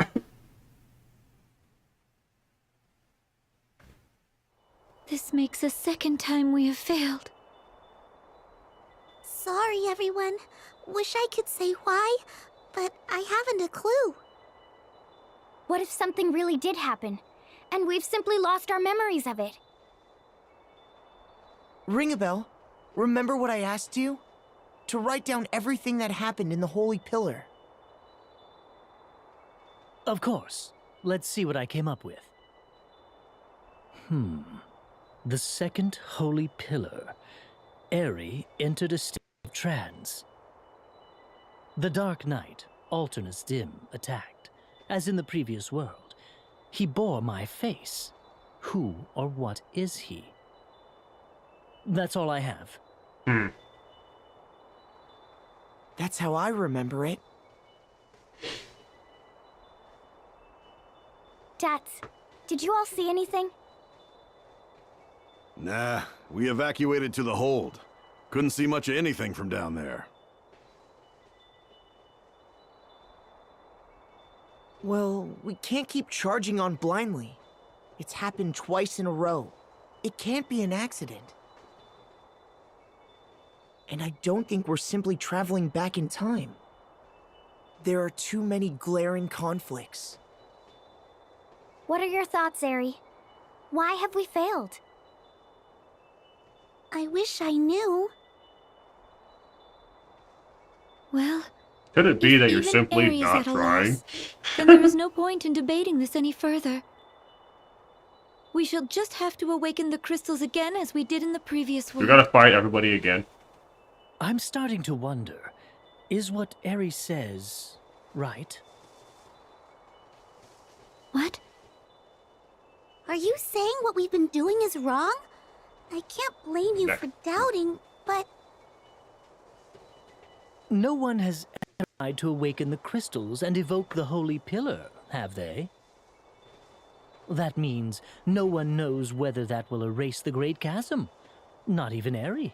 This makes the second time we have failed. Sorry, everyone. Wish I could say why, but I haven't a clue. What if something really did happen, and we've simply lost our memories of it? Ring a bell. Remember what I asked you? To write down everything that happened in the Holy Pillar. Of course. Let's see what I came up with. The second Holy Pillar. Eri entered a state of trance. The Dark Knight, Alternus Dim, attacked. As in the previous world. He bore my face. Who or what is he? That's all I have. That's how I remember it. Dats, did you all see anything? Nah, we evacuated to the hold. Couldn't see much of anything from down there. Well, we can't keep charging on blindly. It's happened twice in a row. It can't be an accident. And I don't think we're simply traveling back in time. There are too many glaring conflicts. What are your thoughts, Eri? Why have we failed? I wish I knew. Well, could it be that you're even simply Eri is not at a trying? loss, then there is no point in debating this any further. We shall just have to awaken the crystals again as we did in the previous We world. gotta fight everybody again. I'm starting to wonder, is what Eri says right? What? Are you saying what we've been doing is wrong? I can't blame you for doubting, but... No one has ever tried to awaken the crystals and evoke the Holy Pillar, have they? That means no one knows whether that will erase the Great Chasm. Not even Eri.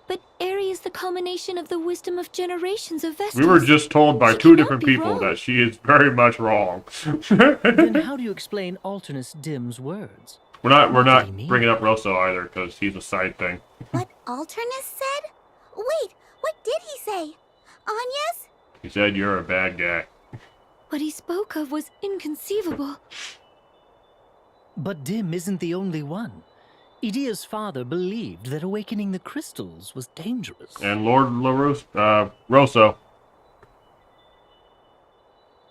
But Eri is the culmination of the wisdom of generations of Vestas. We were just told by She 2 cannot different be people wrong. that she is very much wrong. Then how do you explain Alternus Dim's words? We're not What did he mean? bringing up Rosso either, because he's a side thing. What Alternus said? Wait, what did he say? Anya's? He said you're a bad guy. What he spoke of was inconceivable. But Dim isn't the only one. Idia's father believed that awakening the crystals was dangerous. And Lord Rosso.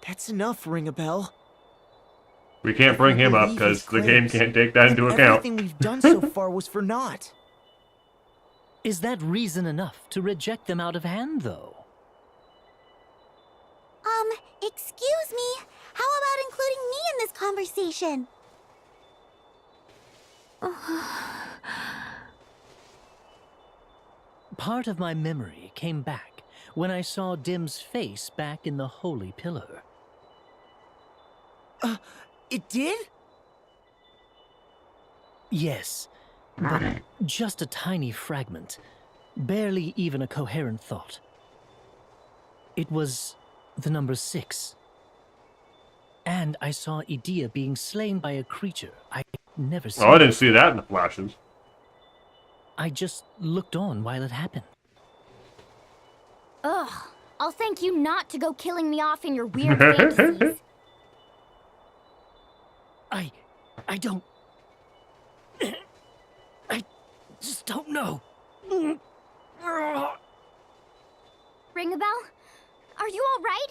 That's enough, Ring a Bell. We can't bring him up because the game can't take that into account. Everything we've done so far was for naught. Is that reason enough to reject them out of hand, though? Excuse me. How about including me in this conversation? Part of my memory came back when I saw Dim's face back in the holy pillar. It did? Yes, but just a tiny fragment. Barely even a coherent thought. It was the number 6. And I saw Idia being slain by a creature I'd never seen. Oh, I didn't see that in the flashes. I just looked on while it happened. Ugh. I'll thank you not to go killing me off in your weird fantasies. I don't... I just don't know. Ring a bell? Are you all right?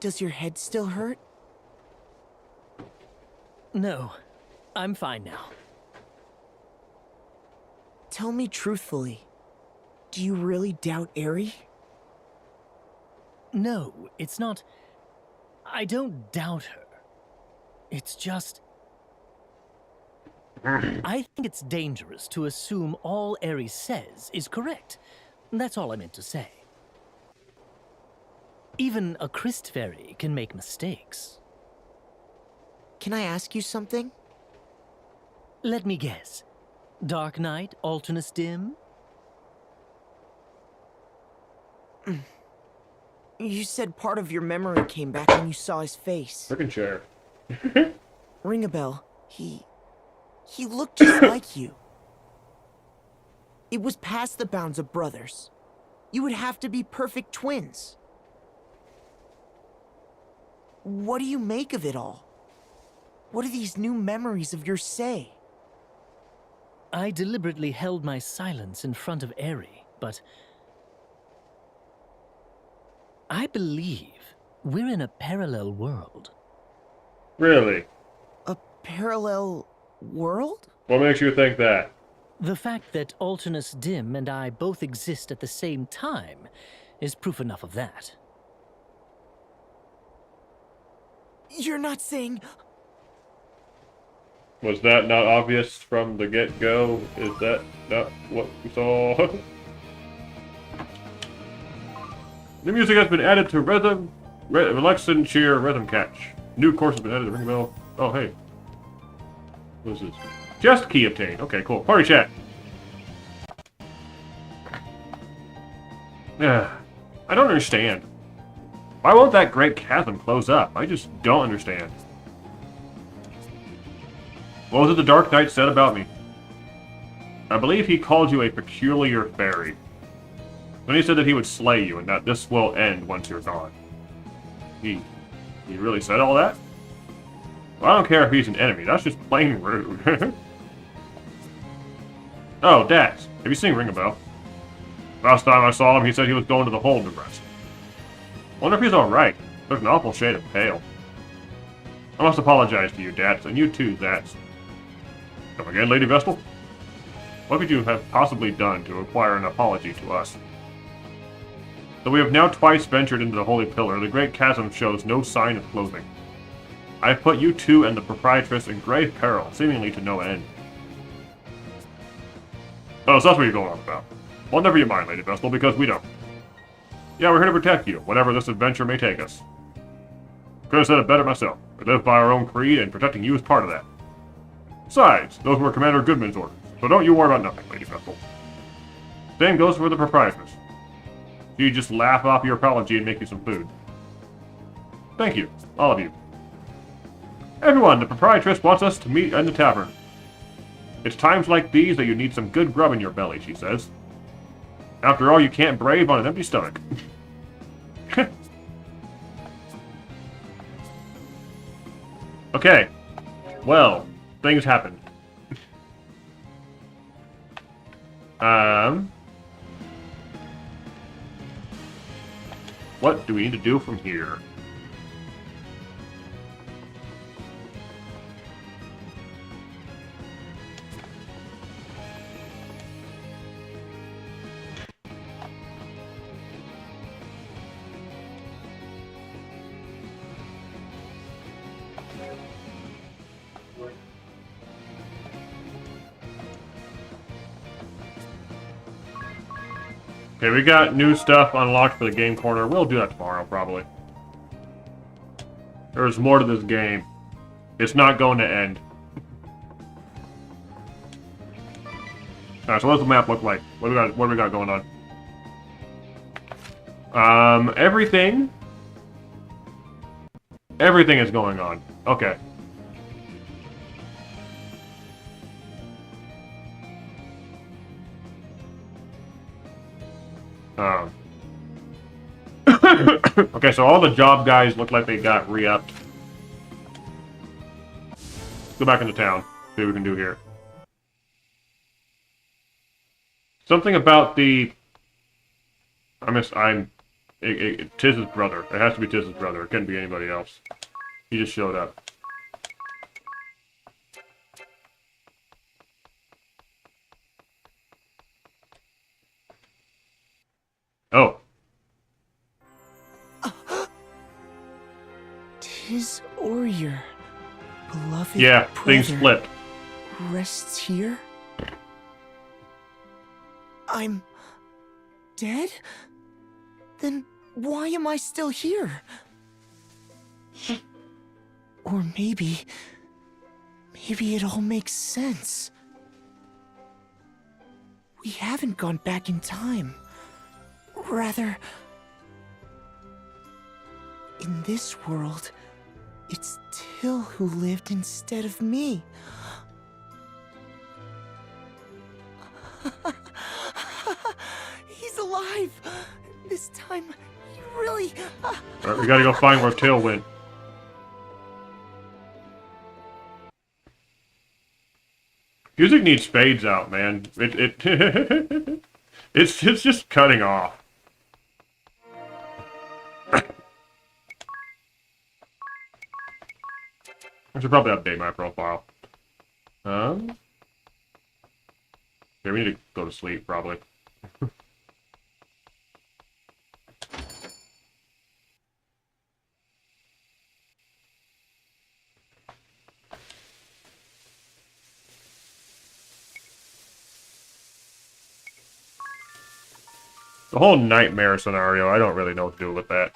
Does your head still hurt? No, I'm fine now. Tell me truthfully, do you really doubt Eri? No, it's not... I don't doubt her. It's just... I think it's dangerous to assume all Eri says is correct. That's all I meant to say. Even a Christ Fairy can make mistakes. Can I ask you something? Let me guess. Dark Knight, Alternus Dim? You said part of your memory came back when you saw his face. Frickin' chair. Ring a bell. He looked just like you. It was past the bounds of brothers. You would have to be perfect twins. What do you make of it all? What do these new memories of yours say? I deliberately held my silence in front of Eri, but... I believe we're in a parallel world. Really? A parallel world? What makes you think that? The fact that Alternus Dim and I both exist at the same time is proof enough of that. You're not saying... Was that not obvious from the get-go? Is that not what we saw? New music has been added to Rhythm... Relaxin' Cheer Rhythm Catch. New course has been added to Ring Bell. Oh, hey. What is this? Just key obtained. Okay, cool. Party chat. Yeah. I don't understand. Why won't that great chasm close up? I just don't understand. What was it the Dark Knight said about me? I believe he called you a peculiar fairy. Then he said that he would slay you and that this will end once you're gone. He really said all that? Well, I don't care if he's an enemy. That's just plain rude. Oh, Dax. Have you seen Ring a Bell? Last time I saw him, he said he was going to the hold to rest. Wonder if he's alright. There's an awful shade of pale. I must apologize to you, Dax, and you too, Dax. Come again, Lady Vestal? What could you have possibly done to require an apology to us? Though we have now twice ventured into the Holy Pillar, the Great Chasm shows no sign of closing. I have put you two and the Proprietress in grave peril, seemingly to no end. Oh, so that's what you're going on about. Well, never you mind, Lady Vestal, because we don't. Yeah, we're here to protect you, whatever this adventure may take us. Could have said it better myself. We live by our own creed, and protecting you is part of that. Besides, those were Commander Goodman's orders, so don't you worry about nothing, Lady Vestal. Same goes for the Proprietress. You just laugh off your apology and make you some food. Thank you, all of you. Everyone, the Proprietress wants us to meet in the tavern. It's times like these that you need some good grub in your belly, she says. After all, you can't brave on an empty stomach. Okay. Well, things happened. What do we need to do from here? Okay, we got new stuff unlocked for the game corner. We'll do that tomorrow, probably. There's more to this game. It's not going to end. Alright, so what does the map look like? What do we got going on? Everything is going on. Okay. Okay, so all the job guys look like they got re-upped. Go back into town. See what we can do here. Something about the... Tiz's brother. It has to be Tiz's brother. It couldn't be anybody else. He just showed up. Oh. Tiz or your beloved Yeah, things brother flipped. rests here? I'm dead? Then why am I still here? Or maybe it all makes sense. We haven't gone back in time. Rather, in this world, it's Till who lived instead of me. He's alive! This time, he really... Alright, we gotta go find where Till went. Music needs fades out, man. It's just cutting off. I should probably update my profile. Okay, we need to go to sleep, probably. The whole nightmare scenario, I don't really know what to do with that.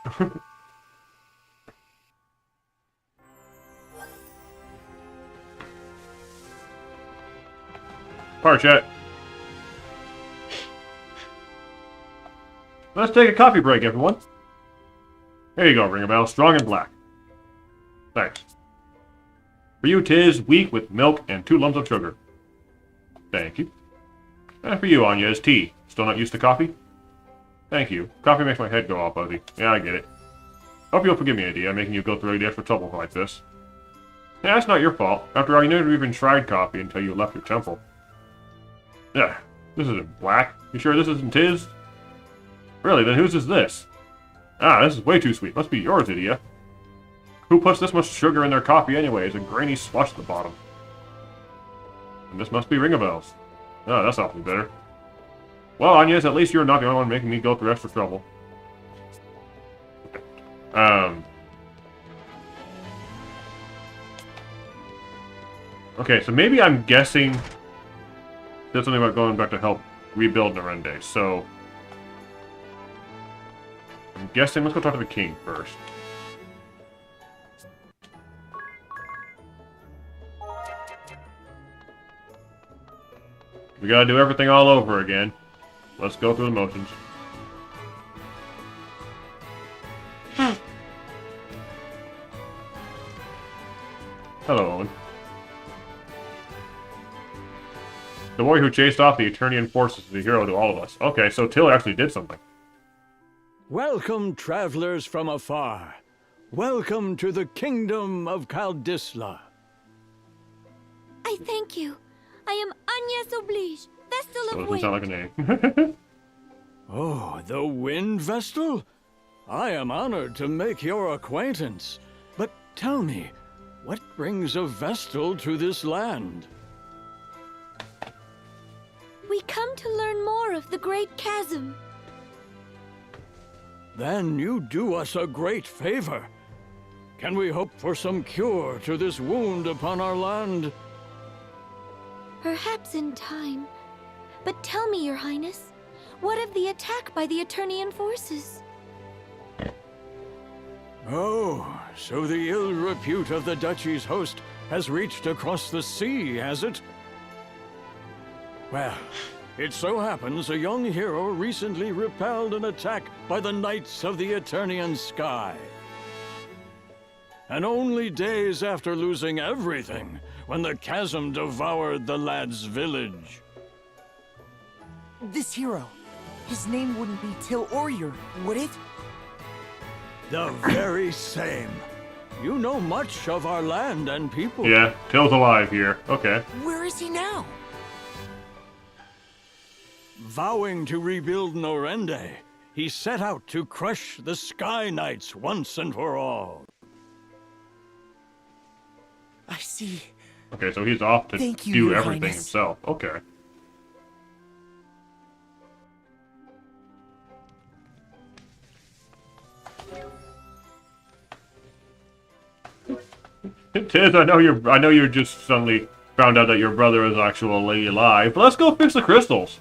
Power chat. Let's take a coffee break, everyone. Here you go, Ring a Bell. Strong and black. Thanks. For you, Tiz, weak with milk and 2 lumps of sugar. Thank you. And for you, Anya, is tea. Still not used to coffee? Thank you. Coffee makes my head go all fuzzy. Yeah, I get it. Hope you'll forgive me, Idea, making you go through the extra trouble like this. Yeah, that's not your fault. After all, you never even tried coffee until you left your temple. Yeah, this isn't black. You sure this isn't Tiz? Really, then whose is this? Ah, this is way too sweet. Must be yours, Idea. Who puts this much sugar in their coffee anyways? A grainy slush at the bottom. And this must be Ring-a-Bells. Oh, that's awfully bitter. Well, Agnes, at least you're not the only one making me go through extra trouble. Okay, so maybe I'm guessing there's something about going back to help rebuild Narende, so... I'm guessing, let's go talk to the king first. We gotta do everything all over again. Let's go through the motions. Hello, Owen. The warrior who chased off the Eternian forces is a hero to all of us. Okay, so Till actually did something. Welcome, travelers from afar. Welcome to the kingdom of Kaldisla. I thank you. I am Agnes Oblige, Vestal So it of doesn't sound Wind. like a name. Oh, the Wind Vestal? I am honored to make your acquaintance. But tell me, what brings a Vestal to this land? We come to learn more of the Great Chasm. Then you do us a great favor. Can we hope for some cure to this wound upon our land? Perhaps in time. But tell me, Your Highness, what of the attack by the Eternian forces? Oh, so the ill repute of the duchy's host has reached across the sea, has it? Well, it so happens a young hero recently repelled an attack by the Knights of the Eternian Sky. And only days after losing everything, when the chasm devoured the lad's village. This hero, his name wouldn't be Till or Yuri, would it? The very same. You know much of our land and people. Yeah, Till's alive here. Okay. Where is he now? Vowing to rebuild Norende, he set out to crush the Sky Knights once and for all. I see. Okay, so he's off to Thank you, do Your everything Highness. himself. Okay. Tiz, I know you just suddenly found out that your brother is actually alive, but let's go fix the crystals.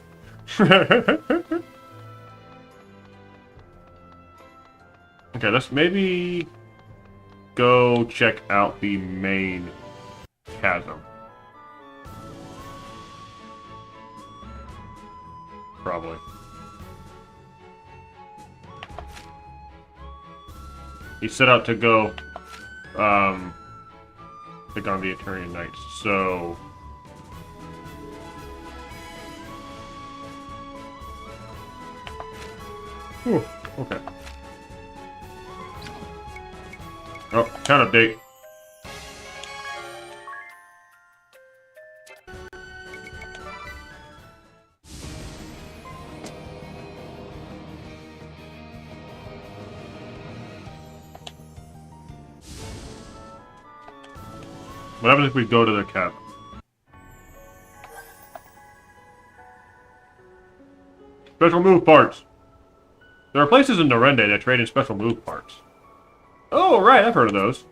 Okay, let's maybe go check out the main chasm. Probably. He set out to go, take on the Eternian Knights, so... Whew, okay. Oh, count update. What happens if we go to the cabin? Special move parts. There are places in Norende that trade in special move parts. Oh, right, I've heard of those.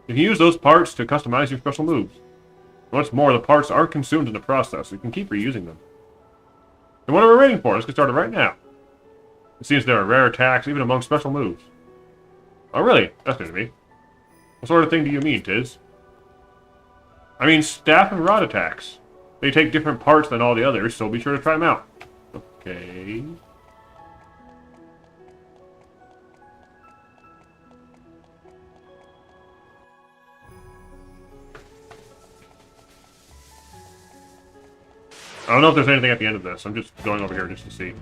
You can use those parts to customize your special moves. What's more, the parts aren't consumed in the process, so you can keep reusing them. And what are we waiting for? Let's get started right now. It seems there are rare attacks even among special moves. Oh, really? That's new to me. What sort of thing do you mean, Tiz? I mean, staff and rod attacks. They take different parts than all the others, so be sure to try them out. Okay. I don't know if there's anything at the end of this. I'm just going over here just to see.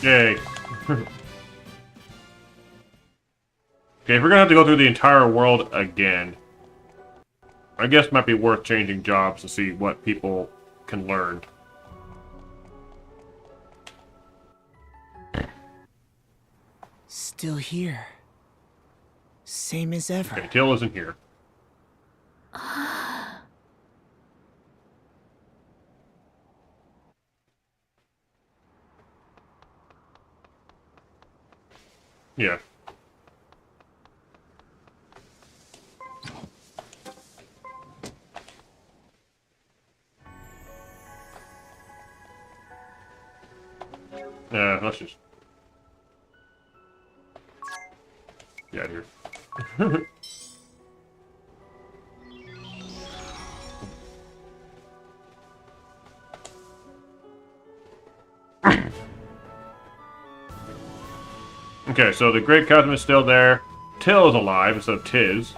Yay. Okay, if we're gonna have to go through the entire world again, I guess it might be worth changing jobs to see what people can learn. Still here. Same as ever. Okay, Till isn't here. Yeah. Let's just get out of here. Okay, so the Great Chasm is still there. Till is alive instead of Tiz.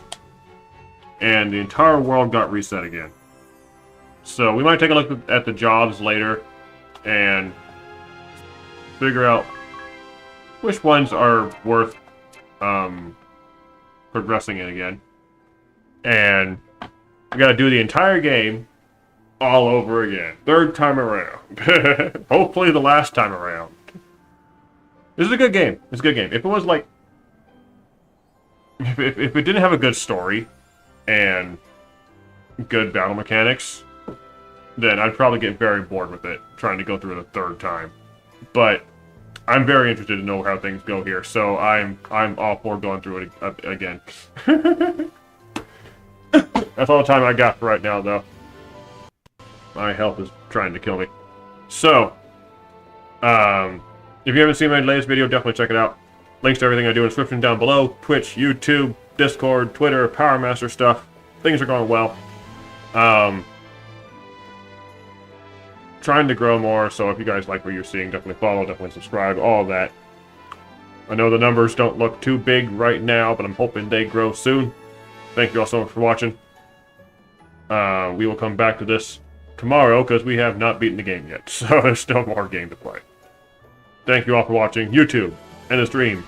And the entire world got reset again. So we might take a look at the jobs later and figure out which ones are worth progressing in again. And we gotta do the entire game all over again. Third time around. Hopefully the last time around. This is a good game. It's a good game. If it was like... If it didn't have a good story and good battle mechanics, then I'd probably get very bored with it, trying to go through it a third time. But I'm very interested to know how things go here, so I'm all for going through it again. That's all the time I got for right now, though. My health is trying to kill me. So, if you haven't seen my latest video, definitely check it out. Links to everything I do in the description down below. Twitch, YouTube, Discord, Twitter, Power Master stuff. Things are going well. Trying to grow more, so if you guys like what you're seeing, definitely follow, definitely subscribe, all of that. I know the numbers don't look too big right now, but I'm hoping they grow soon. Thank you all so much for watching. We will come back to this tomorrow, because we have not beaten the game yet, so there's still more game to play. Thank you all for watching. YouTube, and the stream.